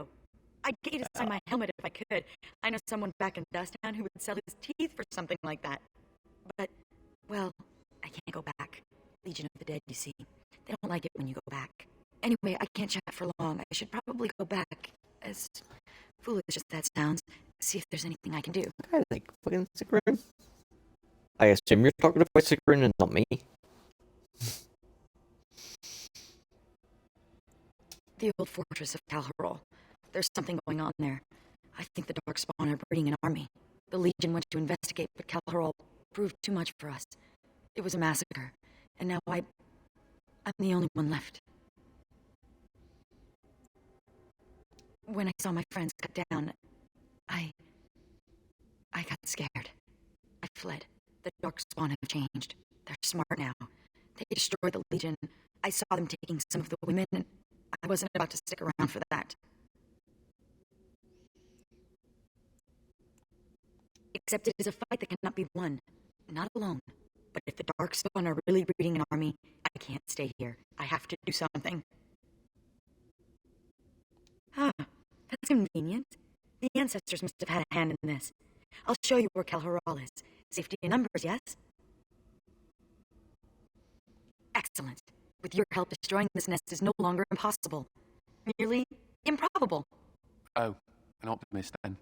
I'd get you to sign my helmet if I could. I know someone back in Dusttown who would sell his teeth for something like that. But, well, I can't go back. Legion of the Dead, you see. They don't like it when you go back. Anyway, I can't chat for long. I should probably go back. As foolish as that sounds, see if there's anything I can do.
I like fucking Sigrun. I assume you're talking about Sigrun and not me.
The old fortress of Calharol. There's something going on there. I think the Darkspawn are breeding an army. The Legion went to investigate, but Calharol proved too much for us. It was a massacre, and now I'm the only one left. When I saw my friends cut down, I I got scared. I fled. The Darkspawn have changed. They're smart now. They destroyed the Legion. I saw them taking some of the women, and I wasn't about to stick around for that. Except it is a fight that cannot be won. Not alone. But if the Darkspawn are really breeding an army, I can't stay here. I have to do something. Ah, that's convenient. The ancestors must have had a hand in this. I'll show you where Kelharal is. Safety in numbers, yes? Excellent. With your help, destroying this nest is no longer impossible. Merely improbable.
Oh, an optimist then.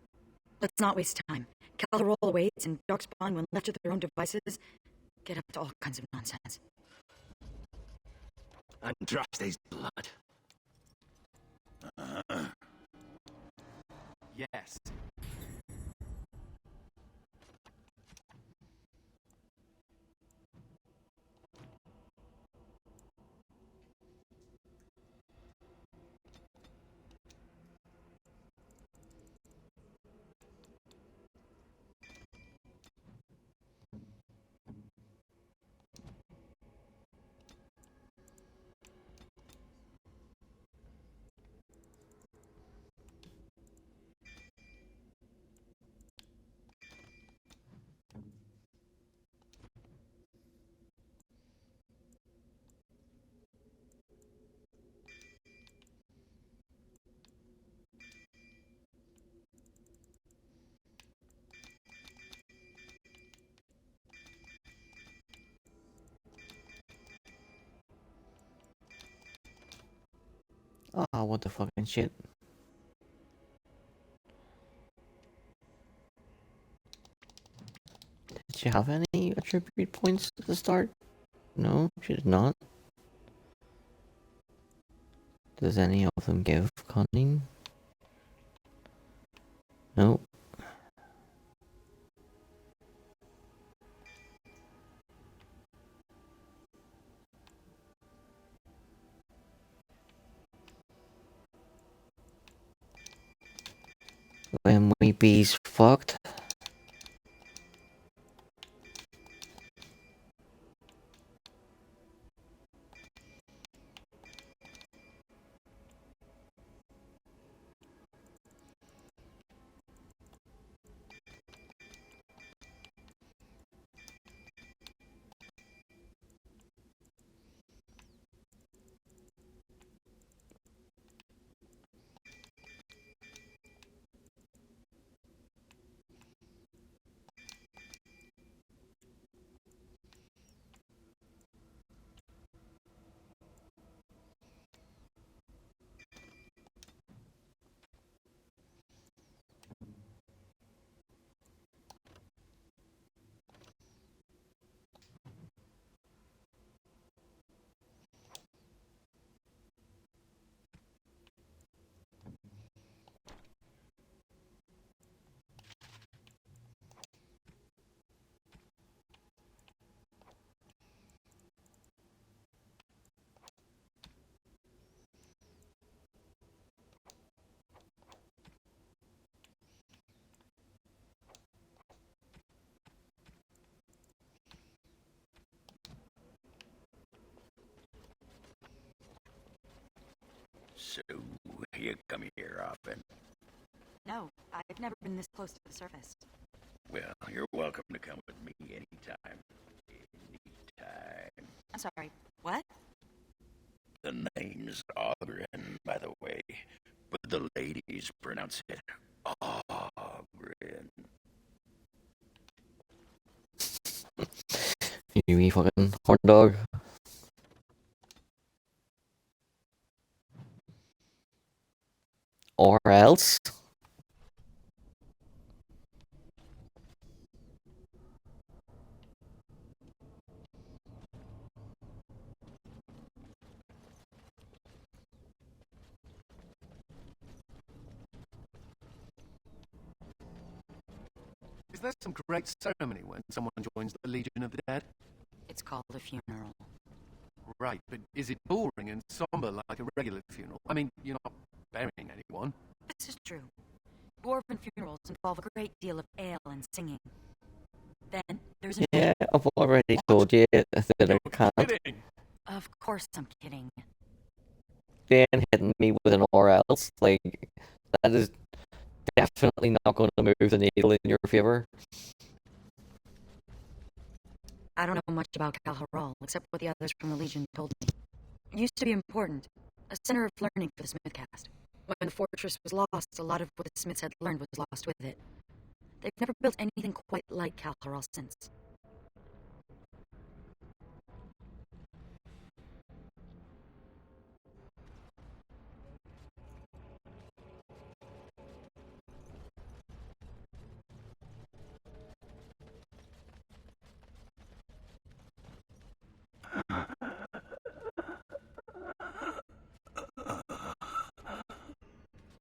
Let's not waste time. Kelharal awaits, and Darkspawn, when left to their own devices, get up to all kinds of nonsense.
Andraste's blood.
Yes.
Ah, what the fucking shit. Did she have any attribute points at the start? No, she did not. Does any of them give cunning? No. When we bees fucked.
So, you come here often?
No, I've never been this close to the surface.
Well, you're welcome to come with me anytime. Anytime.
I'm sorry, what?
The name's Ogren, by the way, but the ladies pronounce it Ogren.
You wee fucking horn dog. Or else.
Is there some great ceremony when someone joins the Legion of the Dead?
It's called a funeral.
Right, but is it boring and somber like a regular funeral? I mean, you're not burying anyone.
This is true. Dwarven funerals involve a great deal of ale and singing. Then there's a...
Yeah, I've already told you that I can't.
Of course I'm kidding.
Then hitting me with an or else, like, that is definitely not going to move the needle in your favor.
I don't know much about Calharal, except what the others from the Legion told me. It used to be important, a center of learning for the Smithcast. When the fortress was lost, a lot of what the Smiths had learned was lost with it. They've never built anything quite like Calharal since.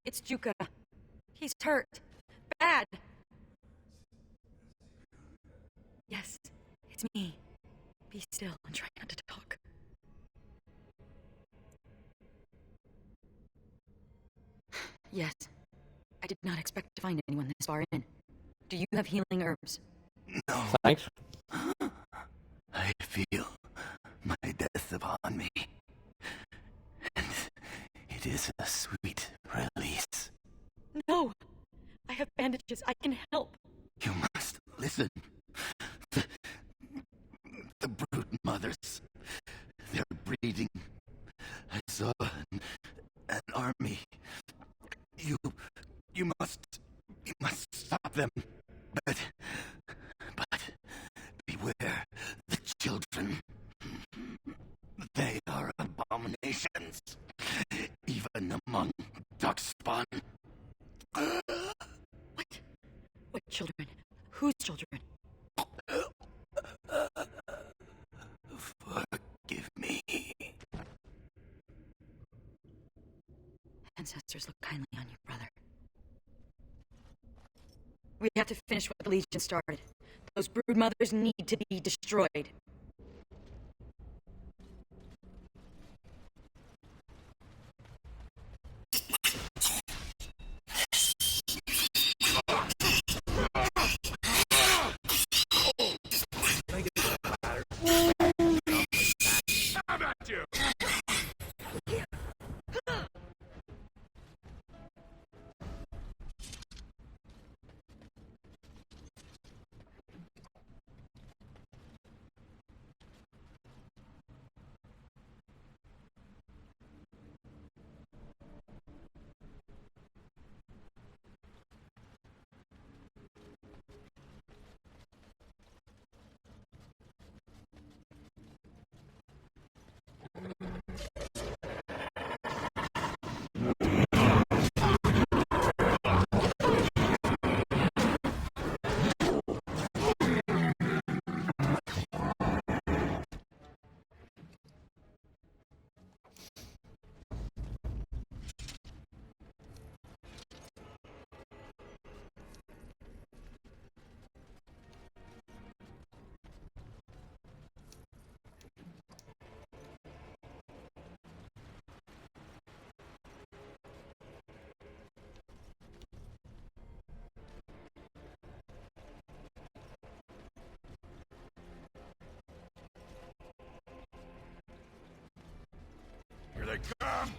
It's Juka. He's hurt. Bad. Yes, it's me. Be still and try not to talk. Yes. I did not expect to find anyone this far in. Do you have healing herbs?
No.
Thanks.
I feel my death upon me. And it is a sweet release.
No! I have bandages. I can help.
You must listen. The brood mothers. They're breeding. I saw an army. You must stop them. But beware the children. They are abominations, even among darkspawn.
What children? Whose children?
Forgive me.
Ancestors look kindly on you, brother. We have to finish what the Legion started. Those brood mothers need to be destroyed.
Here they come!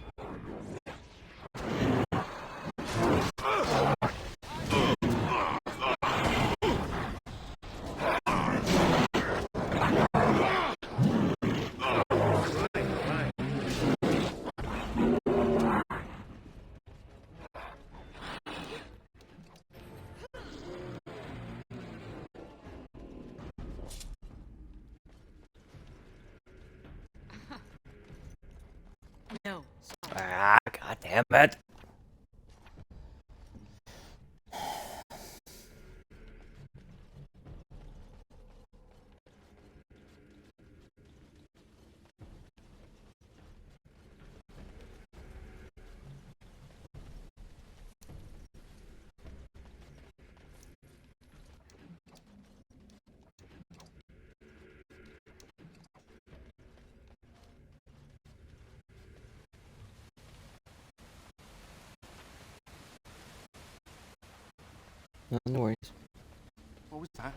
No.
Ah, god damn it. No worries.
What was that?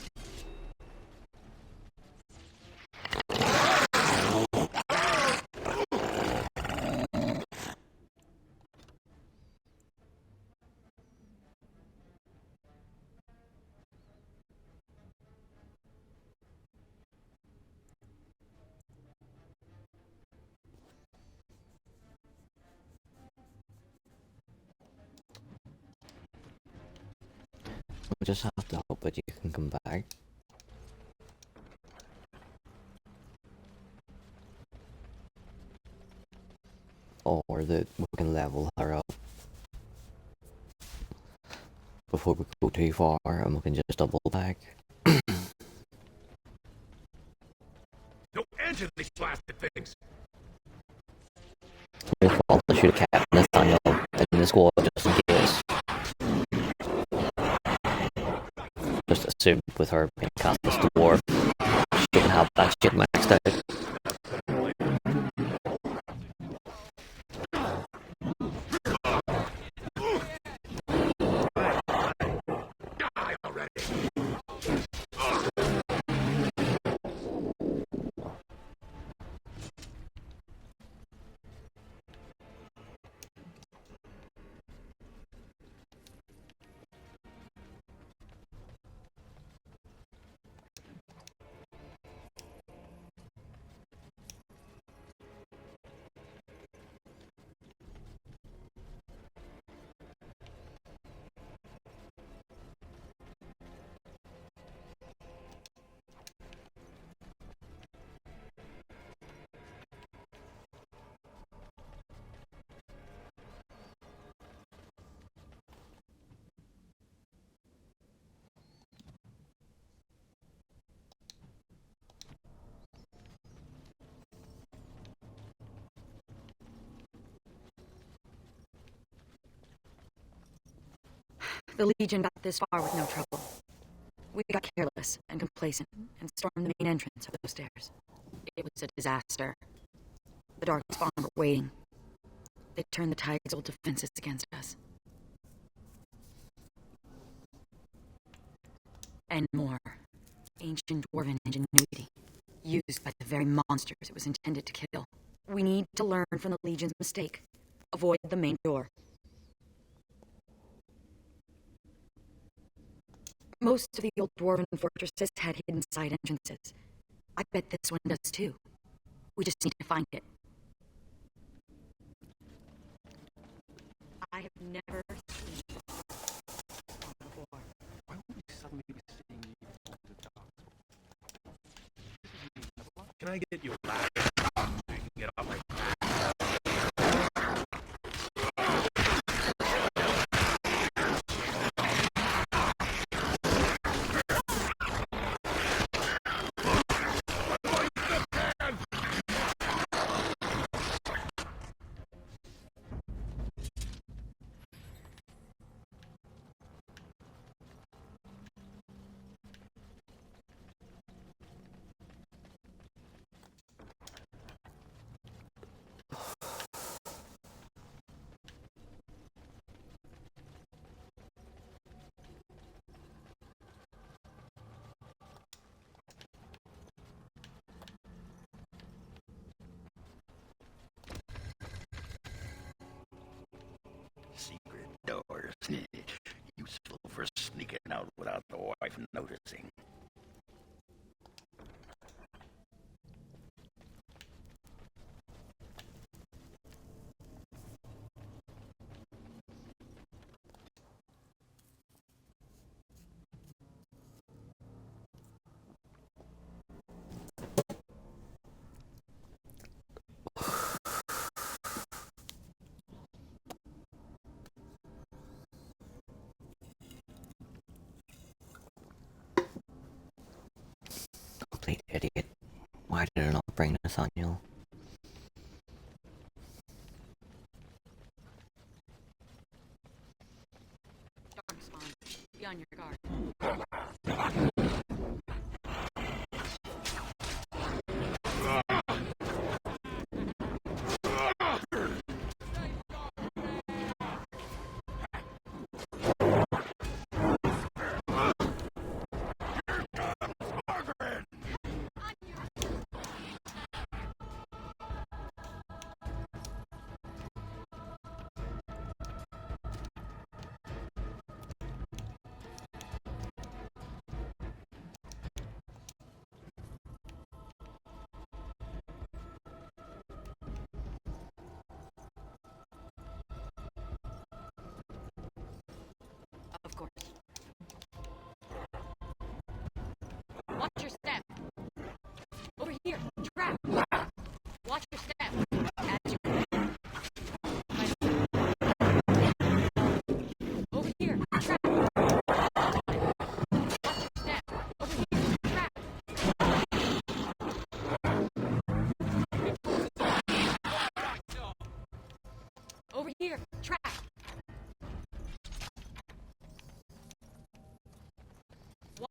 We just have to hope that you can come back. Or that we can level her up before we go too far and we can just double back.
Don't enter these blasted things!
Your fault, I should have kept Nathaniel in the squad just in case. Just assume with her being cast as the dwarf, she can have that shit maxed out.
Die already!
The Legion got this far with no trouble. We got careless and complacent and stormed the main entrance of those stairs. It was a disaster. The Darkspawn were waiting. They turned the Tide's old defenses against us. And more. Ancient dwarven ingenuity, used by the very monsters it was intended to kill. We need to learn from the Legion's mistake. Avoid the main door. Most of the old dwarven fortresses had hidden side entrances. I bet this one does too. We just need to find it. I have never seen this before.
Why would we suddenly be seeing you on the dark?
Can I get you a ladder so you can get off my back?
Secret doors. Useful for sneaking out without the wife noticing.
Complete idiot. Why did I not bring Nathaniel?
Darkspawn, be on your guard.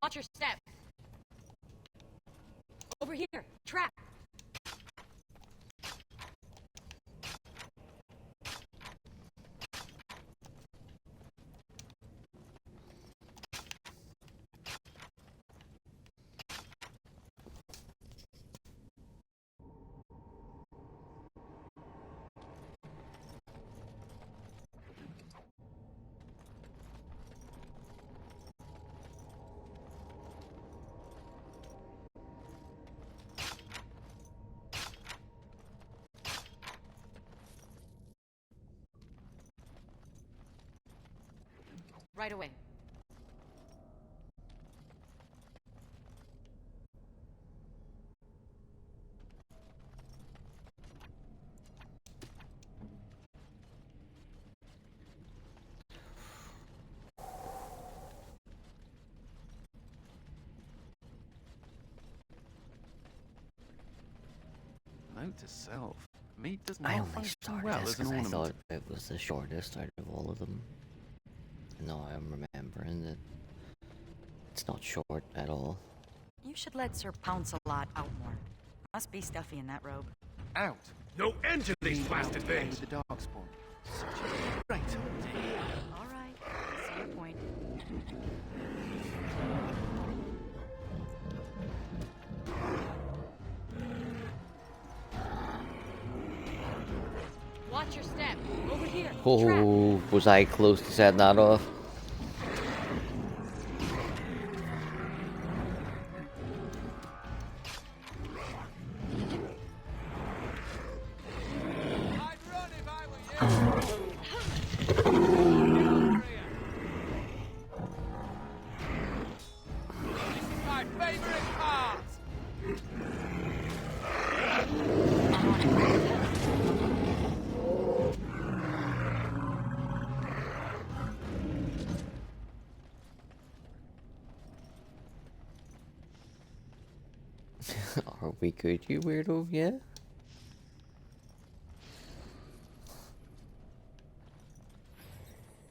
Watch your step. Over here. Trap. Right away.
Note to self. Meat does
I
not
only
function
started
well
this
as an
because I
ornament.
thought it was the shortest out of all of them. No, I'm remembering that it's not short at all.
You should let Sir Pounce a lot out more. Must be stuffy in that robe.
Out!
No end to these blasted things!
The darkspawn. Such a great idea.
All right. I see your point. Watch your step. Over here.
Oh, was I close to setting that off?
My favorite part!
Are we good, you weirdo? Yeah?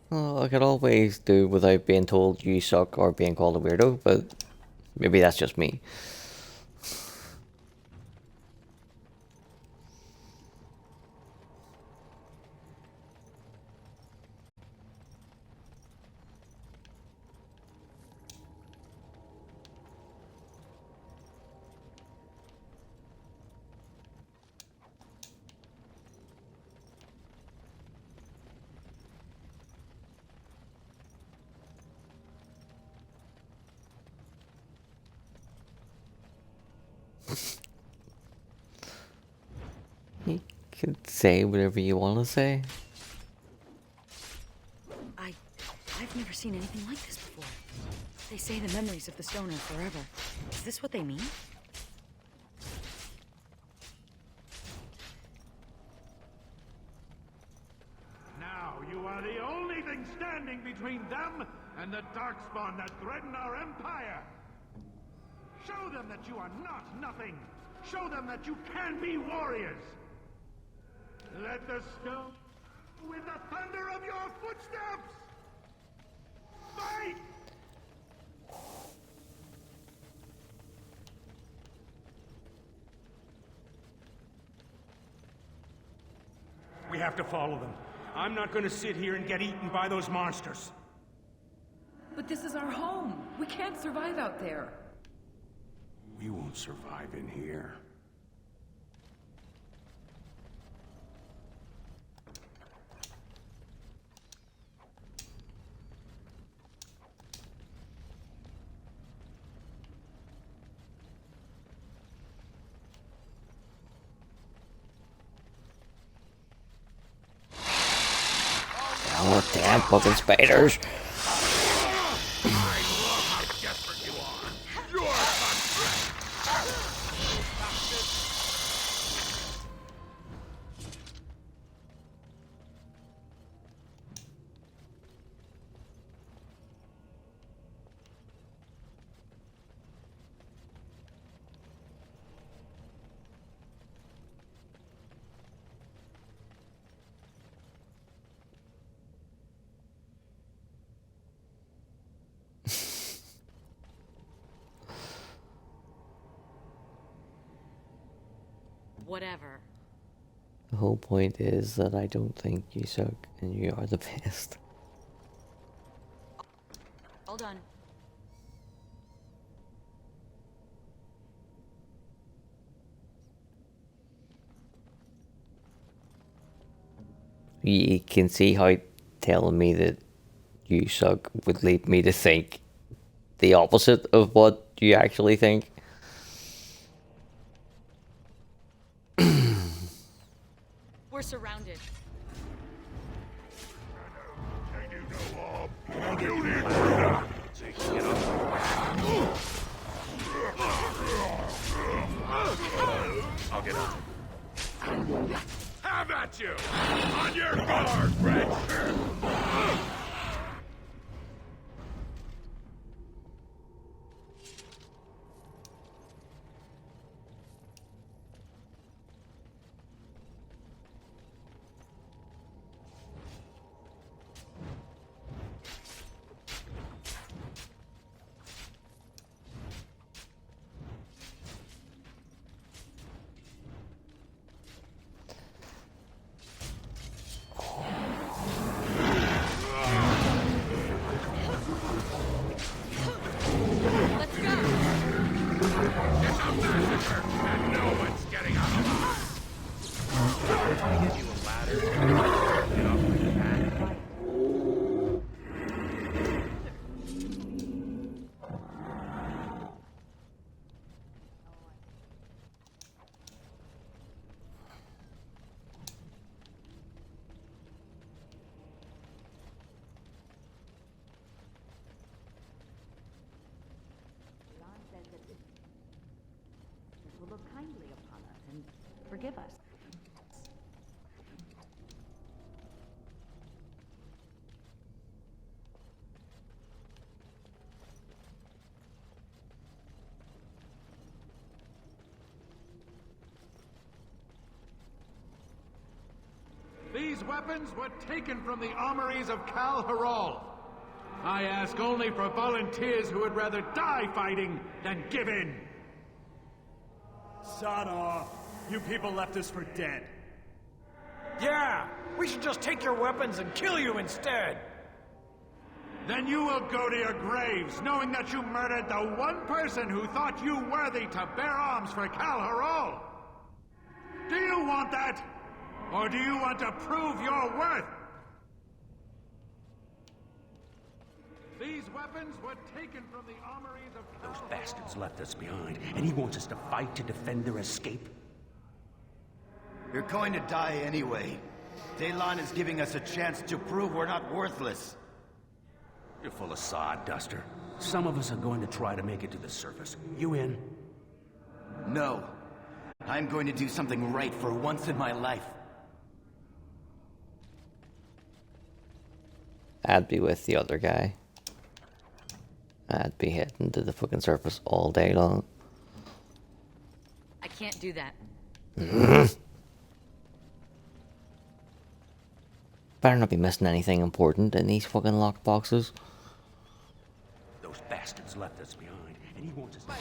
Well, I could always do without being told you suck or being called a weirdo, but maybe that's just me. You can say whatever you want to say.
I've never seen anything like this before. They say the memories of the stone are forever. Is this what they mean?
Now you are the only thing standing between them and the darkspawn that threaten our empire. Show them that you are not nothing. Show them that you can be warriors. Let the stone with the thunder of your footsteps. Fight!
We have to follow them. I'm not gonna sit here and get eaten by those monsters.
But this is our home. We can't survive out there.
We won't survive in here.
Oh, damn fucking spiders.
whatever.
The whole point is that I don't think you suck and you are the best.
All done.
You can see how telling me that you suck would lead me to think the opposite of what you actually think.
We're surrounded.
I'll get on.
Have at you! On your guard, Fred!
Will look kindly upon us and forgive us.
These weapons were taken from the armories of Kal Haral. I ask only for volunteers who would rather die fighting than give in.
Sod off. You people left us for dead.
Yeah, we should just take your weapons and kill you instead.
Then you will go to your graves, knowing that you murdered the one person who thought you worthy to bear arms for Kal Haral. Do you want that? Or do you want to prove your worth? These weapons were taken from the armories of Kal Haral.
Those bastards left us behind, and he wants us to fight to defend their escape.
You're going to die anyway. Daylon is giving us a chance to prove we're not worthless.
You're full of sod, Duster. Some of us are going to try to make it to the surface. You in?
No. I'm going to do something right for once in my life.
I'd be with the other guy. I'd be heading to the fucking surface all day long.
I can't do that.
Better not be missing anything important in these fucking locked boxes.
Those bastards left us behind, and he wants us to...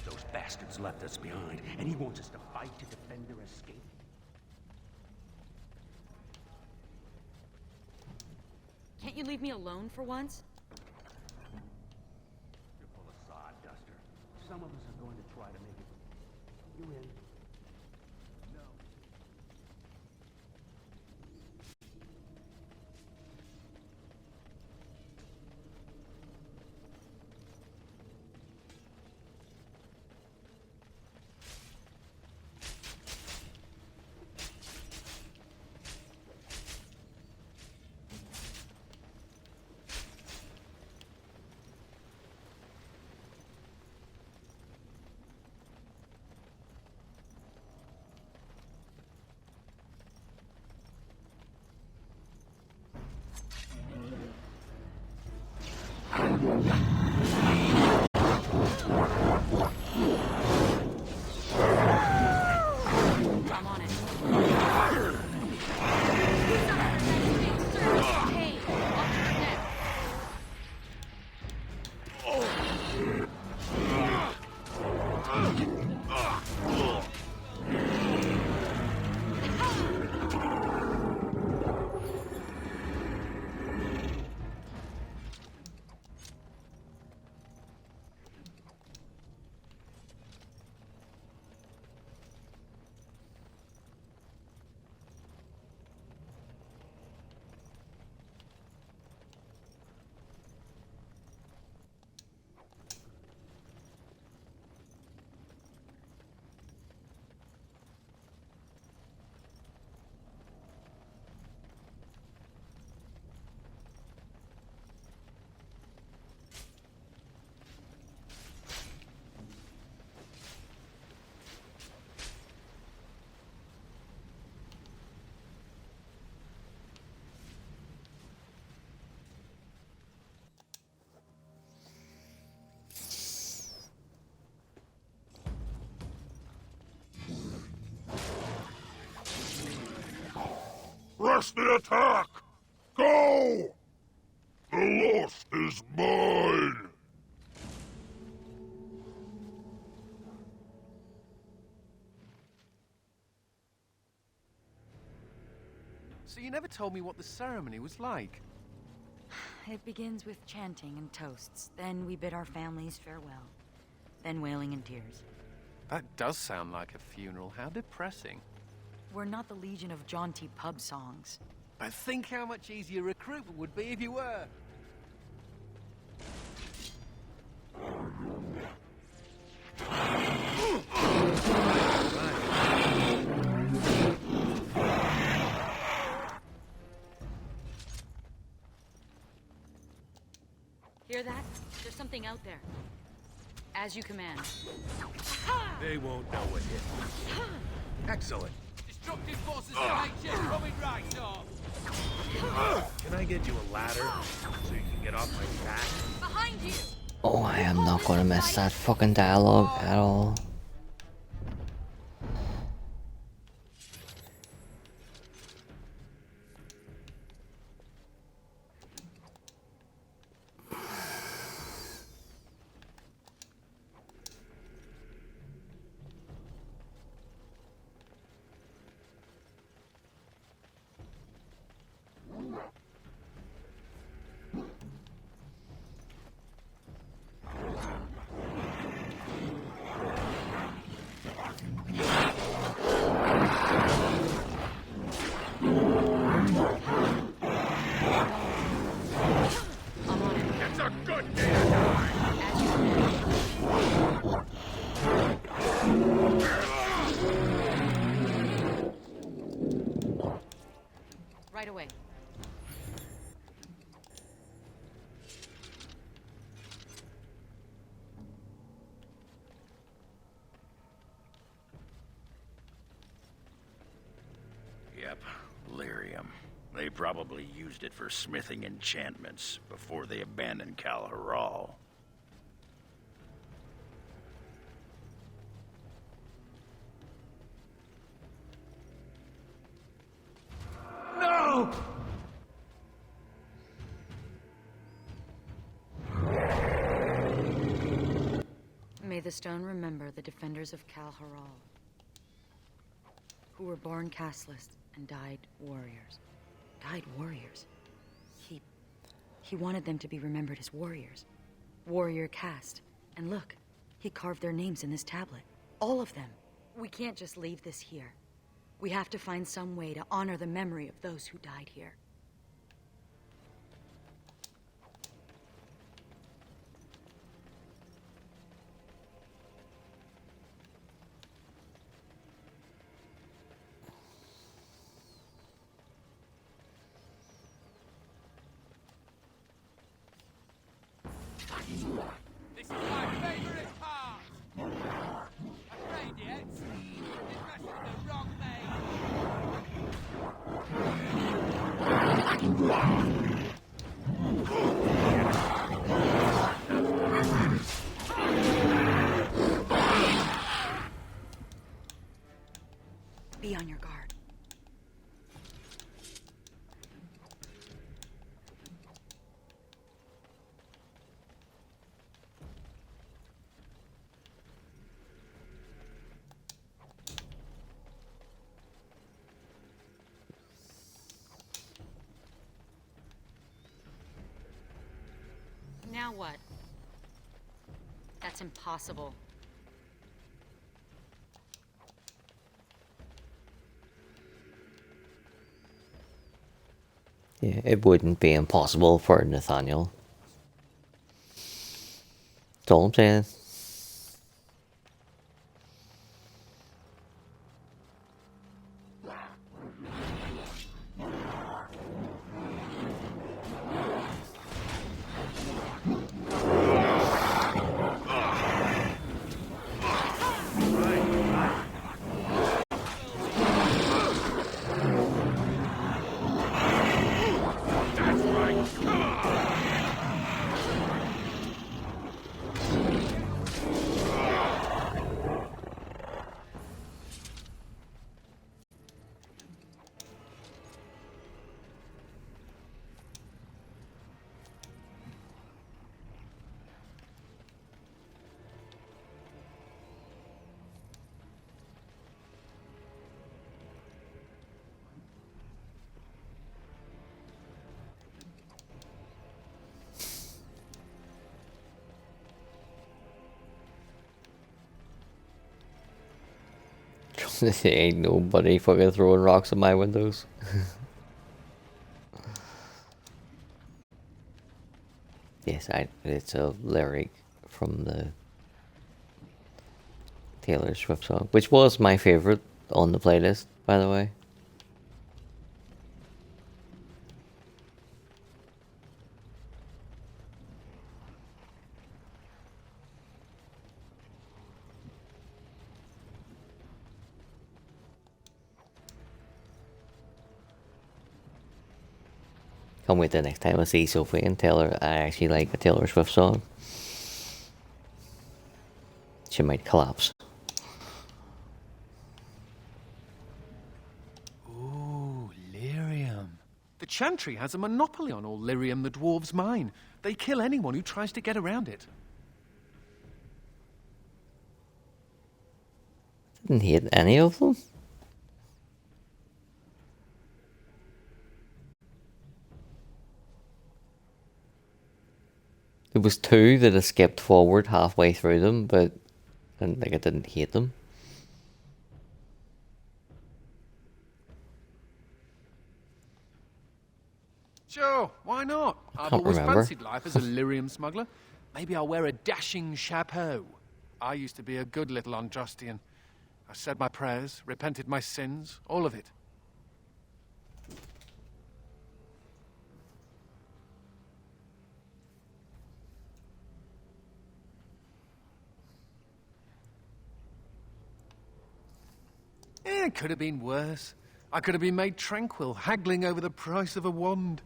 Those bastards left us behind, and he wants us to fight to defend their escape.
Can't you leave me alone for once?
You're full of sod, Duster. Some of us are going to try to make it. You in? No.
I'm on it.
Press the attack! Go! The loss is mine!
So you never told me what the ceremony was like.
It begins with chanting and toasts. Then we bid our families farewell. Then wailing and tears.
That does sound like a funeral. How depressing.
We're not the Legion of jaunty pub songs.
But think how much easier recruitment would be if you were.
Hear that? There's something out there. As you command.
They won't know what hit. Excellent.
Destructive forces of nature coming right up.
Can I get you a ladder so you can get off my back?
Behind you!
Oh, I am not gonna miss that fucking dialogue at all.
It's a good day to die!
Right away.
Yep, lyrium. They probably used it for smithing enchantments before they abandoned Kal Haral.
No!
May the stone remember the defenders of Kal Haral, who were born casteless and died warriors. Died warriors. He wanted them to be remembered as warriors. Warrior caste. And look, he carved their names in this tablet. All of them. We can't just leave this here. We have to find some way to honor the memory of those who died here.
This is my favorite part! Afraid yet? You're pressing the wrong maid!
Be on your guard.
Now what? That's impossible.
Yeah, it wouldn't be impossible for Nathaniel. That's all I'm saying. Ain't nobody fucking throwing rocks at my windows. Yes, it's a lyric from the Taylor Swift song, which was my favorite on the playlist, by the way. Can't wait the next time I see Sophie and Taylor. I actually like a Taylor Swift song. She might collapse.
Ooh, lyrium. The Chantry has a monopoly on all lyrium the dwarves mine. They kill anyone who tries to get around it.
Didn't hate any of them. There was two that I skipped forward halfway through them, but like I didn't hate them.
Sure, why not? I've
Can't
always
remember.
fancied life as a lyrium smuggler. Maybe I'll wear a dashing chapeau. I used to be a good little Andrastian. I said my prayers, repented my sins, all of it. It could have been worse. I could have been made tranquil, haggling over the price of a wand.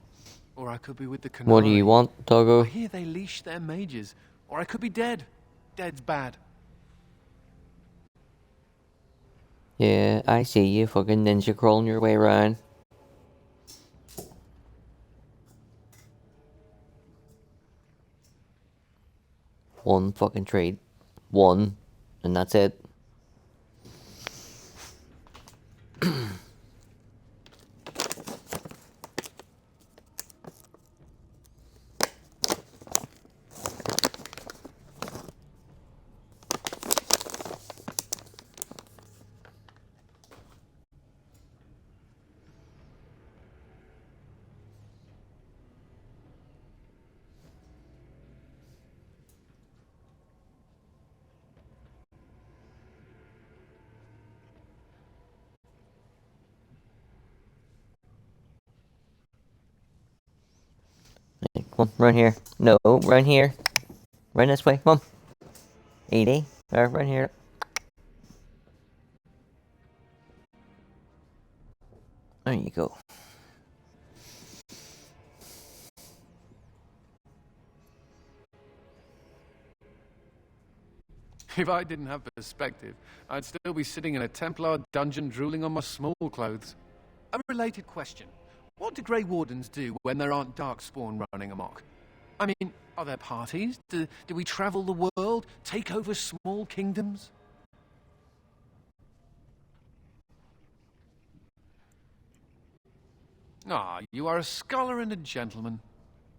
Or I could be with the Canary.
What do you want, doggo?
I hear they leash their mages. Or I could be dead. Dead's bad.
Yeah, I see you fucking ninja crawling your way around. One fucking trade. One. And that's it. Come on, run here. No, run here. Run this way, come on. 80. Run here. There you go.
If I didn't have perspective, I'd still be sitting in a Templar dungeon drooling on my small clothes. A related question. What do Grey Wardens do when there aren't Darkspawn running amok? I mean, are there parties? Do we travel the world? Take over small kingdoms? Ah, you are a scholar and a gentleman.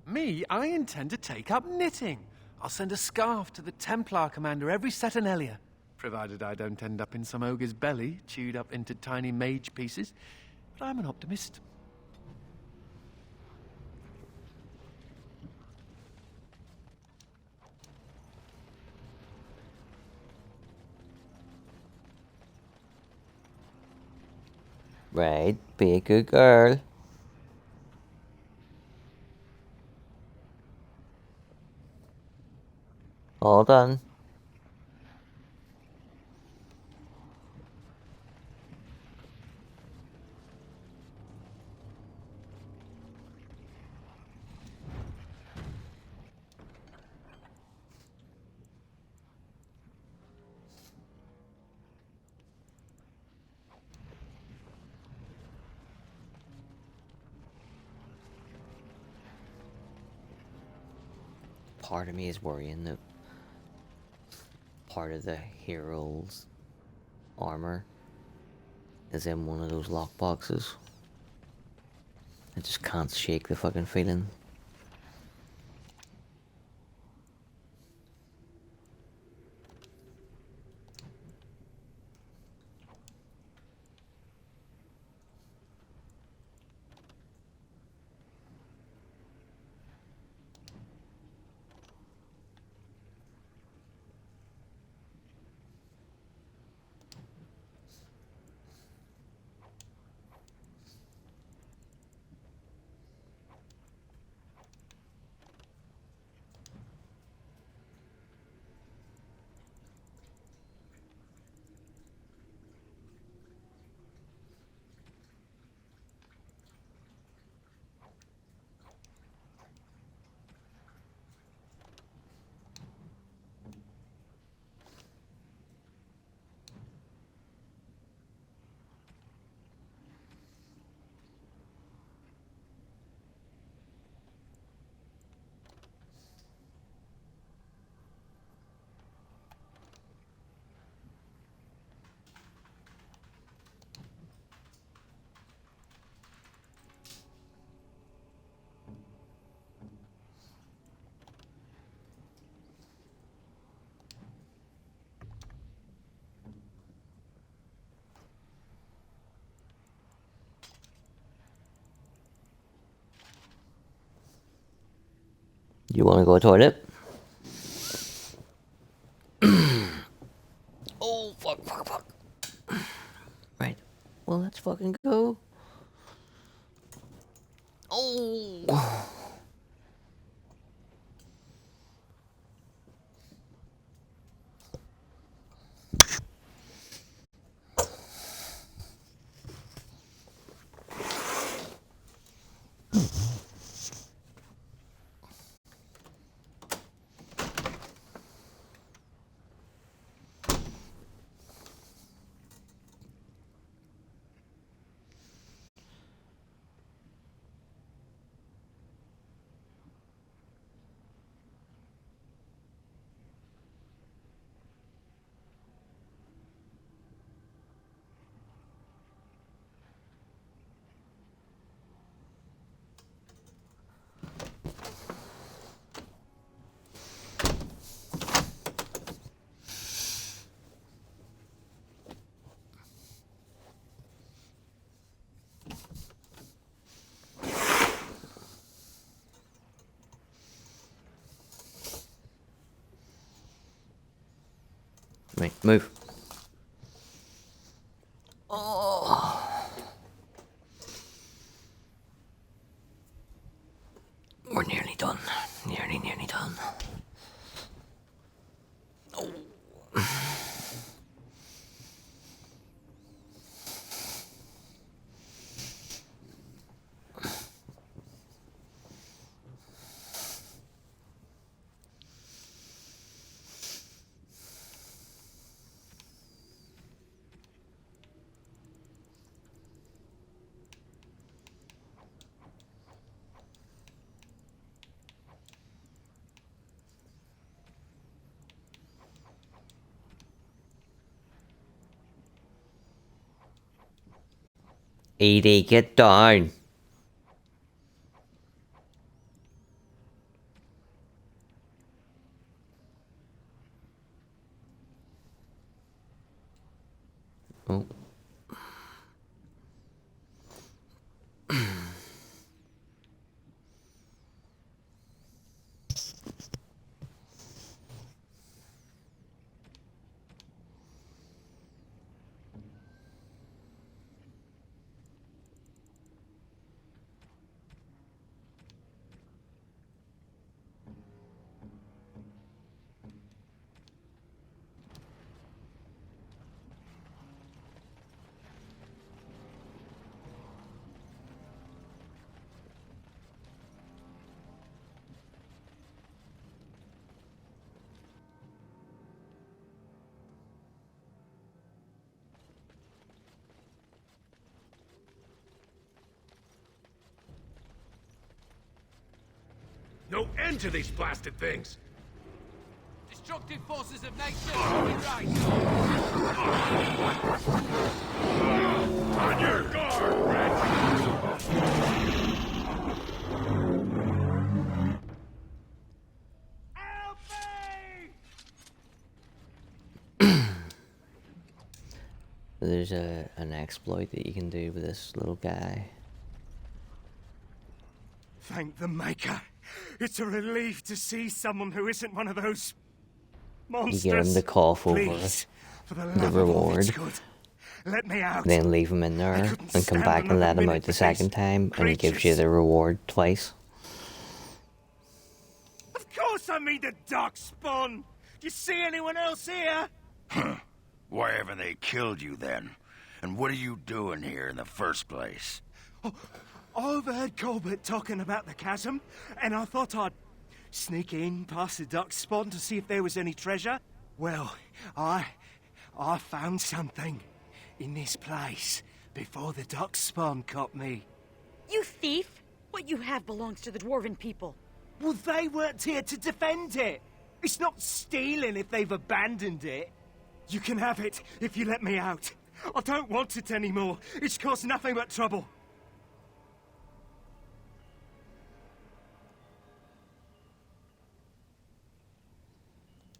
Me, I intend to take up knitting. I'll send a scarf to the Templar commander every Saturnalia, provided I don't end up in some ogre's belly, chewed up into tiny mage pieces. But I'm an optimist.
Right, be a good girl. All done. Part of me is worrying that part of the hero's armor is in one of those lockboxes. I just can't shake the fucking feeling. You wanna go to the toilet? Oh, fuck. Right. Well, let's fucking go. Oh. Right, move. Oh. We're nearly done. Nearly done. Oh. Edie, get down. Oh.
No end to these blasted things!
Destructive forces of nature, coming right!
On your guard, Red!
There's an exploit that you can do with this little guy.
Thank the Maker. It's a relief to see someone who isn't one of those monsters.
You get him to cough over
Please, for the
the
love of all
reward,
that's good, let me out.
then leave him in there and come
stand
back and
another
let him
minute
out the
with
second
these
time, and he gives you
creatures.
the reward twice.
Of course I mean the darkspawn. Do you see anyone else here?
Huh. Why haven't they killed you then? And what are you doing here in the first place?
I overheard Colbert talking about the chasm, and I thought I'd sneak in past the darkspawn to see if there was any treasure. Well, I found something in this place before the darkspawn caught me.
You thief! What you have belongs to the dwarven people.
Well, they weren't here to defend it. It's not stealing if they've abandoned it. You can have it if you let me out. I don't want it anymore. It's caused nothing but trouble.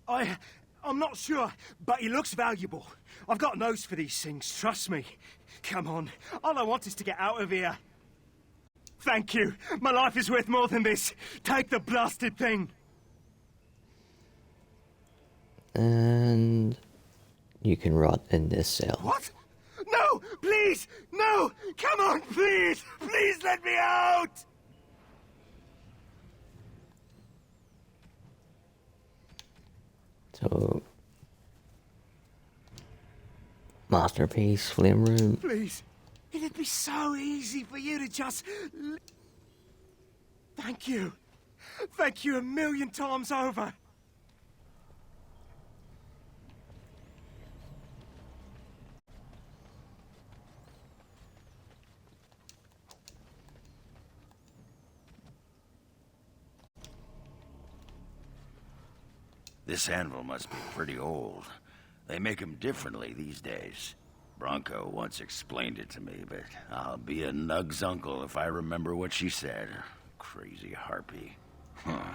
I'm not sure, but he looks valuable. I've got a nose for these things, trust me. Come on, all I want is to get out of here. Thank you. My life is worth more than this. Take the blasted thing.
And you can rot in this cell.
What? No, please, no! Come on, please! Please let me out!
So, masterpiece, flame room.
Please, it'd be so easy for you to just... Thank you. Thank you 1,000,000 times over.
This anvil must be pretty old. They make them differently these days. Bronco once explained it to me, but I'll be a Nug's uncle if I remember what she said. Crazy harpy. Huh.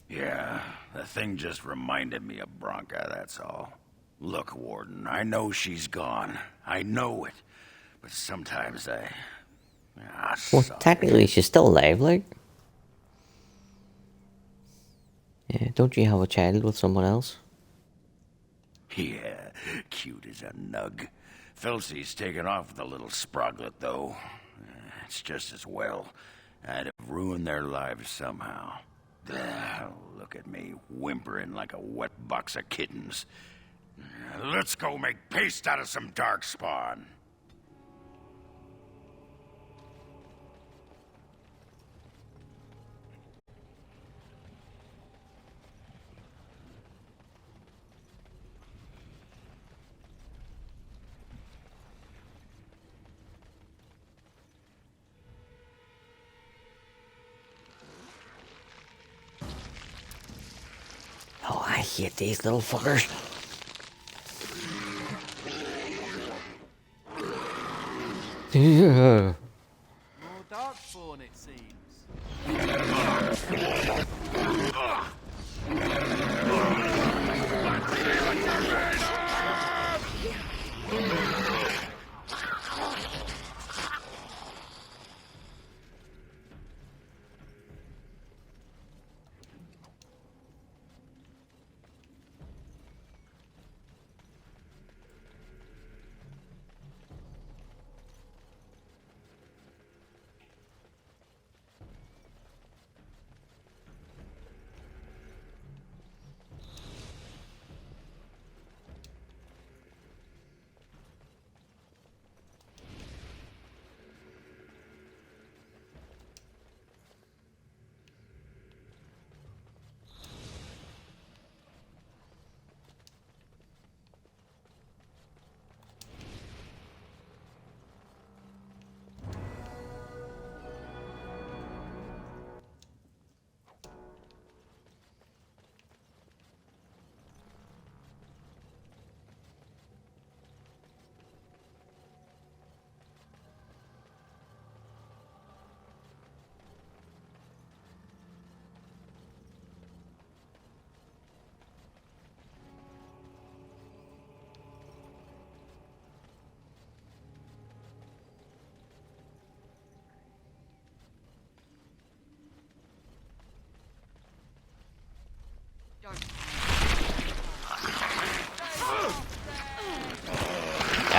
Yeah, the thing just reminded me of Bronca, that's all. Look, Warden, I know she's gone. I know it. But sometimes
Well, technically, she's still alive, like. Yeah, don't you have a child with someone else?
Yeah, cute as a nug. Filcy's taken off with a little sproglet, though. It's just as well. I'd have ruined their lives somehow. Look at me, whimpering like a wet box of kittens. Let's go make paste out of some darkspawn.
Oh, I hate these little fuckers. Yeah.
More darkspawn, it seems.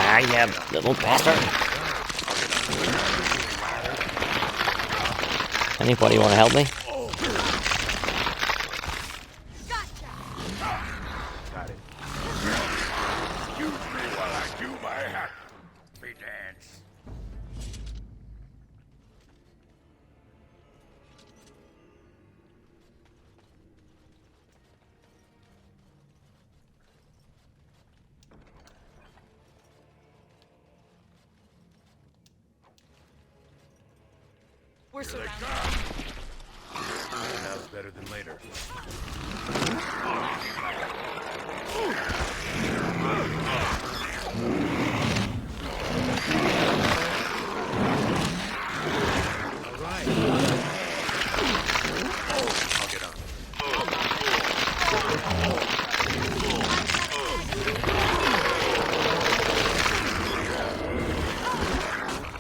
Ah, you little bastard. Anybody want to help me?
Got it. Excuse me while I do my happy dance.
We're surrounded.
Now's better than later.
I'll get on.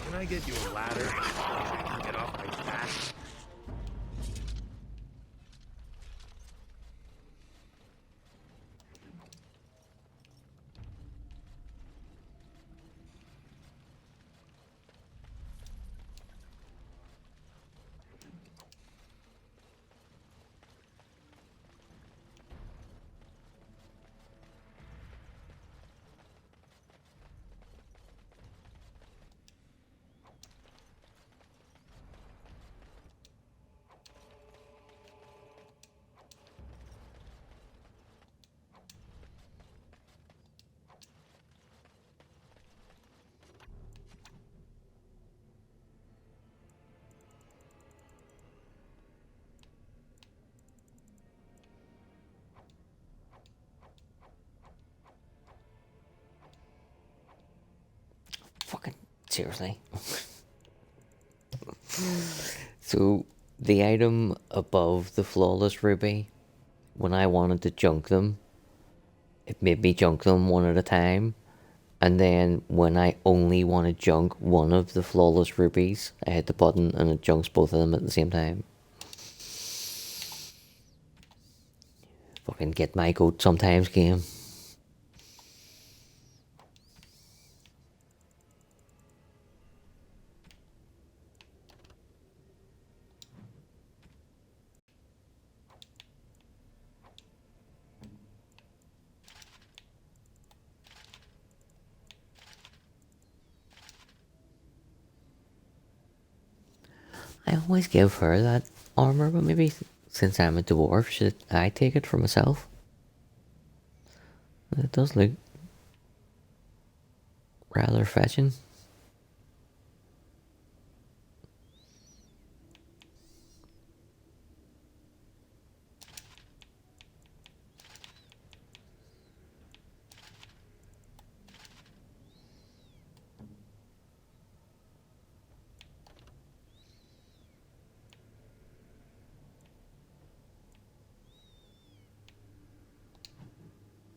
Can I get you a ladder? Get off my back.
Fucking seriously. So the item above the flawless ruby, when I wanted to junk them, it made me junk them one at a time. And then when I only want to junk one of the flawless rubies, I hit the button and it junks both of them at the same time. Fucking get my goat sometimes, game. I always give her that armor, but maybe since I'm a dwarf, should I take it for myself? It does look rather fetching.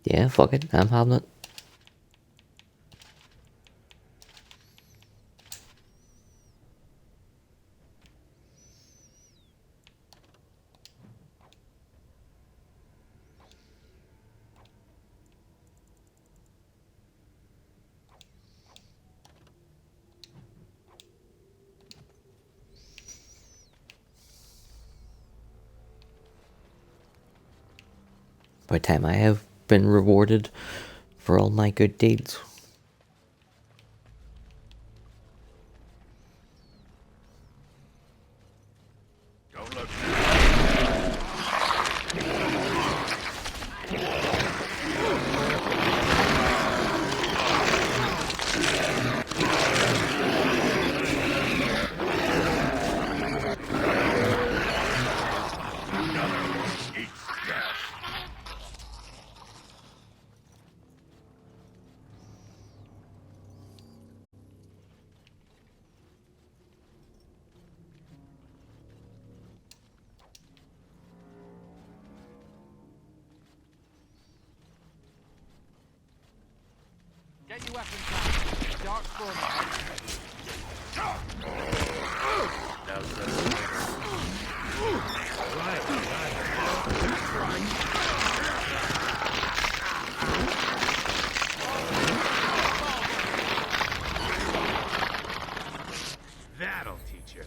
Yeah, fuck it, I'm having it. By the time I have been rewarded for all my good deeds.
Get your weapons out. Dark spawn.
That'll teach you.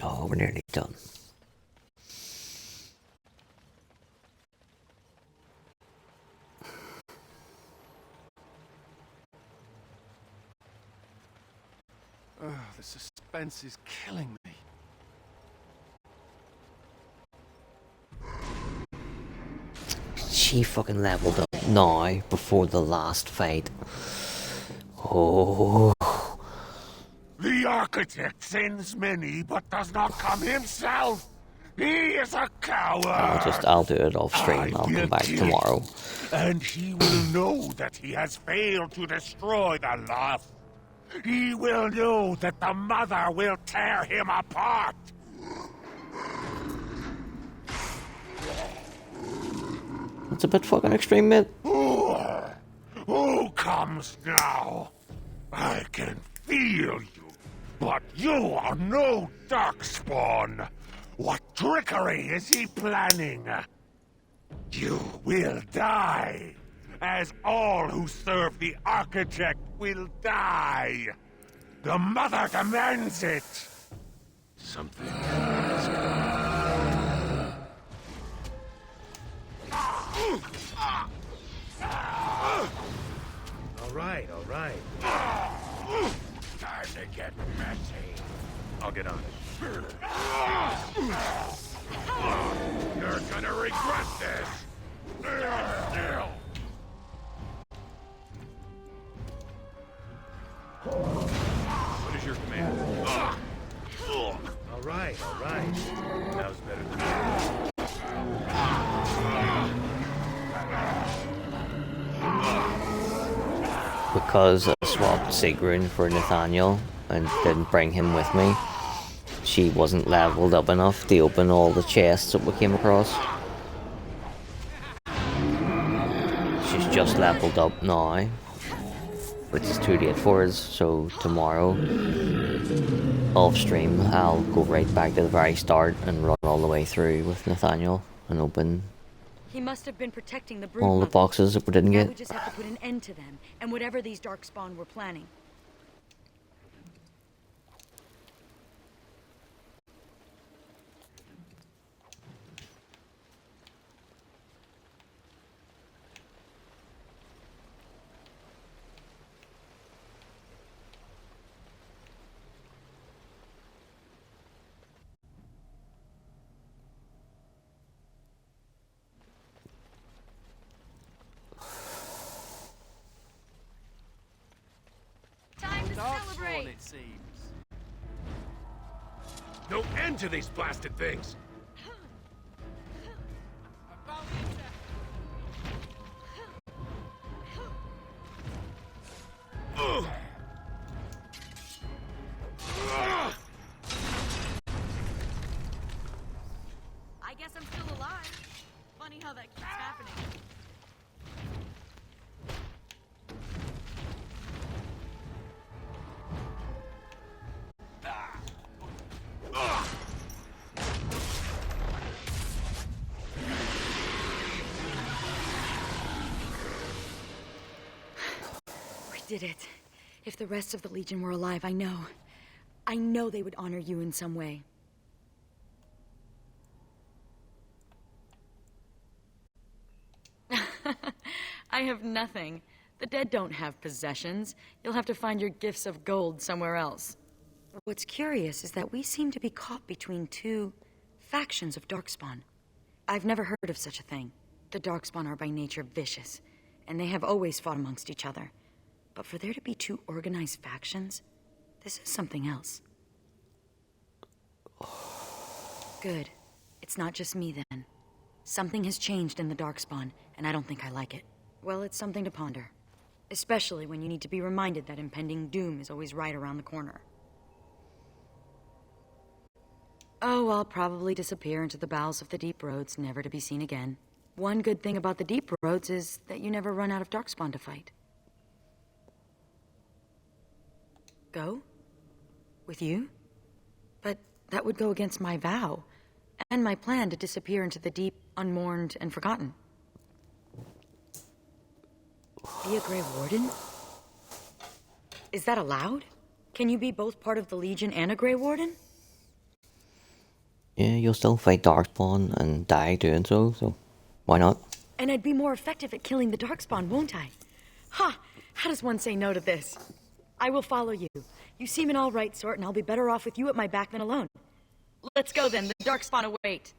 Oh, we're nearly done.
The suspense is killing me.
She fucking leveled up now before the last fight. Oh.
The architect sends many, but does not come himself. He is a coward.
I'll do it off stream. I'll come back tomorrow.
And he will know that he has failed to destroy the lost. He will know that the mother will tear him apart.
That's a bit fucking extreme, mate.
Who comes now? I can feel you, but you are no darkspawn. What trickery is he planning? You will die, as all who serve the architect will die. The mother demands it.
Something is coming. I'll get on it. You're gonna regret this! What is your command? All right. That was better than that.
Because I swapped Sigrun for Nathaniel and didn't bring him with me, she wasn't leveled up enough to open all the chests that we came across. She's just leveled up now, which is too late for us, so tomorrow, off stream, I'll go right back to the very start and run all the way through with Nathaniel and open
He must have been protecting the brood
all the
mothers.
boxes that we didn't
Now
get.
we just have to put an end to them and whatever these darkspawn were planning.
Time to
Darkspawn,
celebrate.
it seems.
No end to these blasted things! Ugh.
I guess I'm still alive. Funny how that keeps happening. We did it. If the rest of the Legion were alive, I know they would honor you in some way. I have nothing. The dead don't have possessions. You'll have to find your gifts of gold somewhere else. What's curious is that we seem to be caught between two factions of Darkspawn. I've never heard of such a thing. The Darkspawn are by nature vicious, and they have always fought amongst each other. But for there to be two organized factions, this is something else. Good. It's not just me, then. Something has changed in the Darkspawn, and I don't think I like it. Well, it's something to ponder. Especially when you need to be reminded that impending doom is always right around the corner. Oh, I'll probably disappear into the bowels of the deep roads, never to be seen again. One good thing about the deep roads is that you never run out of Darkspawn to fight. Go? With you? But that would go against my vow, and my plan to disappear into the deep, unmourned, and forgotten. Be a Grey Warden? Is that allowed? Can you be both part of the Legion and a Grey Warden?
Yeah, you'll still fight Darkspawn and die doing so why not?
And I'd be more effective at killing the Darkspawn, won't I? Ha! How does one say no to this? I will follow you. You seem an all-right sort, and I'll be better off with you at my back than alone. Let's go then, the Darkspawn await.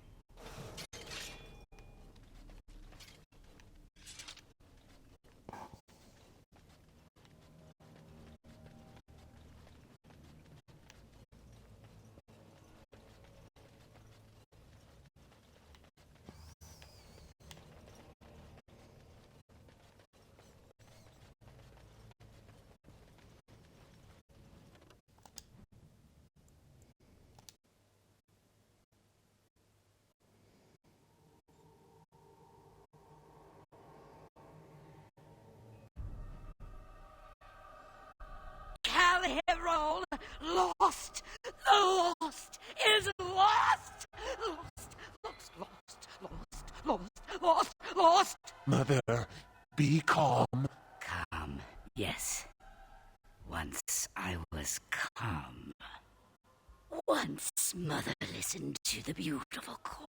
Calherol, lost! The lost is lost! Lost!
Mother, be calm.
Calm, yes. Once I was calm. Once Mother listened to the beautiful call,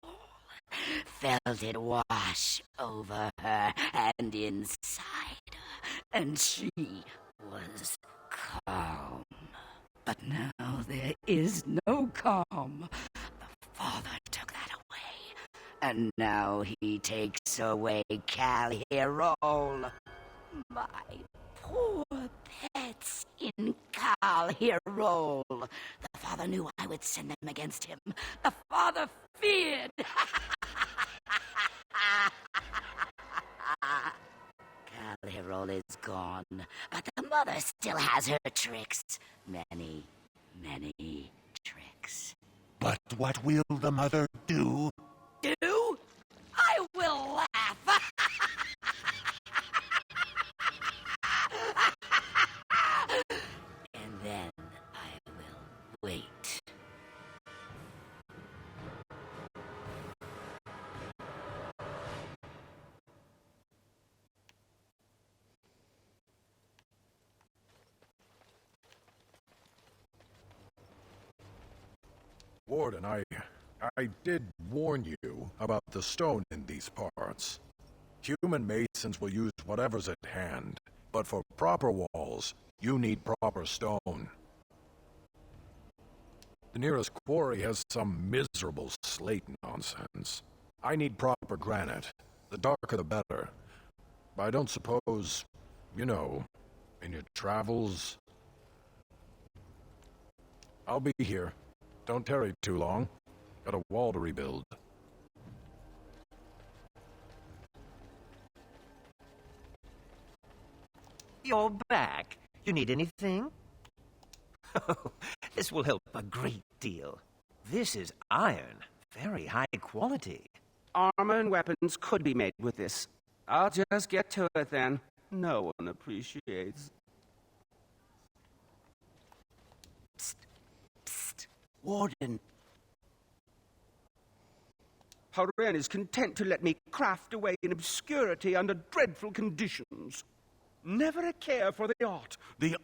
felt it wash over her and inside her, and she was calm. But now there is no calm. The father took that away, and now he takes away Cal Hyrule. My poor pets in Cal Hyrule. The father knew I would send them against him. The father feared. Cal Hyrule is gone, but the mother still has her tricks. Many, many tricks.
But what will the mother do?
Do? I will laugh. And then I will wait.
Warden, I did warn you about the stone in these parts. Human masons will use whatever's at hand, but for proper walls, you need proper stone. The nearest quarry has some miserable slate nonsense. I need proper granite. The darker the better. But I don't suppose, you know, in your travels... I'll be here. Don't tarry too long. Got a wall to rebuild.
You're back. You need anything? Oh, this will help a great deal. This is iron. Very high quality.
Armor and weapons could be made with this. I'll just get to it then. No one appreciates.
Warden.
Haren is content to let me craft away in obscurity under dreadful conditions. Never a care for the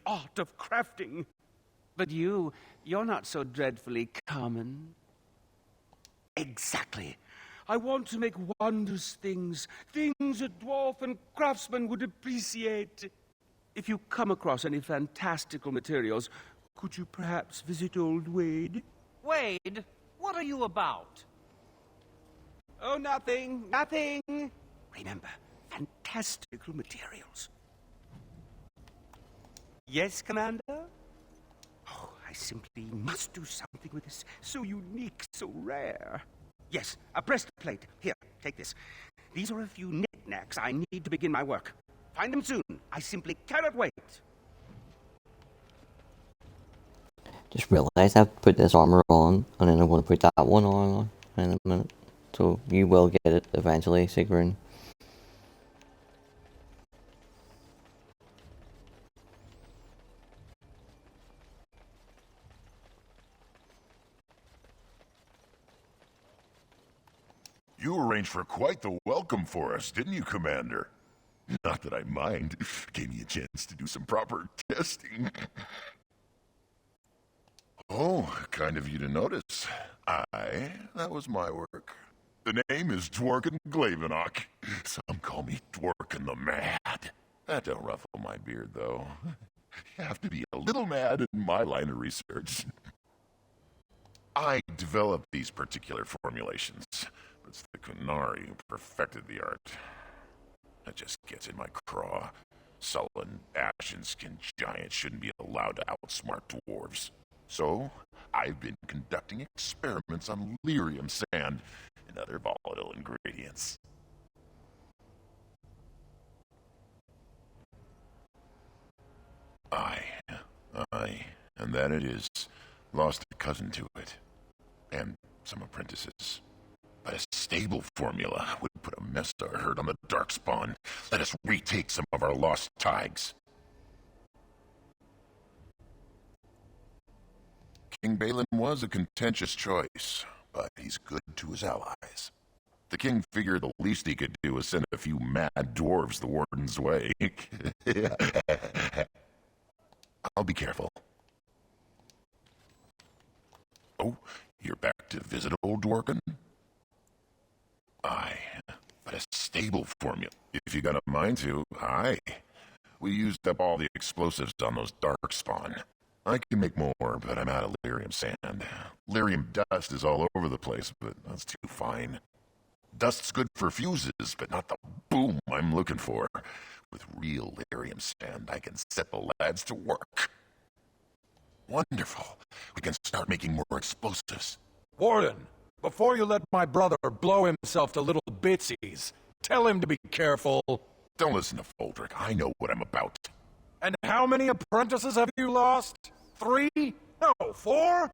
art of crafting. But you're not so dreadfully common.
Exactly.
I want to make wondrous things a dwarf and craftsman would appreciate. If you come across any fantastical materials, could you perhaps visit old Wade?
Wade, what are you about?
Oh, nothing. Remember, fantastical materials. Yes, Commander? Oh, I simply must do something with this. So unique, so rare. Yes, a breastplate. Here, take this. These are a few knickknacks I need to begin my work. Find them soon. I simply cannot wait.
Just realised I've put this armour on, and then I'm going to put that one on in a minute. So you will get it eventually, Sigrun.
You arranged for quite the welcome for us, didn't you, Commander? Not that I mind. Gave me a chance to do some proper testing. Oh, kind of you to notice. That was my work. The name is Dworkin Glavenok. Some call me Dworkin the Mad. That don't ruffle my beard, though. You have to be a little mad in my line of research. I developed these particular formulations, but it's the Kunari who perfected the art. That just gets in my craw. Sullen, ashen-skinned giants shouldn't be allowed to outsmart dwarves. So, I've been conducting experiments on lyrium sand and other volatile ingredients. And that it is. Lost a cousin to it. And some apprentices. But a stable formula would put a mess of herd on the Darkspawn. Let us retake some of our lost tigers. King Balin was a contentious choice, but he's good to his allies. The king figured the least he could do was send a few mad dwarves the warden's way. I'll be careful. Oh, you're back to visit old Dworkin? But a stable formula. If you got a mind to, We used up all the explosives on those Darkspawn. I can make more, but I'm out of lyrium sand. Lyrium dust is all over the place, but that's too fine. Dust's good for fuses, but not the boom I'm looking for. With real lyrium sand, I can set the lads to work. Wonderful. We can start making more explosives.
Warden, before you let my brother blow himself to little bitsies, tell him to be careful.
Don't listen to Foldrick. I know what I'm about.
And how many apprentices have you lost? 3? No, 4?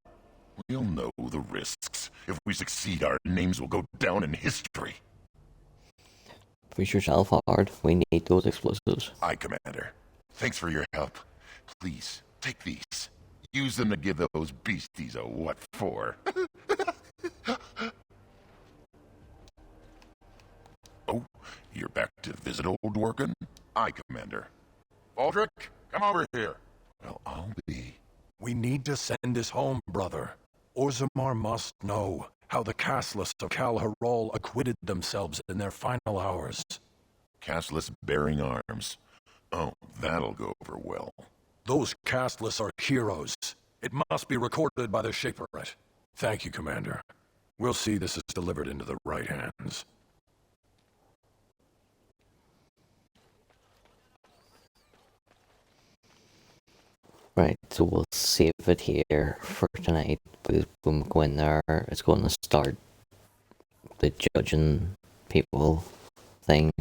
We'll know the risks. If we succeed, our names will go down in history.
Push yourself hard. We need those explosives.
Aye, Commander. Thanks for your help. Please, take these. Use them to give those beasties a what for. Oh, you're back to visit old Dworkin? Aye, Commander.
Aldrich, come over here.
Well, I'll be.
We need to send this home, brother. Orzammar must know how the castless of Kal Harol acquitted themselves in their final hours.
Castless bearing arms. Oh, that'll go over well.
Those castless are heroes. It must be recorded by the Shaperate. Thank you, Commander. We'll see this is delivered into the right hands.
Right, so we'll save it here for tonight. But when we go in there, it's going to start the judging people thing.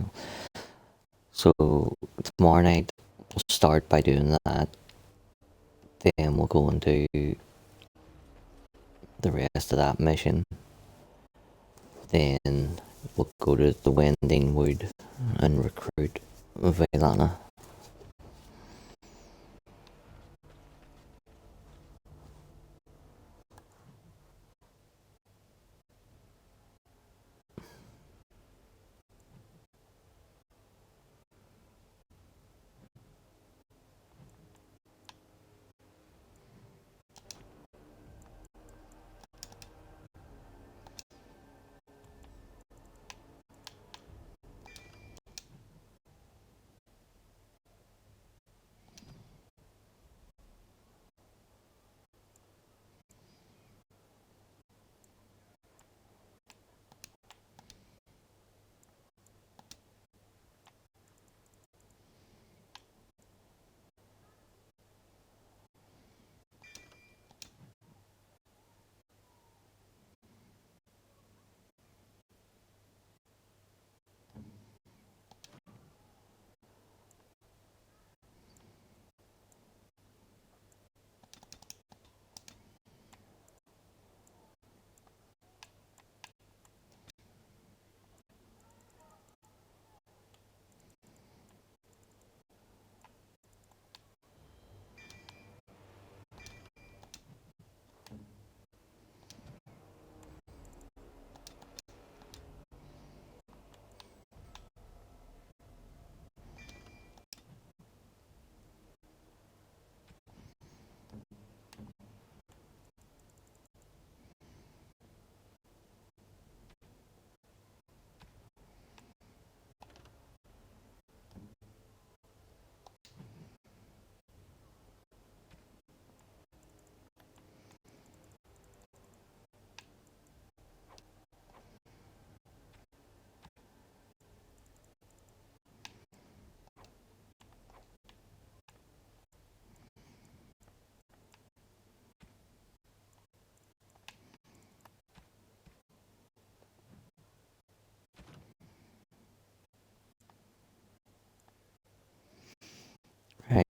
So tomorrow night, we'll start by doing that. Then we'll go into the rest of that mission. Then we'll go to the Wending Wood and recruit Vaylana.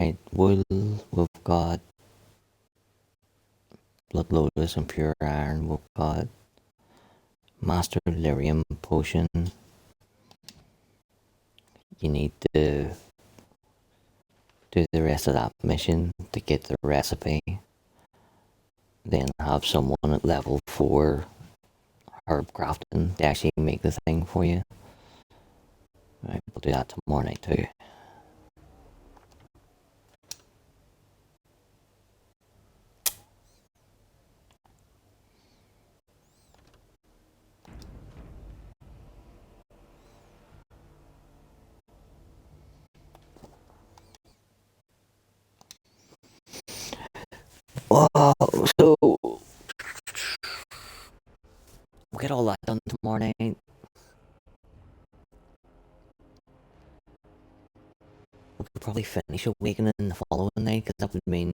Right, we've got Blood Lotus and Pure Iron, we've got Master Lyrium Potion. You need to do the rest of that mission to get the recipe. Then have someone at level 4 herb crafting to actually make the thing for you. Right, we'll do that tomorrow night too. Wow, so we'll get all that done tomorrow night. We could probably finish Awakening the following night, because that would mean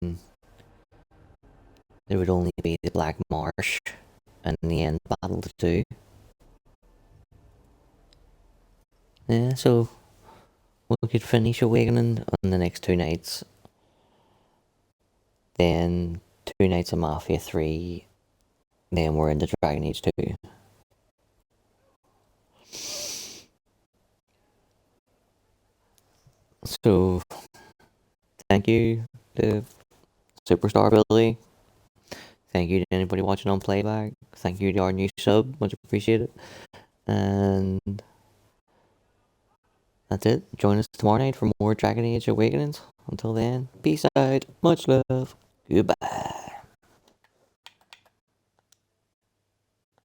there would only be the Black Marsh and the end battle to do. Yeah, so we could finish Awakening on the next 2 nights. Then 2 nights of Mafia 3. Then we're into Dragon Age 2. So, thank you to Superstar Billy. Thank you to anybody watching on playback. Thank you to our new sub, much appreciated. And that's it. Join us tomorrow night for more Dragon Age Awakenings. Until then, peace out, much love, goodbye.